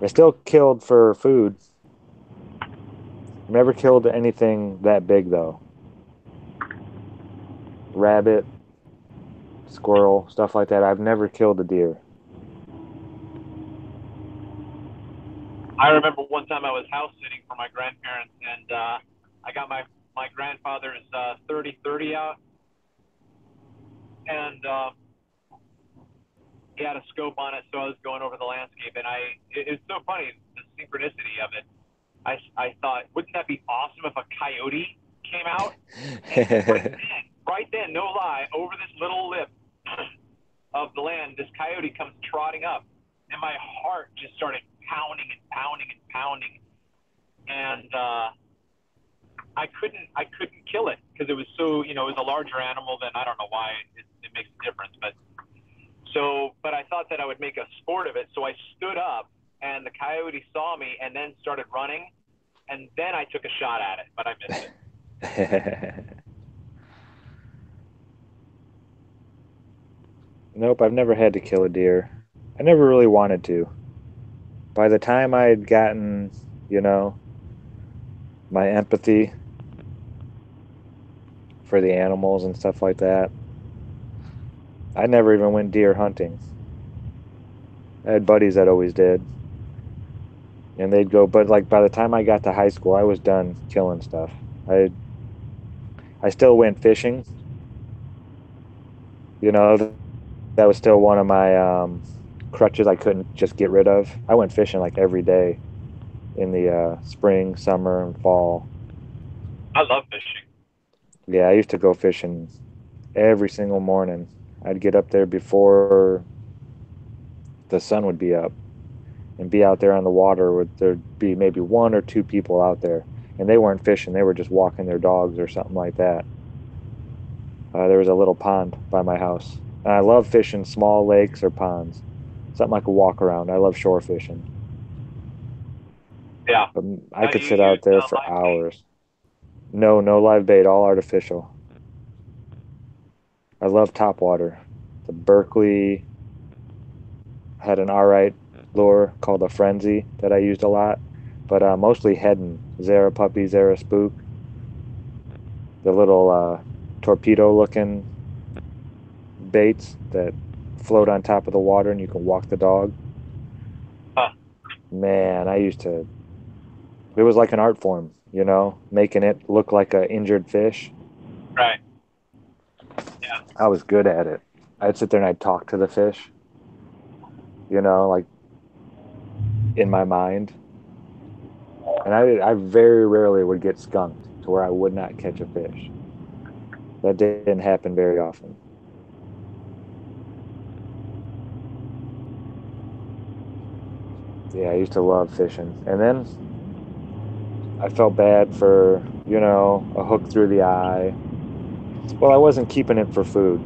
I still killed for food. Never killed anything that big though. Rabbit, squirrel, stuff like that. I've never killed a deer. I remember one time I was house sitting for my grandparents, and I got my grandfather's 30-30 out, and he had a scope on it, so I was going over the landscape, and it's so funny, the synchronicity of it. I thought, wouldn't that be awesome if a coyote came out? And right then, no lie, over this little lip of the land, this coyote comes trotting up, and my heart just started pounding and pounding and pounding, and I couldn't kill it because it was so, you know, it was a larger animal than, I don't know why it makes a difference, but I thought that I would make a sport of it, so I stood up, and the coyote saw me and then started running, and then I took a shot at it, but I missed it. Nope, I've never had to kill a deer. I never really wanted to. By the time I had gotten, you know, my empathy for the animals and stuff like that, I never even went deer hunting. I had buddies that always did. And they'd go, but like by the time I got to high school, I was done killing stuff. I still went fishing. You know, that was still one of my crutches I couldn't just get rid of. I went fishing like every day in the spring, summer, and fall. I love fishing. Yeah, I used to go fishing every single morning. I'd get up there before the sun would be up and be out there on the water where there'd be maybe one or two people out there. And they weren't fishing, they were just walking their dogs or something like that. There was a little pond by my house. And I love fishing small lakes or ponds. Something I could walk around. I love shore fishing. Yeah. But I could sit out there for hours. No live bait, all artificial. I love topwater. The Berkeley had an alright lure called a Frenzy that I used a lot, but mostly heading. Zara Puppy, Zara Spook. The little torpedo-looking baits that float on top of the water and you can walk the dog. Huh. Man, it was like an art form, you know, making it look like an injured fish. Right. Yeah. I was good at it. I'd sit there and I'd talk to the fish, you know, like in my mind. And I very rarely would get skunked to where I would not catch a fish. That didn't happen very often. Yeah, I used to love fishing. And then I felt bad for, a hook through the eye. Well, I wasn't keeping it for food.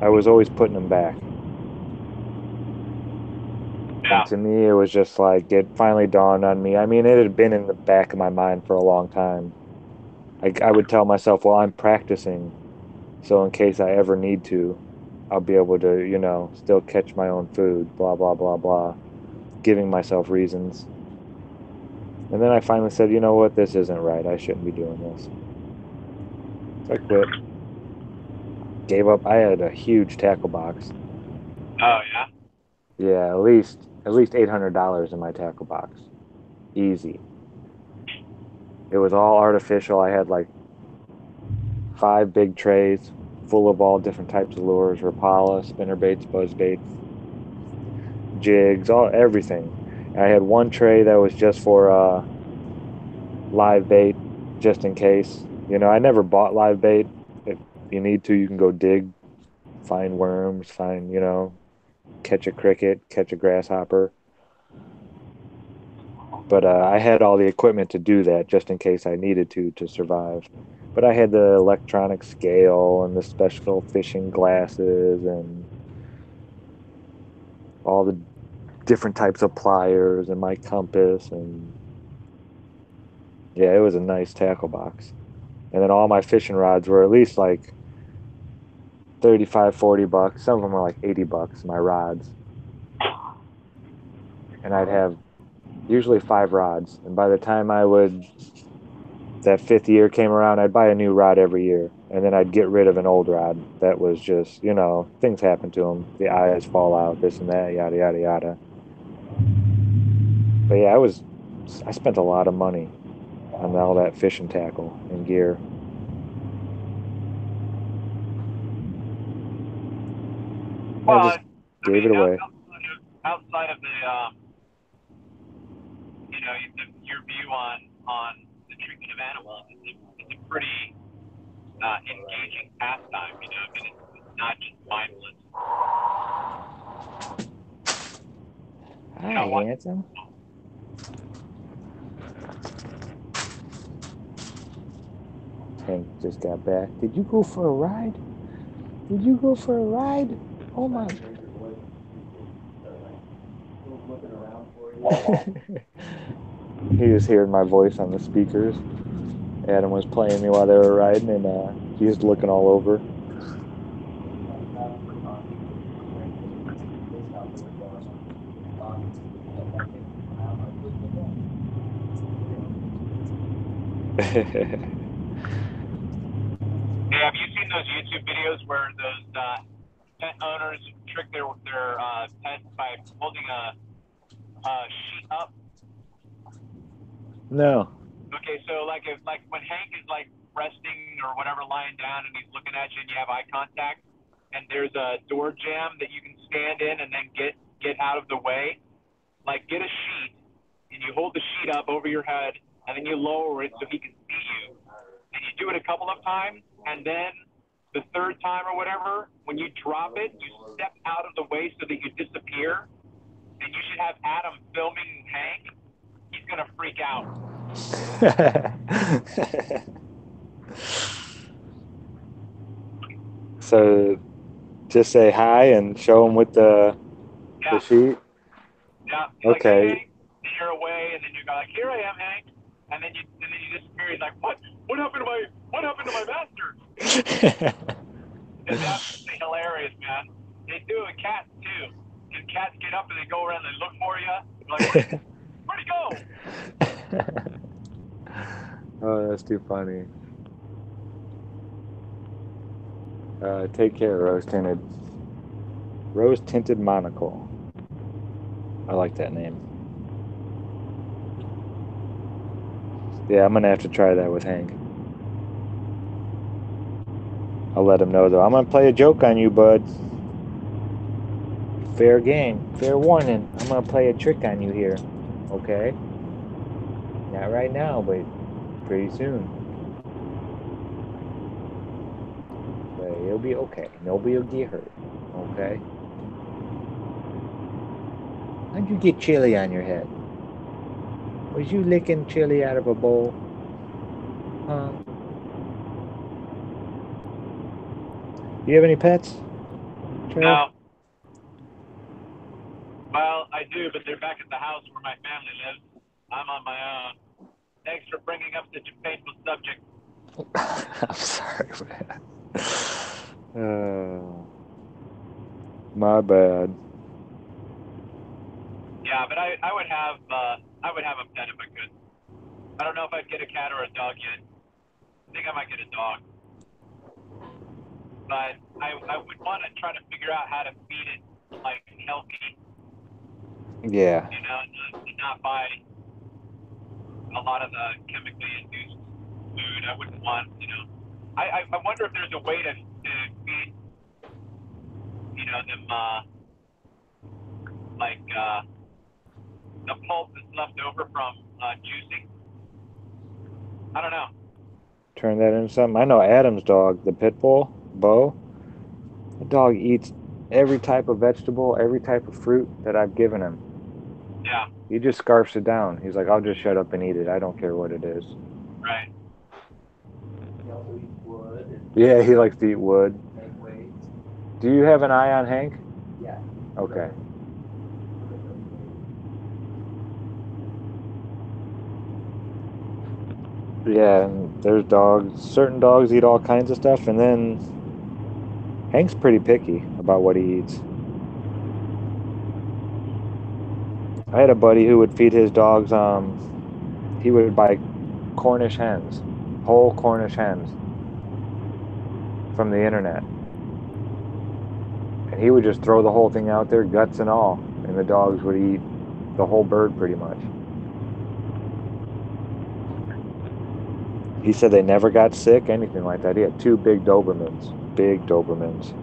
I was always putting them back. And Yeah. to me, it was just like, it finally dawned on me. I mean, it had been in the back of my mind for a long time. I would tell myself, well, I'm practicing. So in case I ever need to, I'll be able to, still catch my own food, blah, blah, blah, blah, giving myself reasons. And then I finally said, you know what, this isn't right. I shouldn't be doing this. So I quit. Gave up. I had a huge tackle box. Oh yeah. Yeah, at least $800 in my tackle box. Easy. It was all artificial. I had like 5 big trays full of all different types of lures, Rapala, spinner baits, buzz baits, jigs, everything. And I had one tray that was just for live bait, just in case. I never bought live bait. If you need to, you can go dig, find worms, catch a cricket, catch a grasshopper. But I had all the equipment to do that just in case I needed to survive. But I had the electronic scale and the special fishing glasses and all the different types of pliers and my compass. And yeah, it was a nice tackle box. And then all my fishing rods were at least like 35, $40. Some of them were like $80, my rods. And I'd have usually 5 rods. And by the time that 5th year came around, I'd buy a new rod every year. And then I'd get rid of an old rod that was just, things happen to them. The eyes fall out, this and that, yada, yada, yada. But yeah, I spent a lot of money on all that fishing tackle and gear. I Well, just gave it away. outside of the your view on the treatment of animals, it's a pretty engaging pastime. I mean, it's not just mindless. Hi, handsome. Hank just got back. Did you go for a ride? Did you go for a ride? Oh my. He was hearing my voice on the speakers. Adam was playing me while they were riding, and he was looking all over. Hey, have you seen those YouTube videos where those pet owners trick their pets by holding a sheet up? No. Okay, so like when Hank is like resting or whatever, lying down, and he's looking at you, and you have eye contact, and there's a door jamb that you can stand in and then get out of the way. Like get a sheet, and you hold the sheet up over your head, and then you lower it so he can see you. And you do it a couple of times, and then the 3rd time or whatever, when you drop it, you step out of the way so that you disappear. And you should have Adam filming Hank. He's gonna freak out. So just say hi and show him with the sheet. Yeah. Okay. Like, hey, then you're away, and then you go like, "Here I am, Hank," and then you disappear. He's like, "What? What happened to my master?" And that's hilarious, man. They do it with cats too. And cats get up and they go around and they look for you. Like, where'd he go? Oh, that's too funny. Take care, Rose Tinted. Rose Tinted Monocle. I like that name. Yeah, I'm gonna have to try that with Hank. I'll let him know though. I'm gonna play a joke on you, bud. Fair game. Fair warning. I'm gonna play a trick on you here. Okay? Not right now, but pretty soon. But it'll be okay. Nobody will get hurt. Okay? How'd you get chili on your head? Was you licking chili out of a bowl? Huh? Do you have any pets, Trev? No. Well, I do, but they're back at the house where my family lives. I'm on my own. Thanks for bringing up such a painful subject. I'm sorry, man. My bad. Yeah, but I would have a pet if I could. I don't know if I'd get a cat or a dog yet. I think I might get a dog. But I would want to try to figure out how to feed it like healthy, Yeah. you know, and not buy a lot of the chemically induced food. I wouldn't want, you know. I wonder if there's a way to feed, you know, them like the pulp that's left over from juicing. I don't know. Turn that into something. I know Adam's dog, the pit bull, Bo. The dog eats every type of vegetable, every type of fruit that I've given him. Yeah. He just scarfs it down. He's like, I'll just shut up and eat it. I don't care what it is. Right. Yeah, he likes to eat wood. Do you have an eye on Hank? Yeah. Okay. Yeah, and there's dogs. Certain dogs eat all kinds of stuff, and then Hank's pretty picky about what he eats. I had a buddy who would feed his dogs, he would buy Cornish hens, whole Cornish hens from the internet. And he would just throw the whole thing out there, guts and all, and the dogs would eat the whole bird pretty much. He said they never got sick, anything like that. He had 2 big Dobermans. Big Dobermans.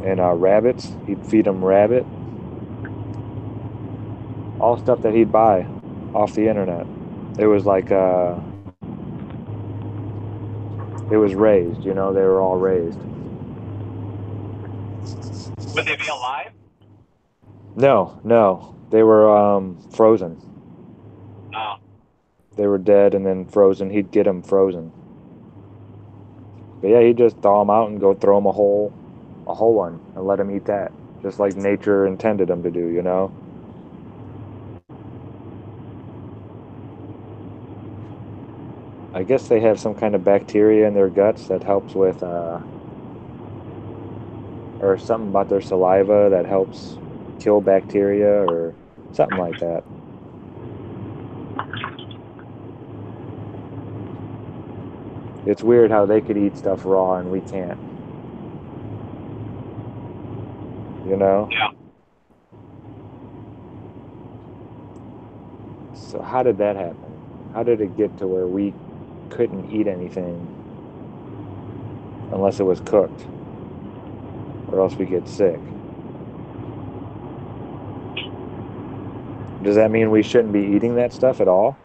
And rabbits, he'd feed them rabbit. All stuff that he'd buy off the internet. It was like, it was raised, you know, they were all raised. Would they be alive? No. They were frozen. No. They were dead and then frozen. He'd get them frozen. But yeah, he'd just thaw them out and go throw them a whole one and let them eat that. Just like nature intended them to do, you know? I guess they have some kind of bacteria in their guts that helps with, or something about their saliva that helps kill bacteria or something like that. It's weird how they could eat stuff raw and we can't. You know? Yeah. So how did that happen? How did it get to where we couldn't eat anything unless it was cooked? Or else we get sick. Does that mean we shouldn't be eating that stuff at all?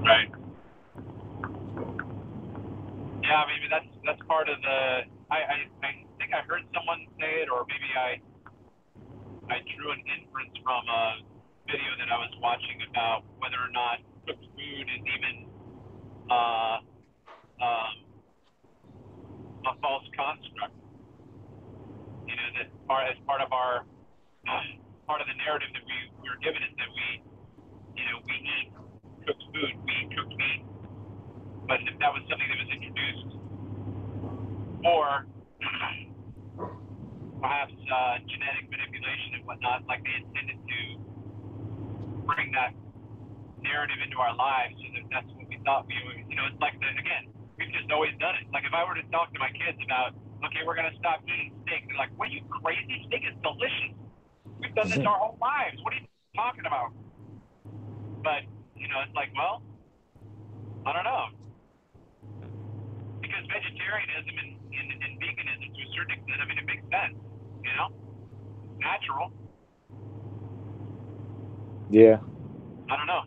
Right. Yeah, maybe that's part of the. I think I heard someone say it, or maybe I drew an inference from a video that I was watching about whether or not cooked food is even a false construct. You know, that as part of our part of the narrative that we were given is that we eat cooked food, we eat cooked meat. But if that was something that was introduced, or perhaps genetic manipulation and whatnot, like they intended to bring that narrative into our lives, so that that's what we thought we were. You know, it's like again, we've just always done it. Like if I were to talk to my kids about, okay, we're gonna stop eating steak, they're like, "What, are you crazy? Steak is delicious. We've done this our whole lives. What are you talking about?" But you know, it's like, well, I don't know. Because vegetarianism and veganism, to a certain extent, I mean, it makes sense, you know? It's natural. Yeah. I don't know.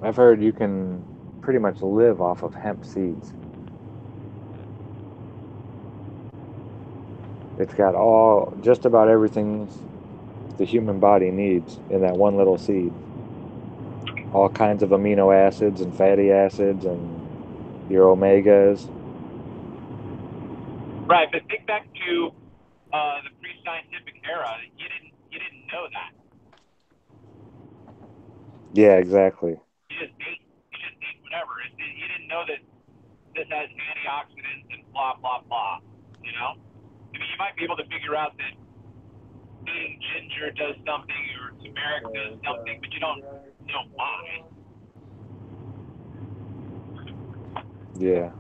I've heard you can pretty much live off of hemp seeds. It's got just about everything the human body needs in that one little seed. All kinds of amino acids and fatty acids and your omegas. Right, but think back to the pre-scientific era. You didn't know that. Yeah, exactly. You just ate whatever. You didn't know that this has antioxidants and blah blah blah. You know, I mean, you might be able to figure out that eating ginger does something or turmeric does something, but you don't know why. Yeah.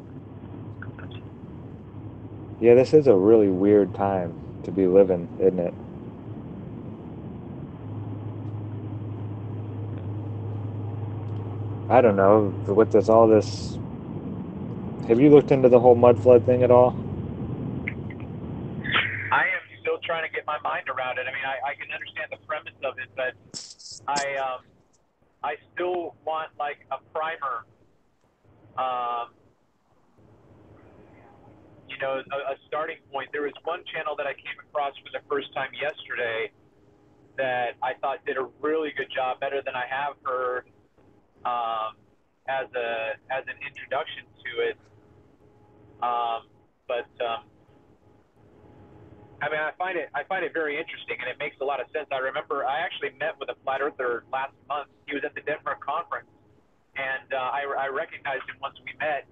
Yeah, this is a really weird time to be living, isn't it? I don't know. With all this, have you looked into the whole mud flood thing at all? I am still trying to get my mind around it. I mean, I can understand the premise of it, but I still want like a primer. Um, a starting point. There was one channel that I came across for the first time yesterday that I thought did a really good job, better than I have heard as an introduction to it. But I mean, I find it very interesting, and it makes a lot of sense. I remember I actually met with a flat earther last month. He was at the Denver conference, and I recognized him once we met.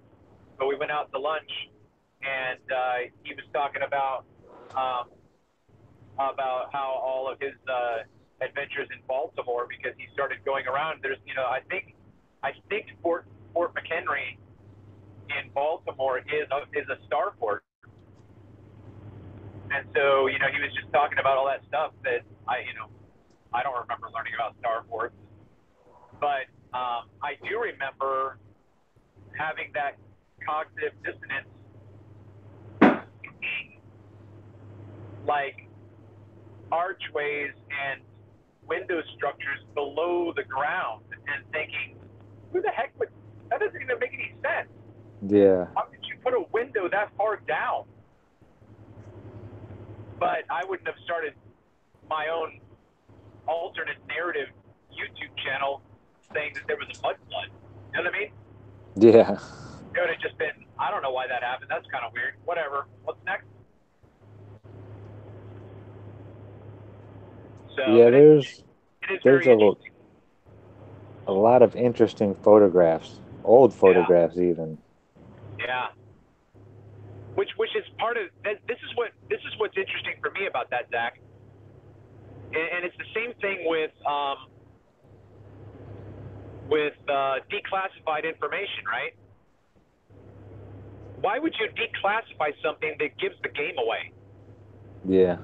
But we went out to lunch, and he was talking um, about how all of his adventures in Baltimore, because he started going around. There's, I think Fort McHenry in Baltimore is a starport, and so he was just talking about all that stuff that I don't remember learning about starports, but I do remember having that cognitive dissonance, like archways and window structures below the ground, and thinking, who the heck would, that doesn't even make any sense. Yeah. How could you put a window that far down? But I wouldn't have started my own alternate narrative YouTube channel saying that there was a mud flood. You know what I mean? Yeah. It would have just been, I don't know why that happened. That's kind of weird. Whatever. What's next? So, Yeah, but it is there's very interesting. a lot of interesting photographs, old Yeah. photographs even. Yeah. Which is part of this is what's interesting for me about that, Zach. And it's the same thing with declassified information, right? Why would you declassify something that gives the game away? Yeah.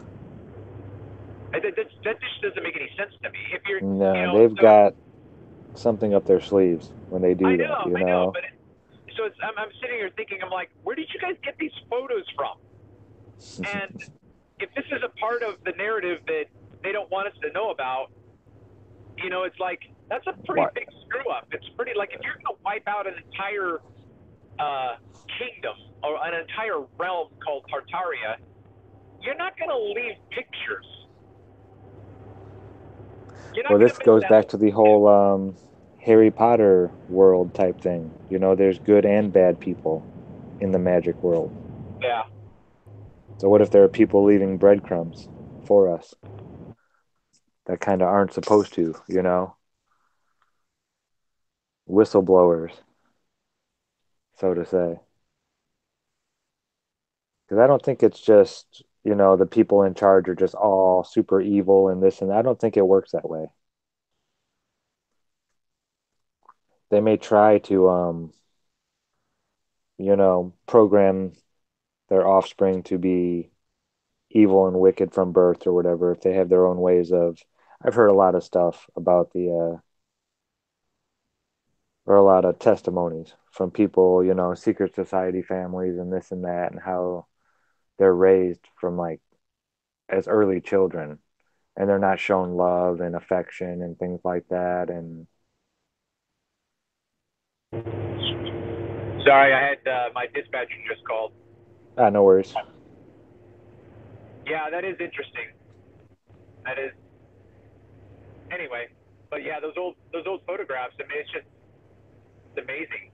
That just doesn't make any sense to me. If you're, No, they've got something up their sleeves when they do that, I know, but I'm sitting here thinking, I'm like, where did you guys get these photos from? And if this is a part of the narrative that they don't want us to know about, it's like, that's a pretty What? big screw up. It's pretty, like, if you're going to wipe out an entire kingdom or an entire realm called Tartaria, you're not going to leave pictures. You're not Well, going this to miss goes that. back to the whole Harry Potter world type thing. There's good and bad people in the magic world. Yeah. So what if there are people leaving breadcrumbs for us that kind of aren't supposed to, whistleblowers, so to say? Because I don't think it's just, the people in charge are just all super evil and this and that. I don't think it works that way. They may try to, program their offspring to be evil and wicked from birth or whatever, if they have their own ways of. I've heard a lot of stuff about or a lot of testimonies from people, secret society families and this and that, and how they're raised from like as early children and they're not shown love and affection and things like that. And Sorry, I had my dispatcher just called. no worries. Yeah, that is interesting. That is. Anyway, but yeah, those old photographs. I mean, it's amazing.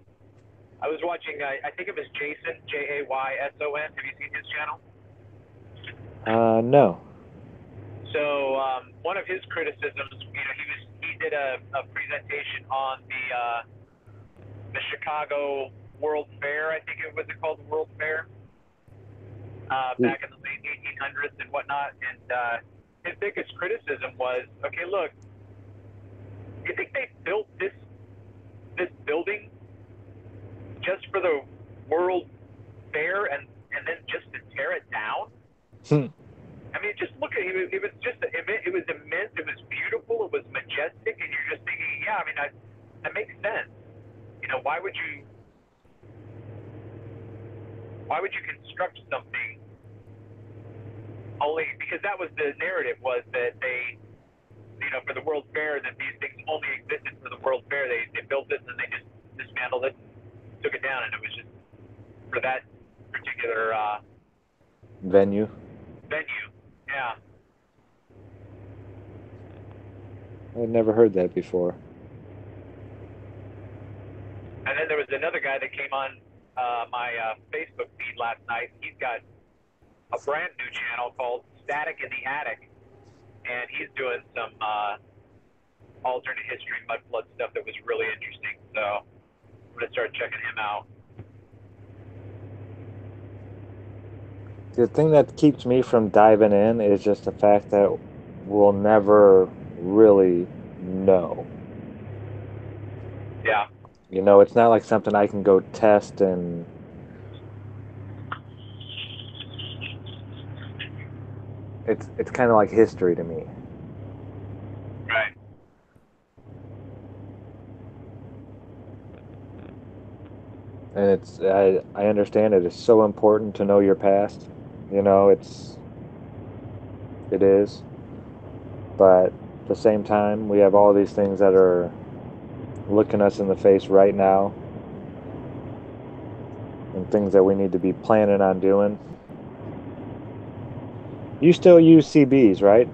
I was watching. I think it was Jason, Jayson. Have you seen his channel? No. So one of his criticisms, he did a presentation on the Chicago World Fair. I think it was called the World Fair back in the late 1800s and whatnot. And his biggest criticism was, okay, look, you think they built this building just for the World Fair and then just to tear it down? I mean, just look at it. It was just, it was immense. It was beautiful. It was majestic. And you're just thinking, yeah, I mean, that makes sense. Why would you construct something only because that was the narrative, was that they, for the World Fair, that these things only existed for the World Fair. They built it and then they just dismantled it, took it down, and it was just for that particular venue. Yeah. I'd never heard that before. And then there was another guy that came on my Facebook feed last night. He's got a brand new channel called Static in the Attic, and he's doing some alternate history mudflood stuff that was really interesting. So I'm gonna start checking him out. The thing that keeps me from diving in is just the fact that we'll never really know. Yeah. It's not like something I can go test, and it's kind of like history to me. Right. And I understand it is so important to know your past. It is. But at the same time, we have all these things that are looking us in the face right now, and things that we need to be planning on doing. You still use CBs, right?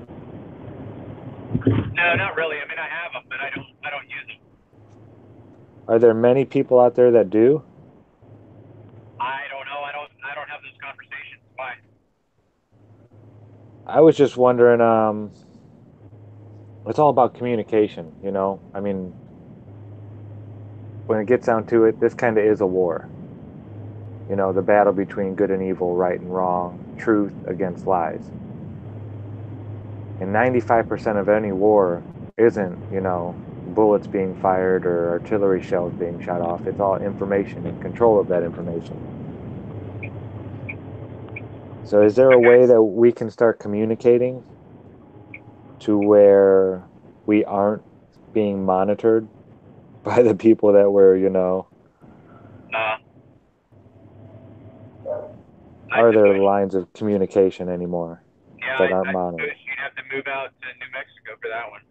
No, not really. I mean, I have them, but I don't use them. Are there many people out there that do? I don't know. I don't have those conversations. Why? I was just wondering. It's all about communication, I mean, when it gets down to it, this kind of is a war. The battle between good and evil, right and wrong, truth against lies. And 95% of any war isn't, bullets being fired or artillery shells being shot off. It's all information and control of that information. So is there a way that we can start communicating to where we aren't being monitored by the people that we're, are there lines of communication anymore that aren't monitored? You'd have to move out to New Mexico for that one.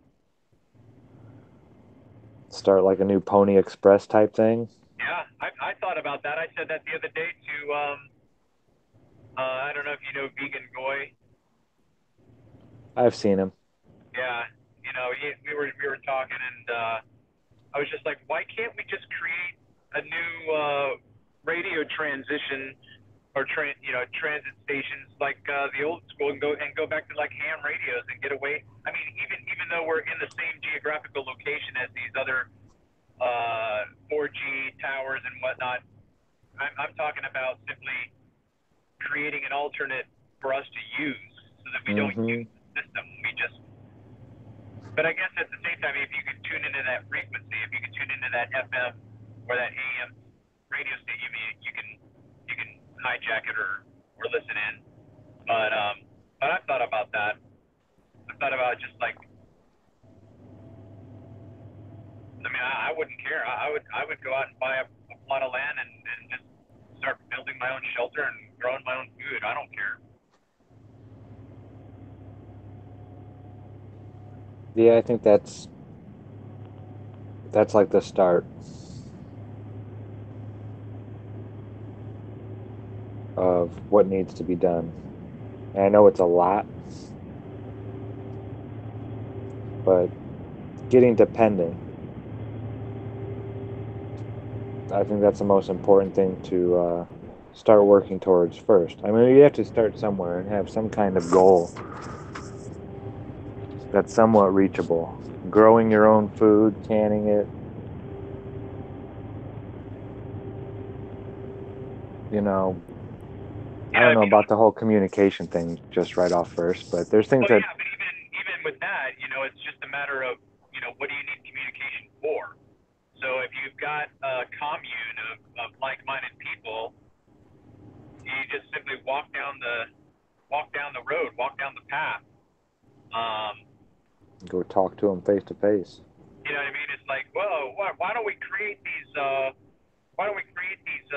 Start like a new Pony Express type thing? Yeah, I thought about that. I said that the other day to, I don't know if you know Vegan Goy. I've seen him. Yeah, we were talking, and I was just like, why can't we just create a new radio transition or transit stations like the old school, and go back to like ham radios and get away. I mean, even though we're in the same geographical location as these other 4G towers and whatnot, I'm talking about simply creating an alternate for us to use so that we don't use the system. But I guess at the same time, if you can tune into that frequency, if you can tune into that FM or that AM radio station, you can hijack it or listen in. But I've thought about that. I've thought about just like, I mean, I wouldn't care. I would go out and buy a plot of land and just start building my own shelter and growing my own food. I don't care. Yeah, I think that's like the start of what needs to be done. And I know it's a lot, but getting dependent, I think that's the most important thing to start working towards first. I mean, you have to start somewhere and have some kind of goal that's somewhat reachable. Growing your own food, canning it, you know, I Yeah, don't if know you don't, about the whole communication thing just right off first, but there's things well, that yeah, but even with that, it's just a matter of, what do you need communication for? So if you've got a commune of like-minded people, you just simply walk down the road, walk down the path. Um, go talk to them face to face. you know what I mean? It's like, whoa, why don't we create these? Why don't we create these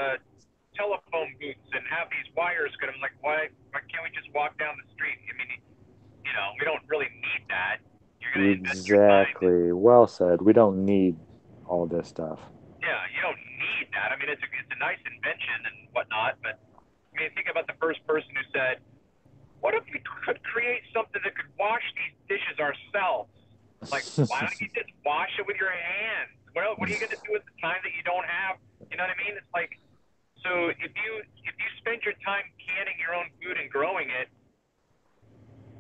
telephone booths and have these wires? Because I'm like, why can't we just walk down the street? I mean, we don't really need that. You're gonna invest your time. Exactly. Well said. We don't need all this stuff. Yeah, you don't need that. I mean, it's a nice invention and whatnot, but I mean, think about the first person who said, "What if we could create something that could wash these dishes ourselves?" Like, why don't you just wash it with your hands? What are you going to do with the time that you don't have? You know what I mean? It's like, so if you spend your time canning your own food and growing it,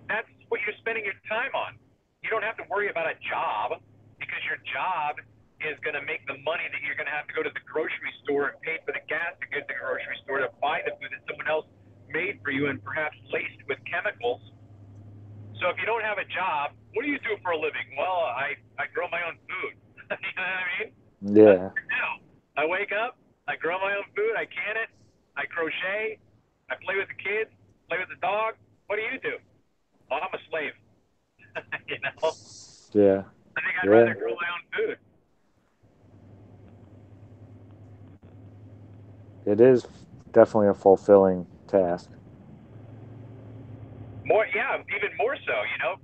that's what you're spending your time on. You don't have to worry about a job because your job is going to make the money that you're going to have to go to the grocery store and pay for the gas to get to the grocery store to buy the food that someone else made for you and perhaps laced with chemicals. So if you don't have a job, what do you do for a living? Well, I grow my own food. You know what I mean? That's Yeah. what I do. I wake up, I grow my own food, I can it, I crochet, I play with the kids, play with the dog. What do you do? Well, I'm a slave. You know? Yeah. I think I'd Yeah. rather grow my own food. It is definitely a fulfilling task. More, yeah, even more so.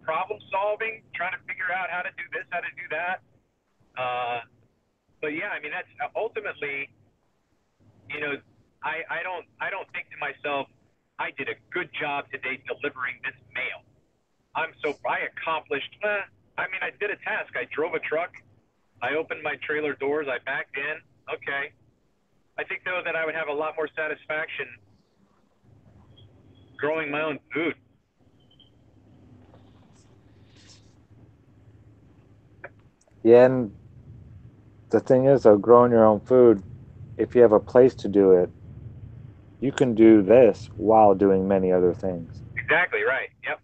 Problem solving, trying to figure out how to do this, how to do that. But yeah, I mean that's ultimately, you know, I don't think to myself, I did a good job today delivering this mail. I accomplished. I mean, I did a task. I drove a truck. I opened my trailer doors. I backed in. Okay. I think though that I would have a lot more satisfaction growing my own food. Yeah, and the thing is, though, growing your own food, if you have a place to do it, you can do this while doing many other things. Exactly right. Yep.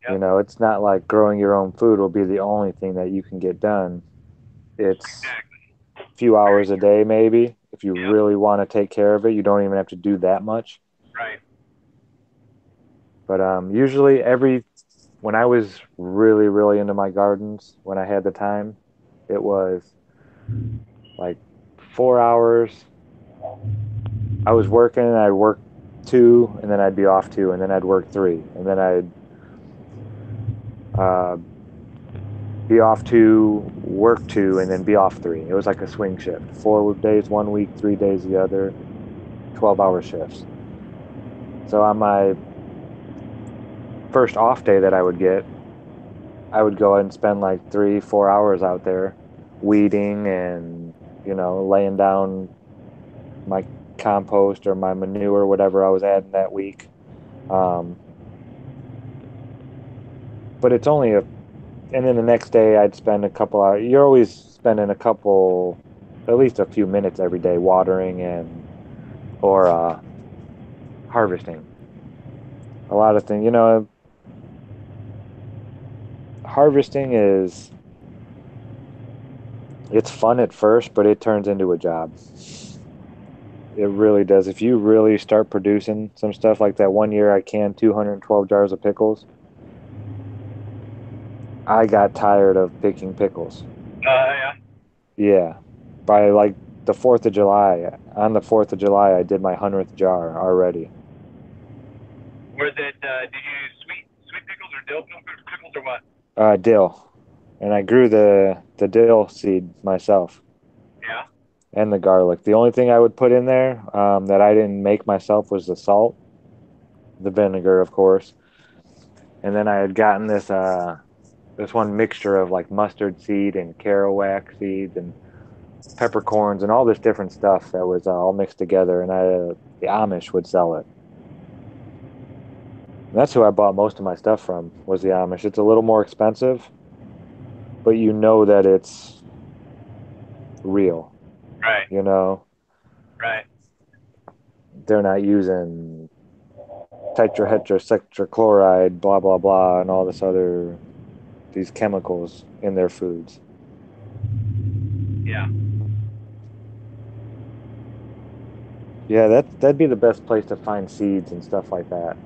You Yep. know, it's not like growing your own food will be the only thing that you can get done. It's Exactly. a few Very hours a true. day, maybe. If you Yep. really want to take care of it, you don't even have to do that much. Right. But usually, when I was really, really into my gardens, when I had the time, it was like 4 hours. I was working, and I'd work 2, and then I'd be off 2, and then I'd work 3, and then I'd uh, be off 2, work 2, and then be off 3. It was like a swing shift. 4 days 1 week, 3 days the other, 12-hour shifts. So on my first off day that I would get, I would go and spend like 3, 4 hours out there weeding and, laying down my compost or my manure, whatever I was adding that week. Um, but it's only and then the next day I'd spend a couple hours. You're always spending at least a few minutes every day watering or harvesting. A lot of things, harvesting it's fun at first, but it turns into a job. It really does. If you really start producing some stuff like that one year I canned 212 jars of pickles, I got tired of picking pickles. Yeah. Yeah. By like the 4th of July, on the 4th of July, I did my 100th jar already. Was it? Did you use sweet pickles or dill pickles or what? Dill. And I grew the dill seed myself Yeah. and the garlic. The only thing I would put in there that I didn't make myself was the salt. the vinegar, of course. And then I had gotten this one mixture of like mustard seed and carawak seeds and peppercorns and all this different stuff that was all mixed together. And the Amish would sell it. And that's who I bought most of my stuff from, was the Amish. It's a little more expensive, but you know that it's real. Right. You know, Right. they're not using tetrahydrocycloride, blah blah blah, and all these chemicals in their foods. Yeah. Yeah, that'd be the best place to find seeds and stuff like that.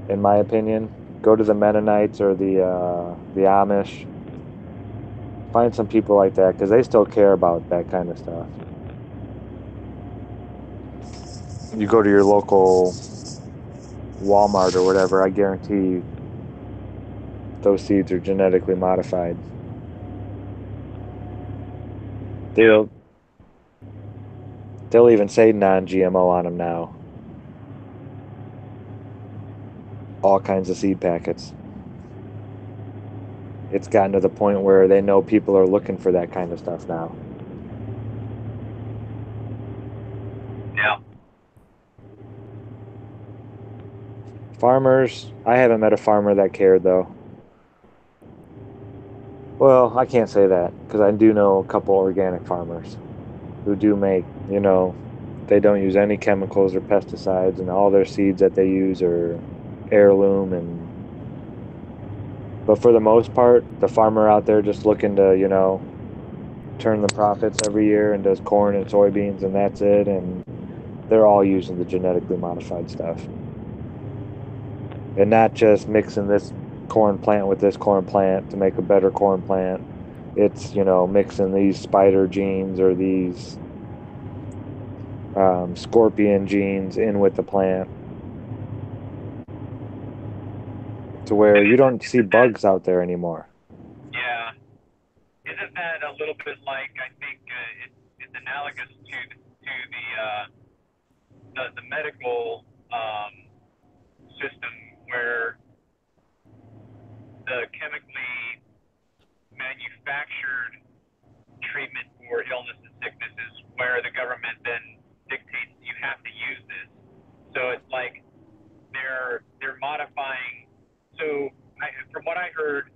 In my opinion, go to the Mennonites or the Amish. Find some people like that because they still care about that kind of stuff. You go to your local Walmart or whatever, I guarantee those seeds are genetically modified. They'll even say non-GMO on them now. All kinds of seed packets. It's gotten to the point where they know people are looking for that kind of stuff now. Yeah. Farmers, I haven't met a farmer that cared though. Well, I can't say that because I do know a couple organic farmers who do make, they don't use any chemicals or pesticides, and all their seeds that they use are heirloom. But for the most part, the farmer out there just looking to, turn the profits every year and does corn and soybeans and that's it, and they're all using the genetically modified stuff. And not just mixing this corn plant with this corn plant to make a better corn plant. It's, mixing these spider genes or these scorpion genes in with the plant to where you don't see bugs out there anymore. Yeah. Isn't that a little bit like, I think it's analogous to the medical system where the chemically manufactured treatment for illness and sickness is where the government then dictates you have to use this. So it's like they're modifying. So from what I heard,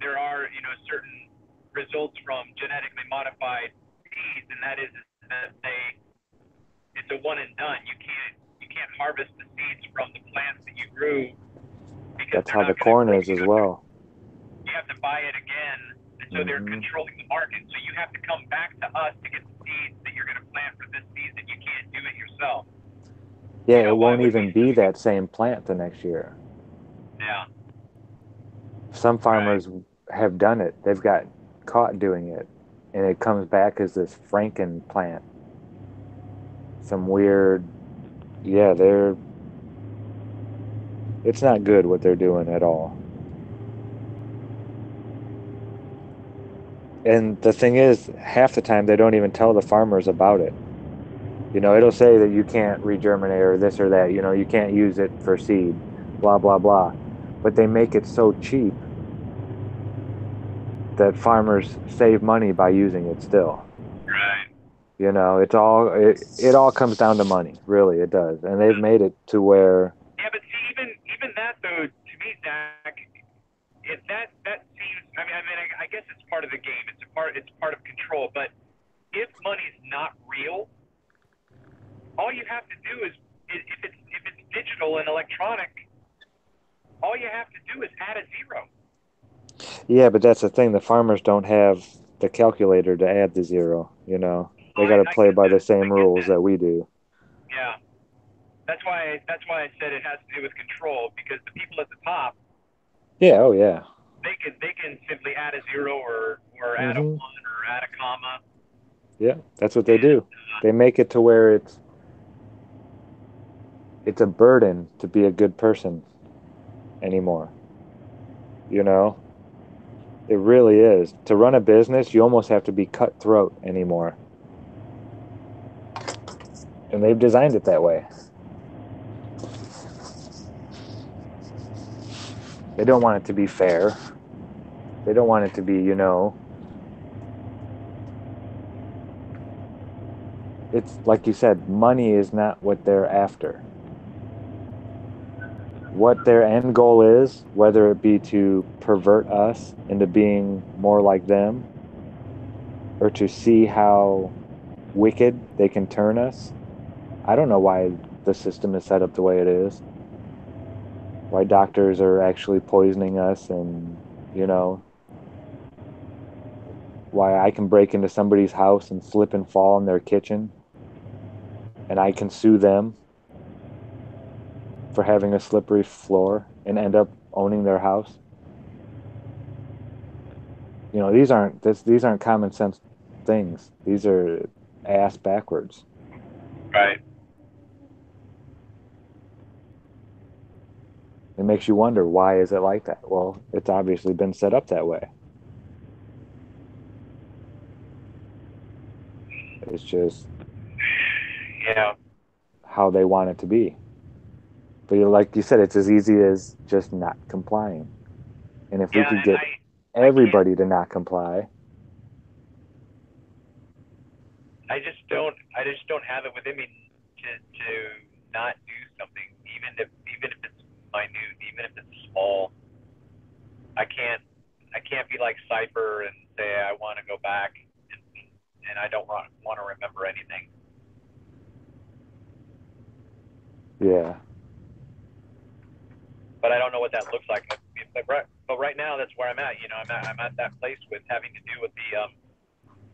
there are certain results from genetically modified seeds, and that is that it's a one and done. You can't harvest the seeds from the plants that you grew because that's how the corn is as well. You have to buy it again, and so they're controlling the market. So you have to come back to us to get the seeds that you're going to plant for this season. You can't do it yourself. Yeah, it won't even be that same plant the next year. Yeah. Some farmers have done it. They've got caught doing it, and it comes back as this Franken plant. Some weird, it's not good what they're doing at all. And the thing is, half the time they don't even tell the farmers about it. It'll say that you can't regerminate or this or that, you can't use it for seed, blah, blah, blah. But they make it so cheap that farmers save money by using it still. Right. It all comes down to money, really, it does. And they've made it to where... Yeah, but see, even that, though, to me, Zach, that seems... I guess it's part of the game. It's part of control. But if money's not real, all you have to do is, if it's digital and electronic, all you have to do is add a zero. Yeah, but that's the thing. The farmers don't have the calculator to add the zero, They got to play by the same rules that we do. Yeah. That's why I said it has to do with control, because the people at the top... Yeah, oh yeah. They can simply add a zero or add a 1 or add a comma. Yeah, that's what they do. They make it to where it's a burden to be a good person anymore. It really is. To run a business, you almost have to be cutthroat anymore. And they've designed it that way. They don't want it to be fair. They don't want it to be, it's like you said, money is not what they're after. What their end goal is, whether it be to pervert us into being more like them or to see how wicked they can turn us. I don't know why the system is set up the way it is. Why doctors are actually poisoning us, and, why I can break into somebody's house and slip and fall in their kitchen and I can sue them for having a slippery floor and end up owning their house. These aren't common sense things. These are ass backwards. Right. It makes you wonder, why is it like that? Well, it's obviously been set up that way. It's just Yeah. how they want it to be. But like you said, it's as easy as just not complying. And if we Yeah, could and get I can't. everybody to not comply, I just don't have it within me to not do something, even if it's minute, even if it's small. I can't I can't be like Cypher and say I want to go back and I don't want to remember anything. yeah, But I don't know what that looks like. But right now, that's where I'm at. You know, I'm at that place with having to do with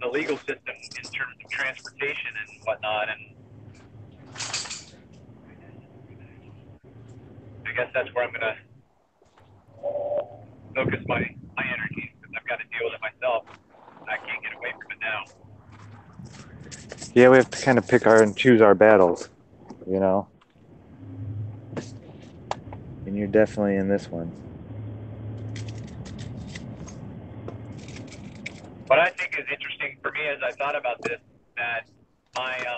the legal system in terms of transportation and whatnot. And I guess that's where I'm gonna focus my energies because I've got to deal with it myself. I can't get away from it now. yeah, we have to kind of pick our and choose our battles, you know. And you're definitely in this one. What I think is interesting for me as I thought about this, that my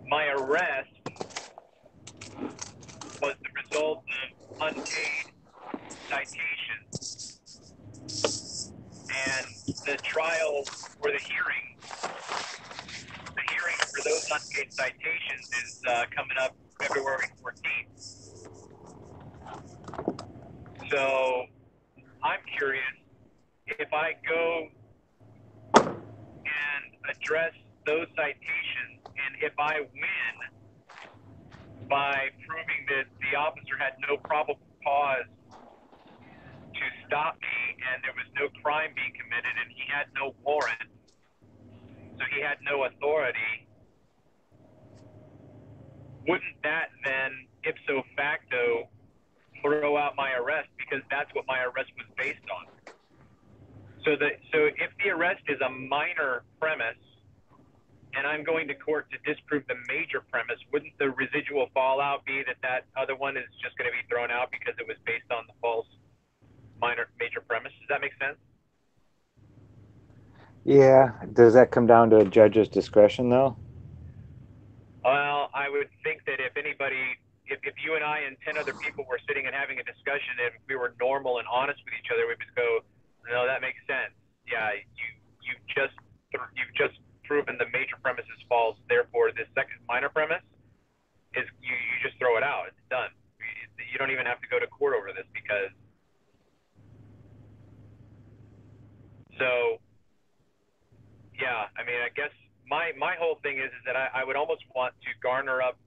my arrest was the result of unpaid citations, and the trial or the hearing for those unpaid citations is coming up February 14th. So I'm curious if I go and address those citations, and if I win by proving that the officer had no probable cause to stop me and there was no crime being committed and he had no warrant, so he had no authority, wouldn't that then ipso facto throw out my arrest, because that's what my arrest was based on? So if the arrest is a minor premise and I'm going to court to disprove the major premise, wouldn't the residual fallout be that that other one is just going to be thrown out because it was based on the false major premise? Does that make sense? Yeah. Does that come down to a judge's discretion, though? Well, I would think that if you and I and 10 other people were sitting and having a discussion, and if we were normal and honest with each other, we'd just go, no, that makes sense. Yeah, you've just proven the major premise is false. Therefore, this second minor premise is you just throw it out. It's done. You don't even have to go to court over this, because so yeah, I mean, I guess my whole thing is that I would almost want to garner up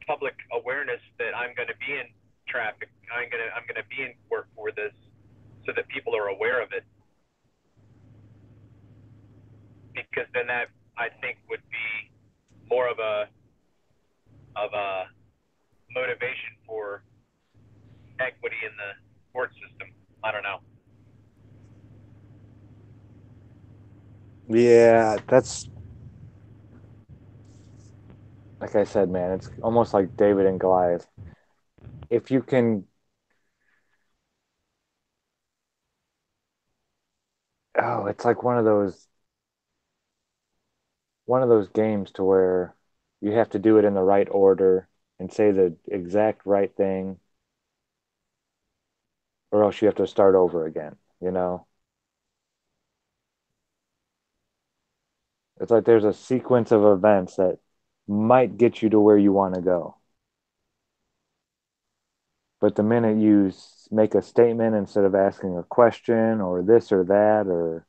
public awareness that I'm going to be in traffic. I'm going to be in court for this, so that people are aware of it. Because then that, I think, would be more of a motivation for equity in the court system. I don't know. Yeah, that's like I said, man. It's almost like David and Goliath. If you can, oh, it's like one of those games to where you have to do it in the right order and say the exact right thing or else you have to start over again, you know? It's like there's a sequence of events that might get you to where you want to go. But the minute you make a statement instead of asking a question or this or that, or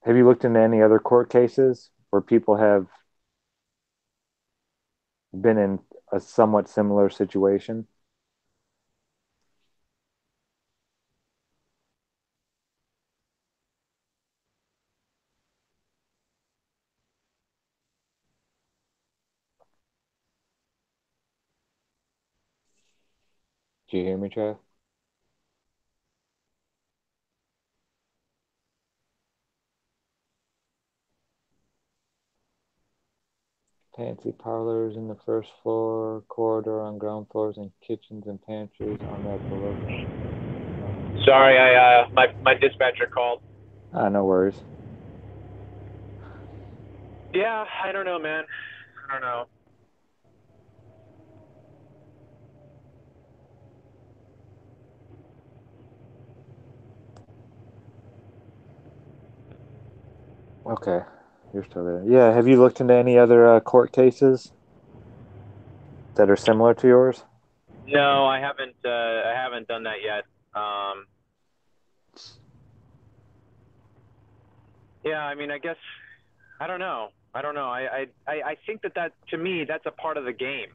have you looked into any other court cases where people have been in a somewhat similar situation? Do you hear me, Trav? Fancy parlors in the first floor, corridor on ground floors, and kitchens and pantries on that below. Sorry, my dispatcher called. No worries. Yeah, I don't know, man. I don't know. Okay, you're still there. Yeah, have you looked into any other court cases that are similar to yours? No, I haven't. I haven't done that yet. Yeah, I mean, I guess I don't know. I think that to me that's a part of the game.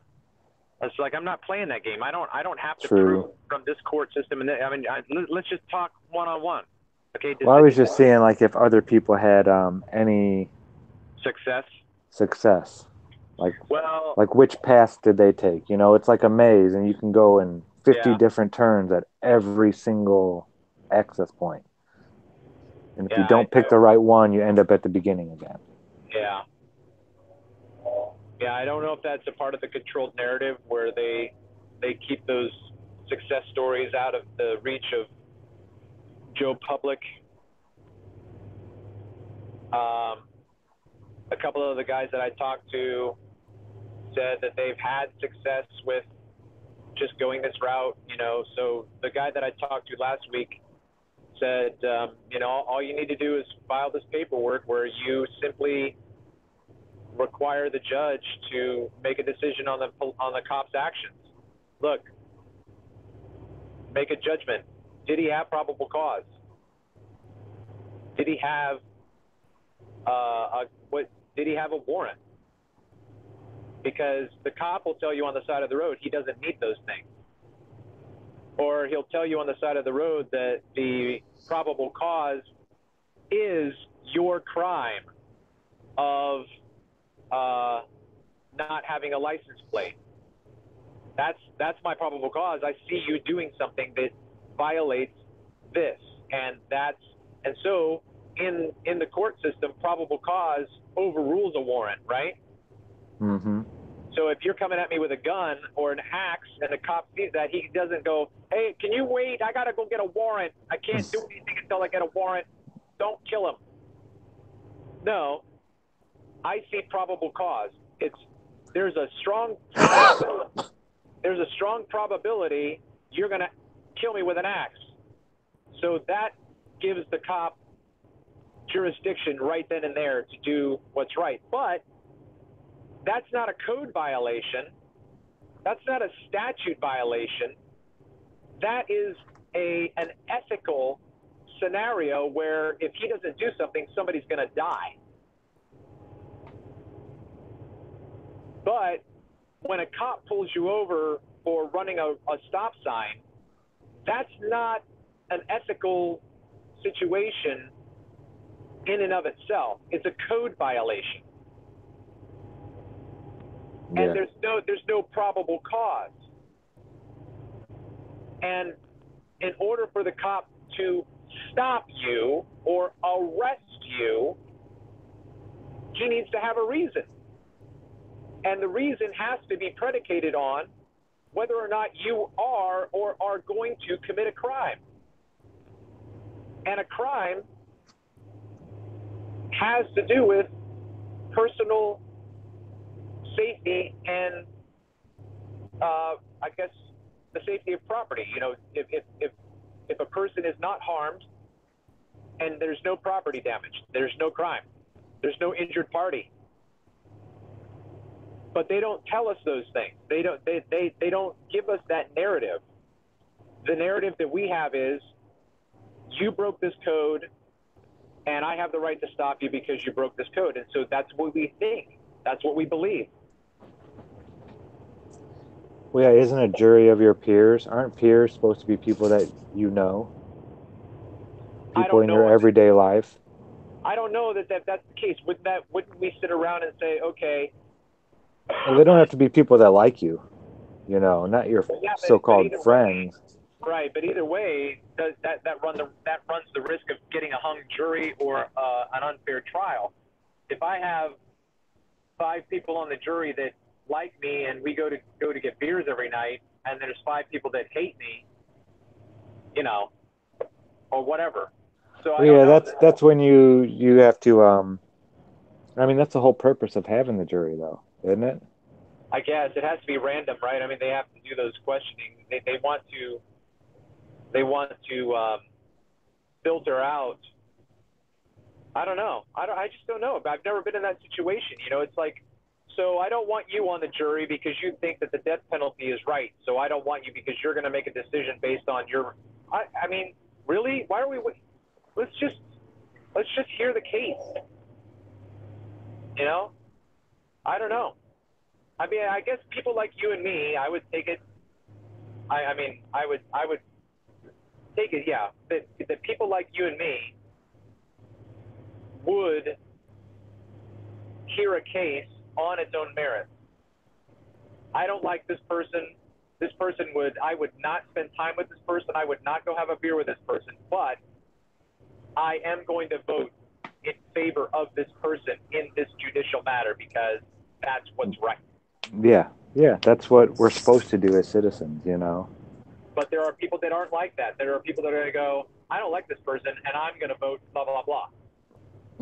It's like I'm not playing that game. I don't have to True. prove from this court system. And I mean, let's just talk one-on-one. Okay. Well, I was just seeing like if other people had any success. like Well, like which path did they take? You know, it's like a maze, and you can go in 50 Yeah. different turns at every single access point. And if you Yeah, don't pick the right one, you end up at the beginning again. Yeah. Yeah, I don't know if that's a part of the controlled narrative where they keep those success stories out of the reach of Joe Public. A couple of the guys that I talked to said that they've had success with just going this route, you know. So the guy that I talked to last week said, you know, all you need to do is file this paperwork where you simply require the judge to make a decision on the cop's actions. Look, make a judgment. Did he have probable cause? Did he have Did he have a warrant? Because the cop will tell you on the side of the road he doesn't meet those things, or he'll tell you on the side of the road that the probable cause is your crime of not having a license plate. That's my probable cause. I see you doing something that violates this, and so in the court system, probable cause overrules a warrant, right? Mm-hmm. So if you're coming at me with a gun or an axe and the cop sees that, he doesn't go, hey, can you wait? I got to go get a warrant. I can't do anything until I get a warrant. Don't kill him. No, I see probable cause. There's a strong probability you're going to kill me with an axe. So that gives the cop jurisdiction right then and there to do what's right. But that's not a code violation. That's not a statute violation. That is an ethical scenario where if he doesn't do something, somebody's going to die. But when a cop pulls you over for running a stop sign, that's not an ethical situation in and of itself. It's a code violation. Yeah. And there's no probable cause. And in order for the cop to stop you or arrest you, he needs to have a reason. And the reason has to be predicated on whether or not you are or are going to commit a crime. And a crime has to do with personal safety and, I guess, the safety of property. You know, if a person is not harmed and there's no property damage, there's no crime, there's no injured party. But they don't tell us those things. They don't give us that narrative. The narrative that we have is, you broke this code and I have the right to stop you because you broke this code. And so that's what we think. That's what we believe. Well, yeah, isn't a jury of your peers? Aren't peers supposed to be people that you know? People in your everyday life? I don't know that that's the case. Wouldn't we sit around and say, okay. Well, they don't have to be people that like you, you know, not your so-called friends. Right, but either way, that runs the risk of getting a hung jury or an unfair trial. If I have 5 people on the jury that like me and we go to get beers every night, and there's 5 people that hate me, you know, or whatever. So yeah, that's when you have to. I mean, that's the whole purpose of having the jury, though, isn't it? I guess it has to be random, right? I mean, they have to do those questioning. They want to filter out. I don't know. I just don't know. I've never been in that situation. You know, it's like, so I don't want you on the jury because you think that the death penalty is right. So I don't want you because you're going to make a decision based on your. I mean, really? Why are we? Let's just hear the case. You know, I don't know. I mean, I guess people like you and me, I would take it. I mean, I would take it. Yeah, that people like you and me would hear a case on its own merits. I don't like this person. This person I would not spend time with this person. I would not go have a beer with this person. But I am going to vote in favor of this person in this judicial matter because that's what's right. Yeah, that's what we're supposed to do as citizens, you know. But there are people that aren't like that. There are people that are going to go, I don't like this person, and I'm going to vote blah, blah, blah.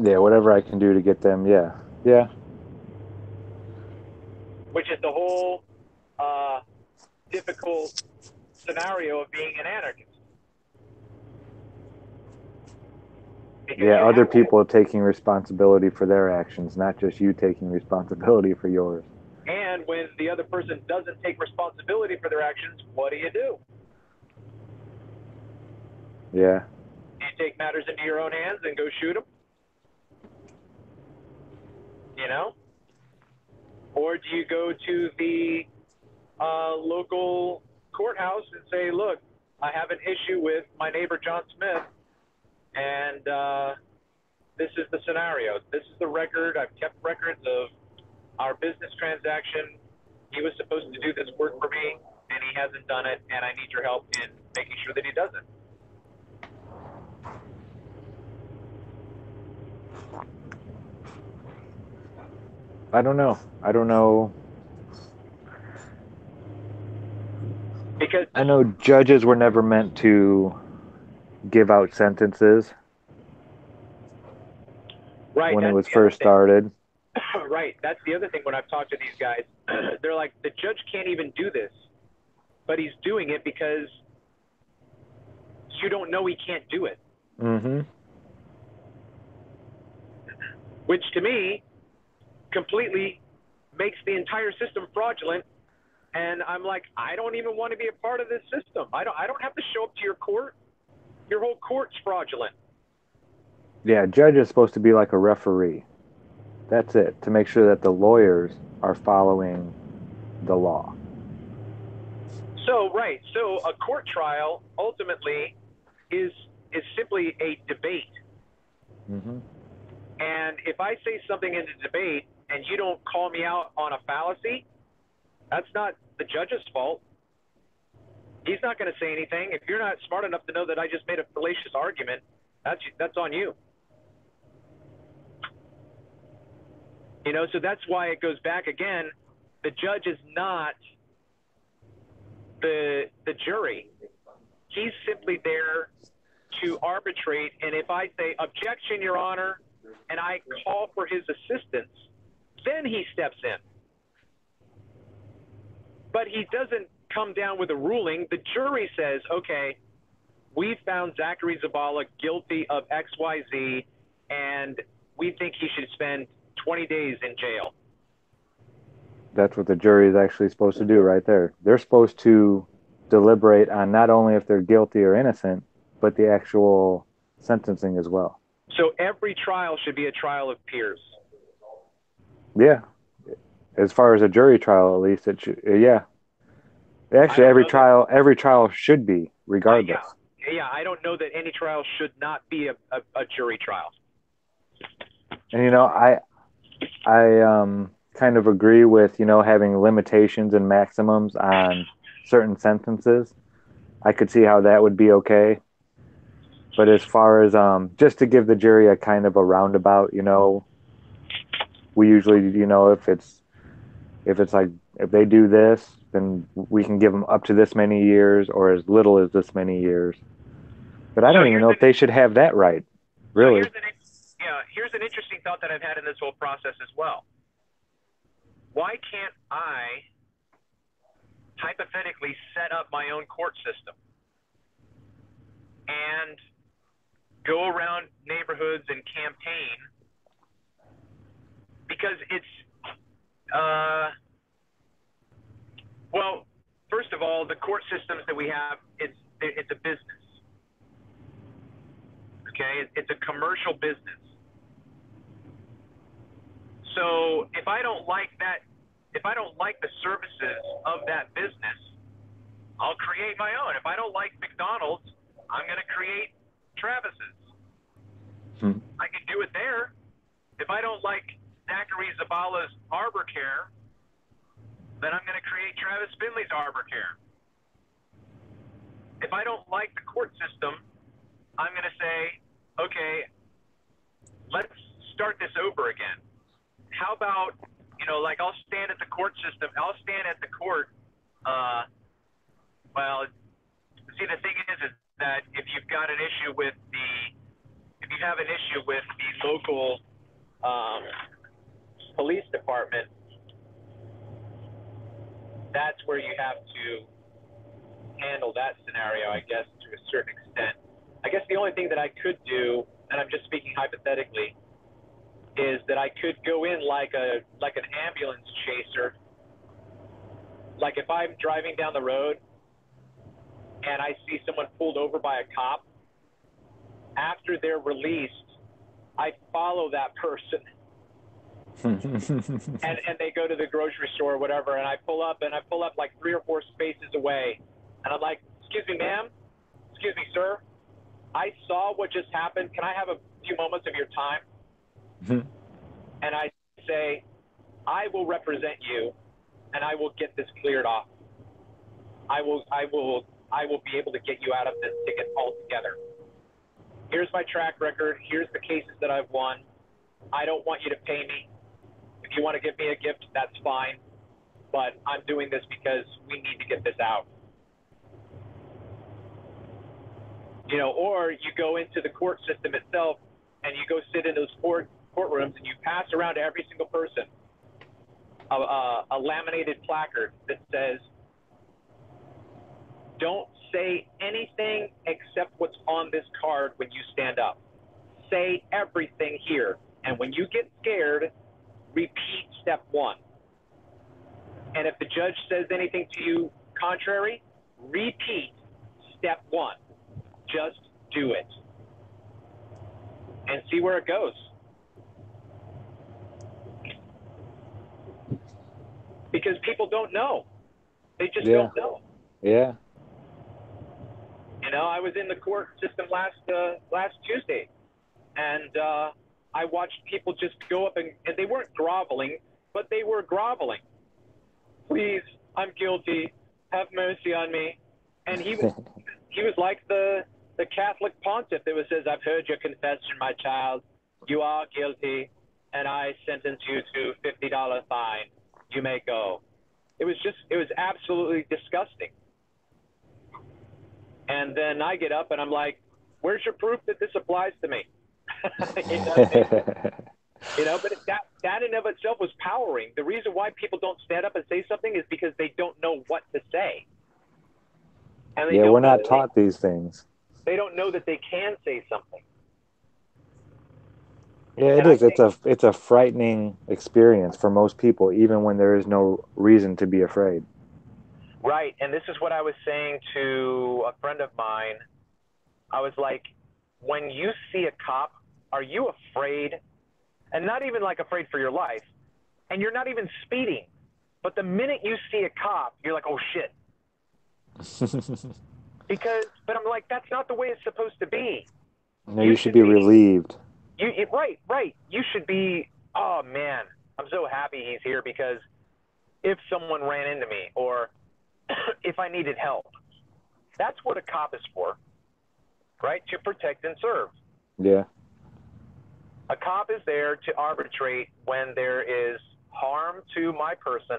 Yeah, whatever I can do to get them, yeah. Which is the whole difficult scenario of being an anarchist. Because other people taking responsibility for their actions, not just you taking responsibility for yours. And when the other person doesn't take responsibility for their actions, what do? You Yeah. take matters into your own hands and go shoot them? You know? Or do you go to the local courthouse and say, look, I have an issue with my neighbor John Smith, and this is the scenario. This is the record. I've kept records of our business transaction. He was supposed to do this work for me, and he hasn't done it, and I need your help in making sure that he does it. I don't know. Because I know judges were never meant to give out sentences. Right, when it was first started. Right, that's the other thing when I've talked to these guys. They're like, the judge can't even do this, but he's doing it because you don't know he can't do it. Mm-hmm. Which to me completely makes the entire system fraudulent. And I'm like, I don't even want to be a part of this system. I don't have to show up to your court. Your whole court's fraudulent. Yeah, a judge is supposed to be like a referee. That's it, to make sure that the lawyers are following the law. So, right. So a court trial ultimately is simply a debate. Mm-hmm. And if I say something in the debate and you don't call me out on a fallacy, that's not the judge's fault. He's not going to say anything. If you're not smart enough to know that I just made a fallacious argument, that's on you. You know, so that's why it goes back again. The judge is not the jury. He's simply there to arbitrate. And if I say, objection, Your Honor, and I call for his assistance, then he steps in. But he doesn't come down with a ruling. The jury says, okay, we found Zachary Zabala guilty of XYZ, and we think he should spend 20 days in jail. That's what the jury is actually supposed to do right there. They're supposed to deliberate on not only if they're guilty or innocent, but the actual sentencing as well. So every trial should be a trial of peers. Yeah. As far as a jury trial, at least, it should, yeah. Actually, every trial should be, regardless. Yeah, I don't know that any trial should not be a jury trial. And, you know, I kind of agree with, you know, having limitations and maximums on certain sentences. I could see how that would be okay. But as far as just to give the jury a kind of a roundabout, you know, we usually, you know, if it's like, if they do this, then we can give them up to this many years or as little as this many years. But I don't even know if they should have that right, really. So here's an interesting thought that I've had in this whole process as well. Why can't I hypothetically set up my own court system and go around neighborhoods and campaign? Because it's, well, first of all, the court systems that we have, it's a business. Okay, it's a commercial business. So if I don't like the services of that business, I'll create my own. If I don't like McDonald's, I'm going to create Travis's. I can do it there. If I don't like Zachary Zabala's Arbor Care, then I'm going to create Travis Finley's Arbor Care. If I don't like the court system, I'm going to say, okay, let's start this over again. How about, you know, like I'll stand at the court system. I'll stand at the court. Well, see, the thing is that if you've got an issue with if you have an issue with the local police department, that's where you have to handle that scenario, I guess, to a certain extent. I guess the only thing that I could do, and I'm just speaking hypothetically, is that I could go in like an ambulance chaser. Like if I'm driving down the road and I see someone pulled over by a cop, after they're released, I follow that person. and they go to the grocery store or whatever, and I pull up like 3 or 4 spaces away, and I'm like, excuse me, ma'am, excuse me, sir, I saw what just happened. Can I have a few moments of your time? And I say, I will represent you, and I will get this cleared off. I will be able to get you out of this ticket altogether. Here's my track record. Here's the cases that I've won. I don't want you to pay me. If you want to give me a gift, that's fine. But I'm doing this because we need to get this out. You know, or you go into the court system itself and you go sit in those courtrooms and you pass around to every single person a laminated placard that says, don't say anything except what's on this card when you stand up. Say everything here. And when you get scared, repeat step 1. And if the judge says anything to you contrary, repeat step 1. Just do it. And see where it goes. Because people don't know. They just don't know. Yeah. You know, I was in the court system last Tuesday, and I watched people just go up and they weren't groveling, but they were groveling. Please, I'm guilty. Have mercy on me. And he was like the Catholic pontiff that says, I've heard your confession, my child. You are guilty, and I sentence you to $50 fine. You may go. It was absolutely disgusting. And then I get up and I'm like, where's your proof that this applies to me? You know what I mean? You know, but that in of itself was powering. The reason why people don't stand up and say something is because they don't know what to say. And they Yeah, don't we're know not that taught these things. they don't know that they can say something. Yeah, it And I is. think, It's a frightening experience for most people, even when there is no reason to be afraid. right, and this is what I was saying to a friend of mine. I was like, when you see a cop, are you afraid? And not even like afraid for your life. And you're not even speeding. But the minute you see a cop, you're like, oh shit. But I'm like, that's not the way it's supposed to be. No, you should be relieved. Right. You should be, oh man, I'm so happy he's here because if someone ran into me or if I needed help, that's what a cop is for, right? To protect and serve. Yeah. A cop is there to arbitrate when there is harm to my person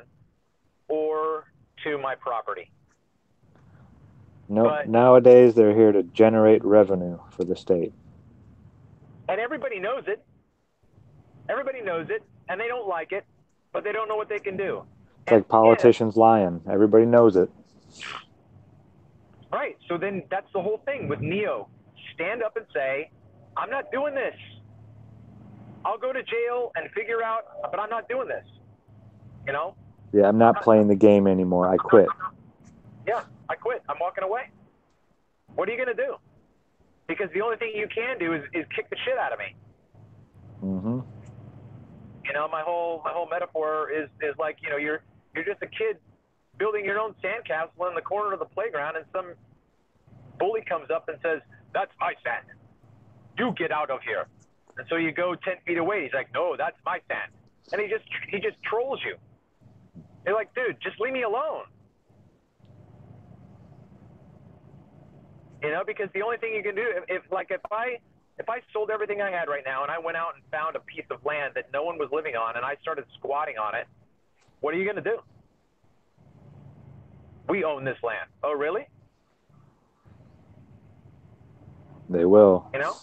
or to my property. No, But nowadays they're here to generate revenue for the state. and everybody knows it. Everybody knows it, and they don't like it, but they don't know what they can do. It's like politicians lying. Everybody knows it. Right. So then that's the whole thing with Neo. Stand up and say, I'm not doing this. I'll go to jail and figure out, but I'm not doing this. You know? Yeah, I'm not playing the game anymore. I quit. Yeah, I quit. I'm walking away. What are you going to do? Because the only thing you can do is kick the shit out of me. Mm-hmm. You know, my whole metaphor is like, you know, you're just a kid building your own sandcastle in the corner of the playground, and some bully comes up and says, "That's my sand. You get out of here." And so you go 10 feet away. He's like, "No, that's my sand," and he just trolls you. You're like, dude, just leave me alone. You know, because the only thing you can do, if I sold everything I had right now and I went out and found a piece of land that no one was living on and I started squatting on it, what are you going to do? We own this land. Oh, really? They will. You know?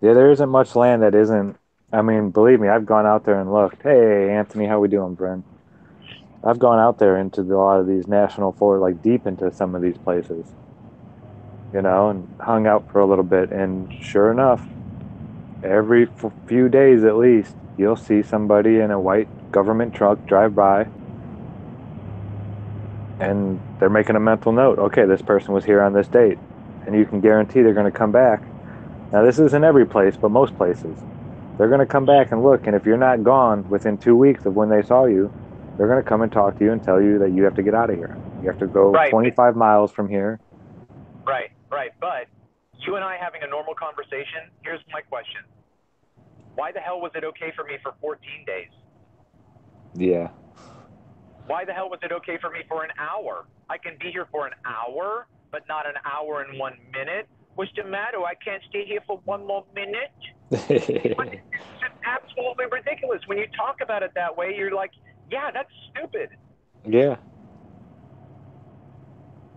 Yeah, there isn't much land that isn't. I mean, believe me, I've gone out there and looked. Hey, Anthony, how we doing, Bren? I've gone out there into a lot of these national forests, like deep into some of these places, you know, and hung out for a little bit. And sure enough, every few days at least, you'll see somebody in a white government truck drive by, and they're making a mental note. Okay, this person was here on this date, and you can guarantee they're going to come back. Now, this isn't every place, but most places. They're going to come back and look, and if you're not gone within 2 weeks of when they saw you, they're going to come and talk to you and tell you that you have to get out of here. You have to go 25 miles from here. Right. But you and I having a normal conversation, here's my question. Why the hell was it okay for me for 14 days? Yeah. Why the hell was it okay for me for an hour? I can be here for an hour, but not an hour and 1 minute. What's the matter? I can't stay here for one more minute? It's just absolutely ridiculous. When you talk about it that way, you're like, yeah, that's stupid. Yeah.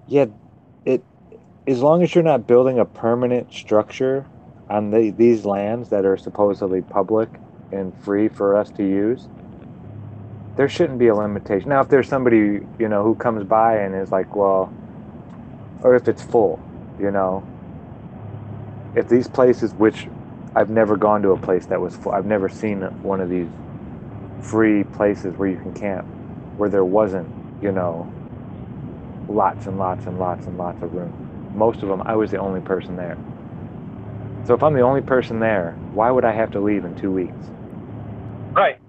Yeah, as long as you're not building a permanent structure on these lands that are supposedly public and free for us to use, there shouldn't be a limitation. Now, if there's somebody, you know, who comes by and is like, well, or if it's full, you know, if these places, which I've never gone to a place that was full, I've never seen one of these free places where you can camp, where there wasn't, you know, lots and lots and lots and lots of room. Most of them, I was the only person there. So if I'm the only person there, why would I have to leave in 2 weeks? Right.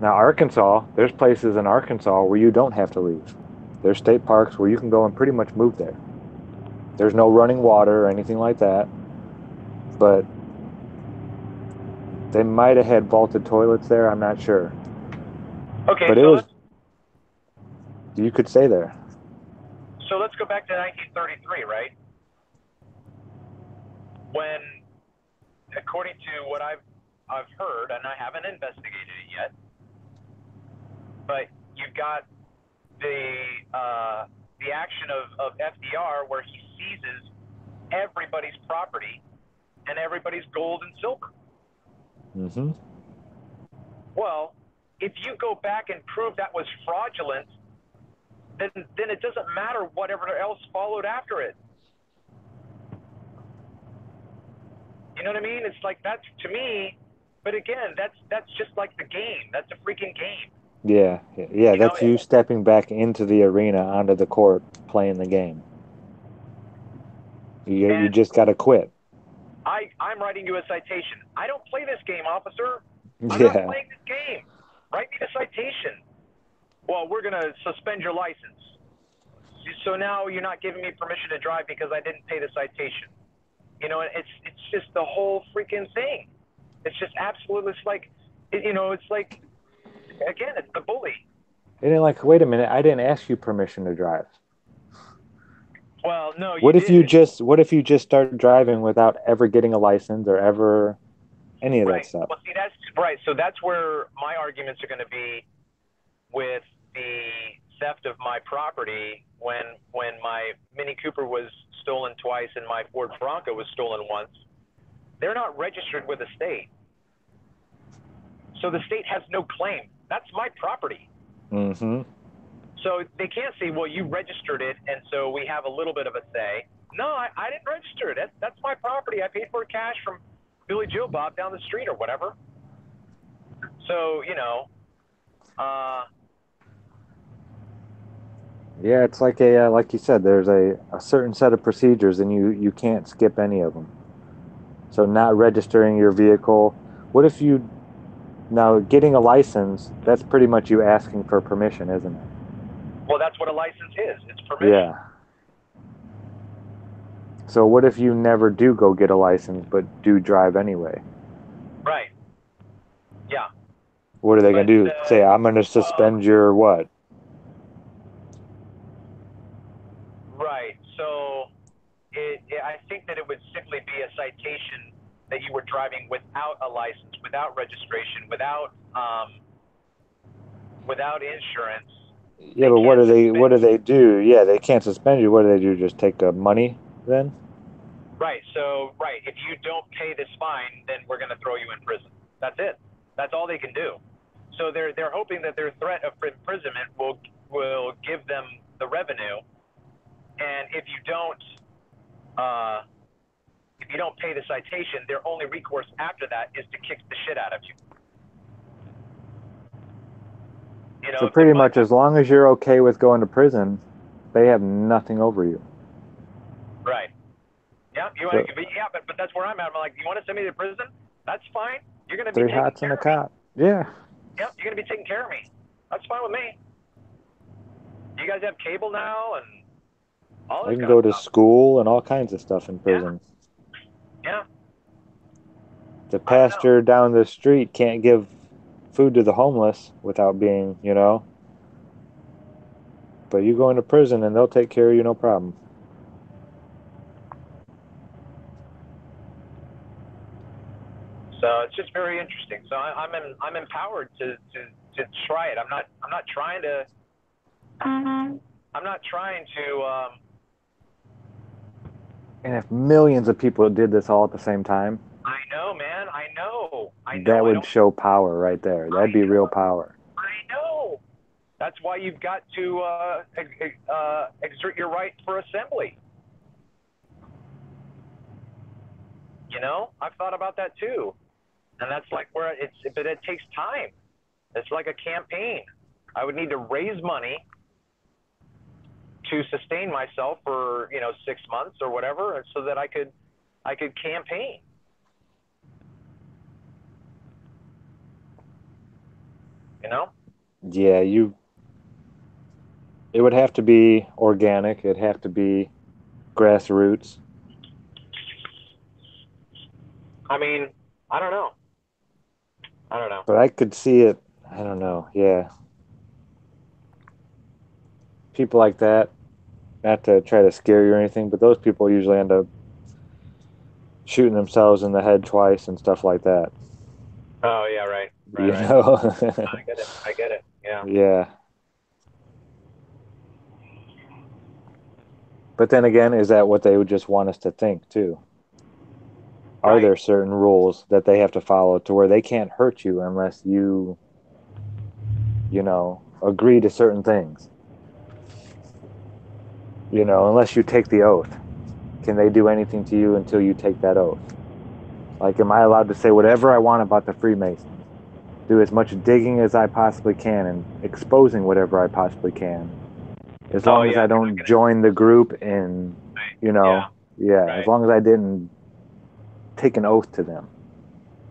Now, Arkansas, there's places in Arkansas where you don't have to leave. There's state parks where you can go and pretty much move there. There's no running water or anything like that. But they might have had vaulted toilets there, I'm not sure. Okay, but so you could stay there. So let's go back to 1933, right? When, according to what I've heard, and I haven't investigated it yet, but you've got the action of FDR where he seizes everybody's property and everybody's gold and silver. Mm-hmm. Well, if you go back and prove that was fraudulent, then it doesn't matter whatever else followed after it. You know what I mean? It's like, that's, to me, but again, that's just like the game. That's a freaking game. Yeah. That's you stepping back into the arena, onto the court, playing the game. You just got to quit. I'm writing you a citation. I don't play this game, officer. I'm not playing this game. Write me a citation. Well, we're going to suspend your license. So now you're not giving me permission to drive because I didn't pay the citation. You know, it's just the whole freaking thing. It's just absolutely, it's like, you know, it's like, again, it's the bully. And then, like, wait a minute, I didn't ask you permission to drive. Well, no, what if you just start driving without ever getting a license or ever any of that stuff? Well, see, that's right. So that's where my arguments are going to be with the theft of my property when my Mini Cooper was stolen twice and my Ford Bronco was stolen once. They're not registered with the state. So the state has no claim. That's my property. Mm-hmm. So they can't say, well, you registered it, and so we have a little bit of a say. No, I didn't register it. That's my property. I paid for it cash from Billy Joe Bob down the street or whatever. So, you know, yeah, it's like like you said, there's a certain set of procedures, and you can't skip any of them. So not registering your vehicle. What if you, now getting a license, that's pretty much you asking for permission, isn't it? Well, that's what a license is. It's permission. Yeah. So what if you never do go get a license, but do drive anyway? Right. Yeah. What are they going to do? Say, I'm going to suspend your what? Right. So I think that it would simply be a citation that you were driving without a license, without registration, without insurance. Yeah, but what do they do? Yeah, they can't suspend you. What do they do? Just take the money then? Right. So, right. If you don't pay this fine, then we're going to throw you in prison. That's it. That's all they can do. So they're hoping that their threat of imprisonment will give them the revenue. And if you don't pay the citation, their only recourse after that is to kick the shit out of you. You know, so pretty much, as long as you're okay with going to prison, they have nothing over you. Right. Yeah. But that's where I'm at. I'm like, you want to send me to prison? That's fine. You're going to be 3 hots and a cop. Yeah. Yep. You're going to be taking care of me. That's fine with me. You guys have cable now and all this. I can go to school and all kinds of stuff in prison. Yeah. The pastor down the street can't give food to the homeless without being, you know. But you go into prison and they'll take care of you, no problem. So it's just very interesting. So I'm empowered to try it. I'm not trying to. I'm not trying to. And if millions of people did this all at the same time, I know, man. I know. That would show power right there. That'd be real power. I know. That's why you've got to exert your right for assembly. You know, I've thought about that too, and that's like where but it takes time. It's like a campaign. I would need to raise money to sustain myself for 6 months or whatever, so that I could campaign. You know? Yeah, it would have to be organic. It'd have to be grassroots. I mean, I don't know. But I could see it. I don't know. Yeah. People like that, not to try to scare you or anything, but those people usually end up shooting themselves in the head twice and stuff like that. Oh, yeah, right. You know? I get it. Yeah. Yeah. But then again, is that what they would just want us to think too? Are there certain rules that they have to follow to where they can't hurt you unless you agree to certain things? You know, unless you take the oath. Can they do anything to you until you take that oath? Like, am I allowed to say whatever I want about the Freemasons? Do as much digging as I possibly can and exposing whatever I possibly can. As long as I don't join the group and, you know, as long as I didn't take an oath to them.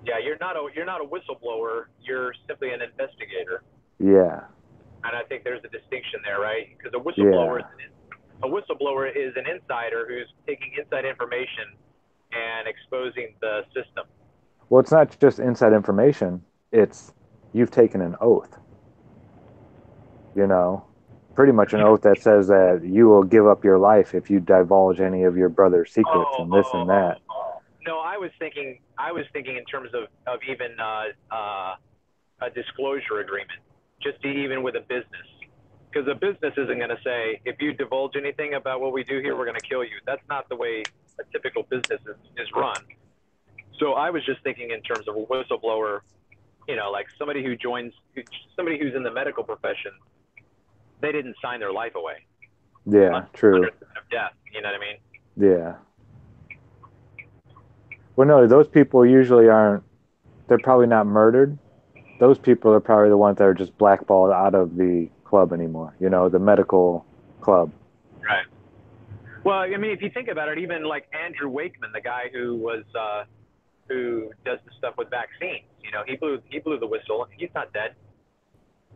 Yeah, you're not a whistleblower. You're simply an investigator. Yeah. And I think there's a distinction there, right? Because a whistleblower is an insider who's taking inside information and exposing the system. Well, it's not just inside information. It's you've taken an oath. You know, pretty much an oath that says that you will give up your life if you divulge any of your brother's secrets and this and that. No, I was thinking in terms of even a disclosure agreement, just even with a business. Because a business isn't going to say, if you divulge anything about what we do here, we're going to kill you. That's not the way a typical business is run. So I was just thinking in terms of a whistleblower, you know, like somebody who's in the medical profession, they didn't sign their life away. Yeah, true. Of death, you know what I mean? Yeah. Well, no, those people usually aren't, they're probably not murdered. Those people are probably the ones that are just blackballed out of the club anymore, you know, the medical club. Right. Well, I mean, if you think about it, even like Andrew Wakeman, the guy who does the stuff with vaccines, you know, he blew the whistle. He's not dead.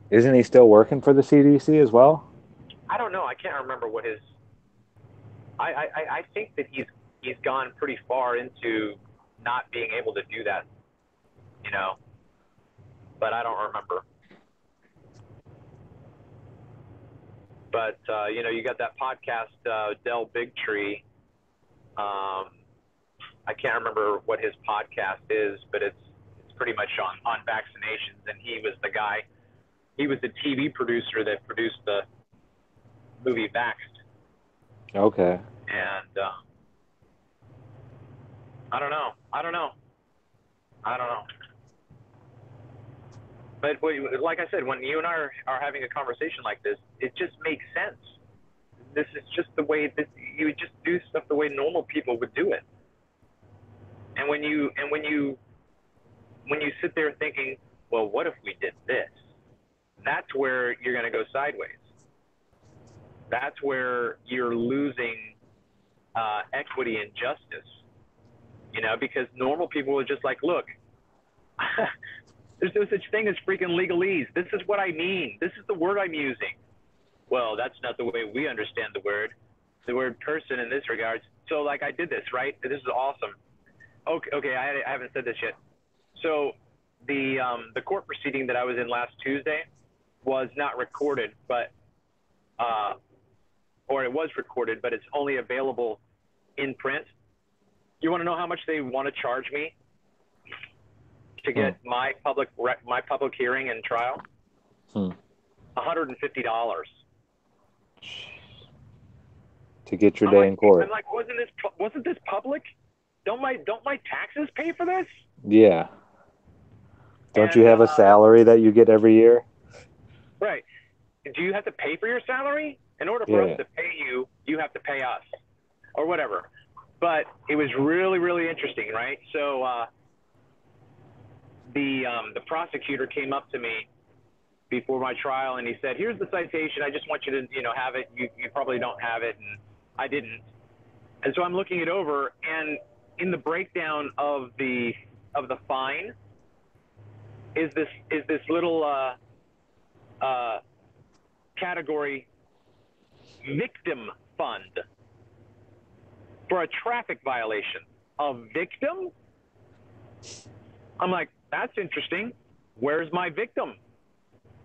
Isn't he still working for the CDC as well? I don't know. I can't remember what his. I think that he's gone pretty far into not being able to do that, you know. But I don't remember. But you know, you got that podcast, Del Bigtree. I can't remember what his podcast is, but it's pretty much on vaccinations. And he was the guy. He was the TV producer that produced the movie Vaxxed. Okay. And I don't know. But like I said, when you and I are having a conversation like this, it just makes sense. This is just the way that you would just do stuff the way normal people would do it. And when you sit there thinking, well, what if we did this? That's where you're going to go sideways. That's where you're losing equity and justice. You know, because normal people are just like, look, there's no such thing as freaking legalese. This is what I mean. This is the word I'm using. Well, that's not the way we understand the word. The word person in this regards. So, like, I did this, right? This is awesome. Okay, I haven't said this yet. So, the court proceeding that I was in last Tuesday was not recorded, but or it was recorded, but it's only available in print. You want to know how much they want to charge me to get my public hearing and trial? $150 to get your day in court. I'm like, wasn't this public? Don't my taxes pay for this? Yeah. Don't you have a salary that you get every year? Right. Do you have to pay for your salary? In order for us to pay you, you have to pay us, or whatever. But it was really, really interesting, right? So the prosecutor came up to me before my trial, and he said, "Here's the citation. I just want you to, have it. You probably don't have it," and I didn't. And so I'm looking it over, and in the breakdown of the fine is this little category, victim fund, for a traffic violation. A victim? I'm like, that's interesting. Where's my victim?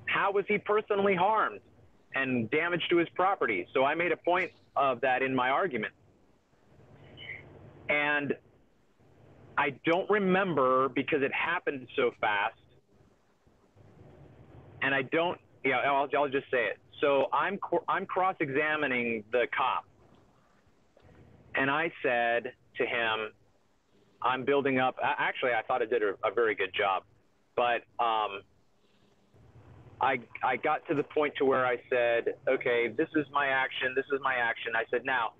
How was he personally harmed and damage to his property? So I made a point of that in my argument. And I don't remember, because it happened so fast, and I don't, I'll just say it. So I'm cross-examining the cop. And I said to him, I'm building up. Actually, I thought I did a very good job. But I got to the point to where I said, okay, this is my action. This is my action. I said, now,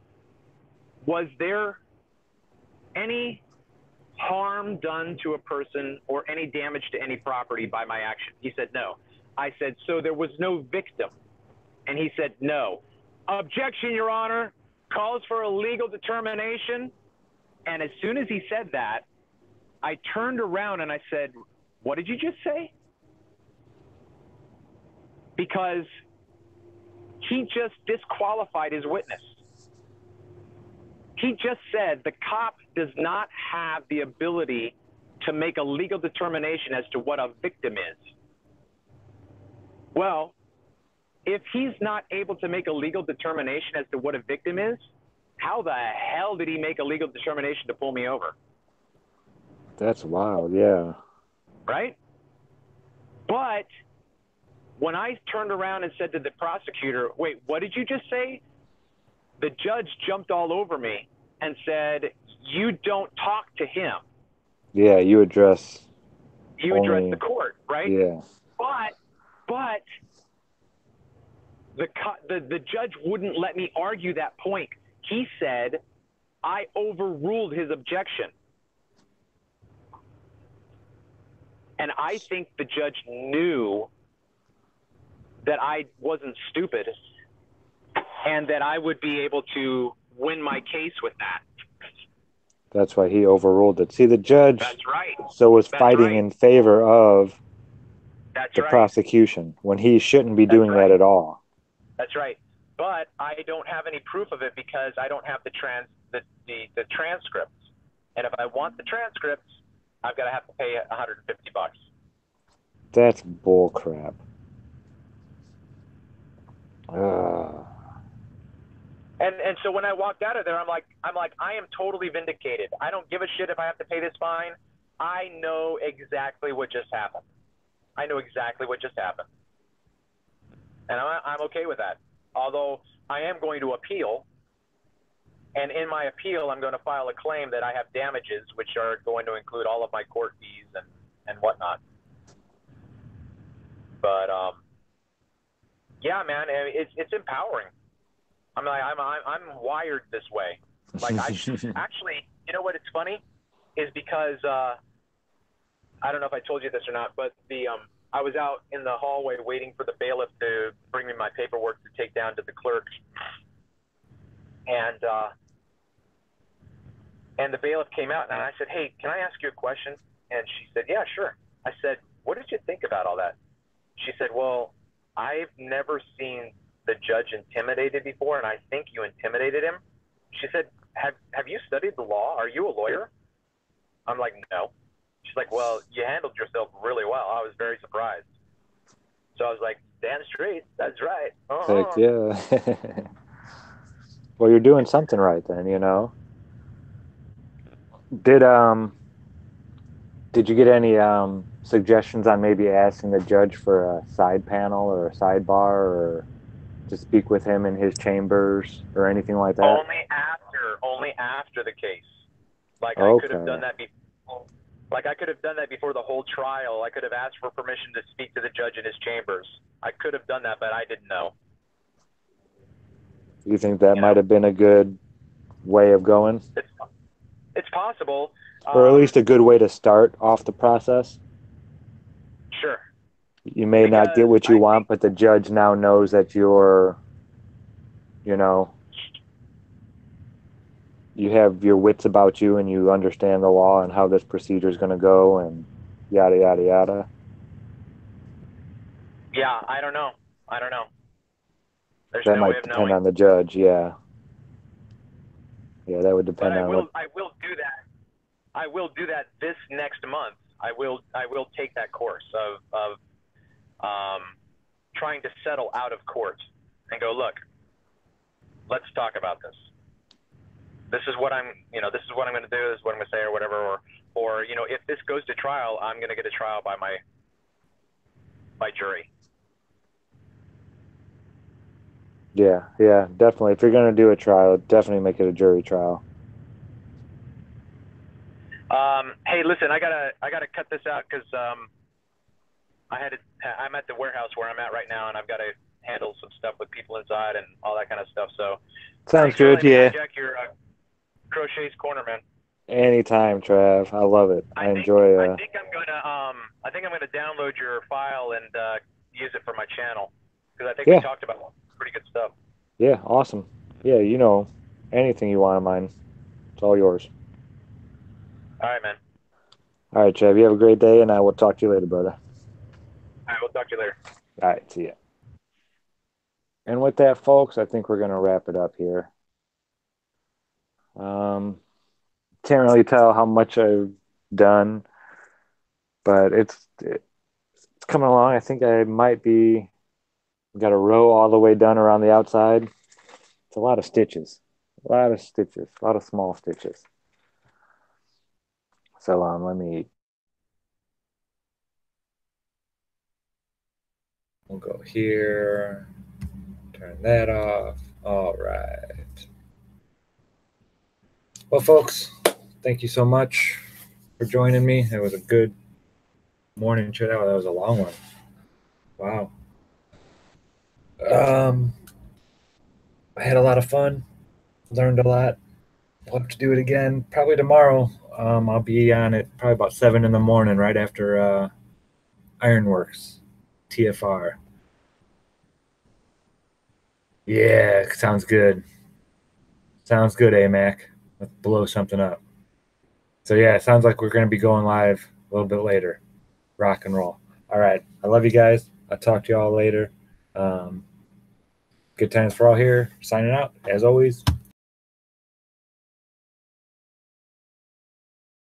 was there any harm done to a person or any damage to any property by my action? He said, no. I said, so there was no victim? And he said, no. Objection, Your Honor. Calls for a legal determination. And as soon as he said that, I turned around and I said, what did you just say? Because he just disqualified his witness. He just said the cop does not have the ability to make a legal determination as to what a victim is. Well, if he's not able to make a legal determination as to what a victim is, how the hell did he make a legal determination to pull me over? That's wild, yeah. Right? But when I turned around and said to the prosecutor, wait, what did you just say? The judge jumped all over me and said, you don't talk to him. Yeah, you address the court, right? Yeah. But the judge wouldn't let me argue that point. He said I overruled his objection. And I think the judge knew that I wasn't stupid and that I would be able to win my case with that. That's why he overruled it. See, the judge That's right. was fighting in favor of the right. prosecution when he shouldn't be doing that at all. That's right. But I don't have any proof of it because I don't have the transcripts. And if I want the transcripts, I've got to have to pay $150. That's bull crap. And so when I walked out of there, I'm like, I am totally vindicated. I don't give a shit if I have to pay this fine. I know exactly what just happened. I know exactly what just happened. And I'm okay with that. Although I am going to appeal. And in my appeal, I'm going to file a claim that I have damages, which are going to include all of my court fees and whatnot. But yeah, man, it's empowering. I'm wired this way. Like actually, you know what? It's funny, is because I don't know if I told you this or not, but I was out in the hallway waiting for the bailiff to bring me my paperwork to take down to the clerk, and the bailiff came out, and I said, "Hey, can I ask you a question?" And she said, "Yeah, sure." I said, "What did you think about all that?" She said, "Well, I've never seen the judge intimidated before, and I think you intimidated him." She said, have you studied the law? Are you a lawyer? I'm like, no. She's like, well, you handled yourself really well. I was very surprised. So I was like, damn straight. That's right. Heck yeah. Well, you're doing something right then, you know. Did you get any suggestions on maybe asking the judge for a side panel or a sidebar or to speak with him in his chambers or anything like that? Only after the case. Like okay. I could have done that before. Like I could have done that before the whole trial. I could have asked for permission to speak to the judge in his chambers. I could have done that, but I didn't know. You think that might have been a good way of going? It's possible. Or at least a good way to start off the process? Sure. You may not get what you want, but the judge now knows that you're, you know, you have your wits about you and you understand the law and how this procedure is going to go and yada, yada, yada. Yeah, I don't know. There's that no might way of depend knowing. on the judge, yeah. Yeah, that would depend on what... I will do that. I will do that this next month. I will take that course of trying to settle out of court and go, look, let's talk about this. This is what I'm going to do. This is what I'm going to say, or whatever. Or if this goes to trial, I'm going to get a trial by jury. Yeah, definitely. If you're going to do a trial, definitely make it a jury trial. Hey, listen, I gotta cut this out because I'm at the warehouse where I'm at right now, and I've got to handle some stuff with people inside and all that kind of stuff. So Sounds thanks for good. letting me Yeah. hijack your Crocheters Corner, man. Anytime, Trav. I love it. I enjoy. I think I'm gonna download your file and use it for my channel because I think we talked about pretty good stuff. Yeah. Awesome. Yeah. You know, anything you want of mine, it's all yours. All right, man. All right, Trav. You have a great day, and I will talk to you later, brother. All right, we'll talk to you later. All right. See ya. And with that, folks, I think we're gonna wrap it up here. Can't really tell how much I've done, but it's coming along. I think I might be got a row all the way done around the outside. It's a lot of stitches, a lot of stitches, a lot of small stitches. So let me. We'll go here. Turn that off. All right. Well, folks, thank you so much for joining me. It was a good morning chat. That was a long one. Wow. I had a lot of fun. Learned a lot. We'll have to do it again probably tomorrow. I'll be on it probably about 7 in the morning, right after Ironworks, TFR. Yeah, sounds good. Sounds good, AMAC. Let's blow something up. So yeah, it sounds like we're going to be going live a little bit later. Rock and roll. All right. I love you guys. I'll talk to you all later. Good times for all here. Signing out, as always.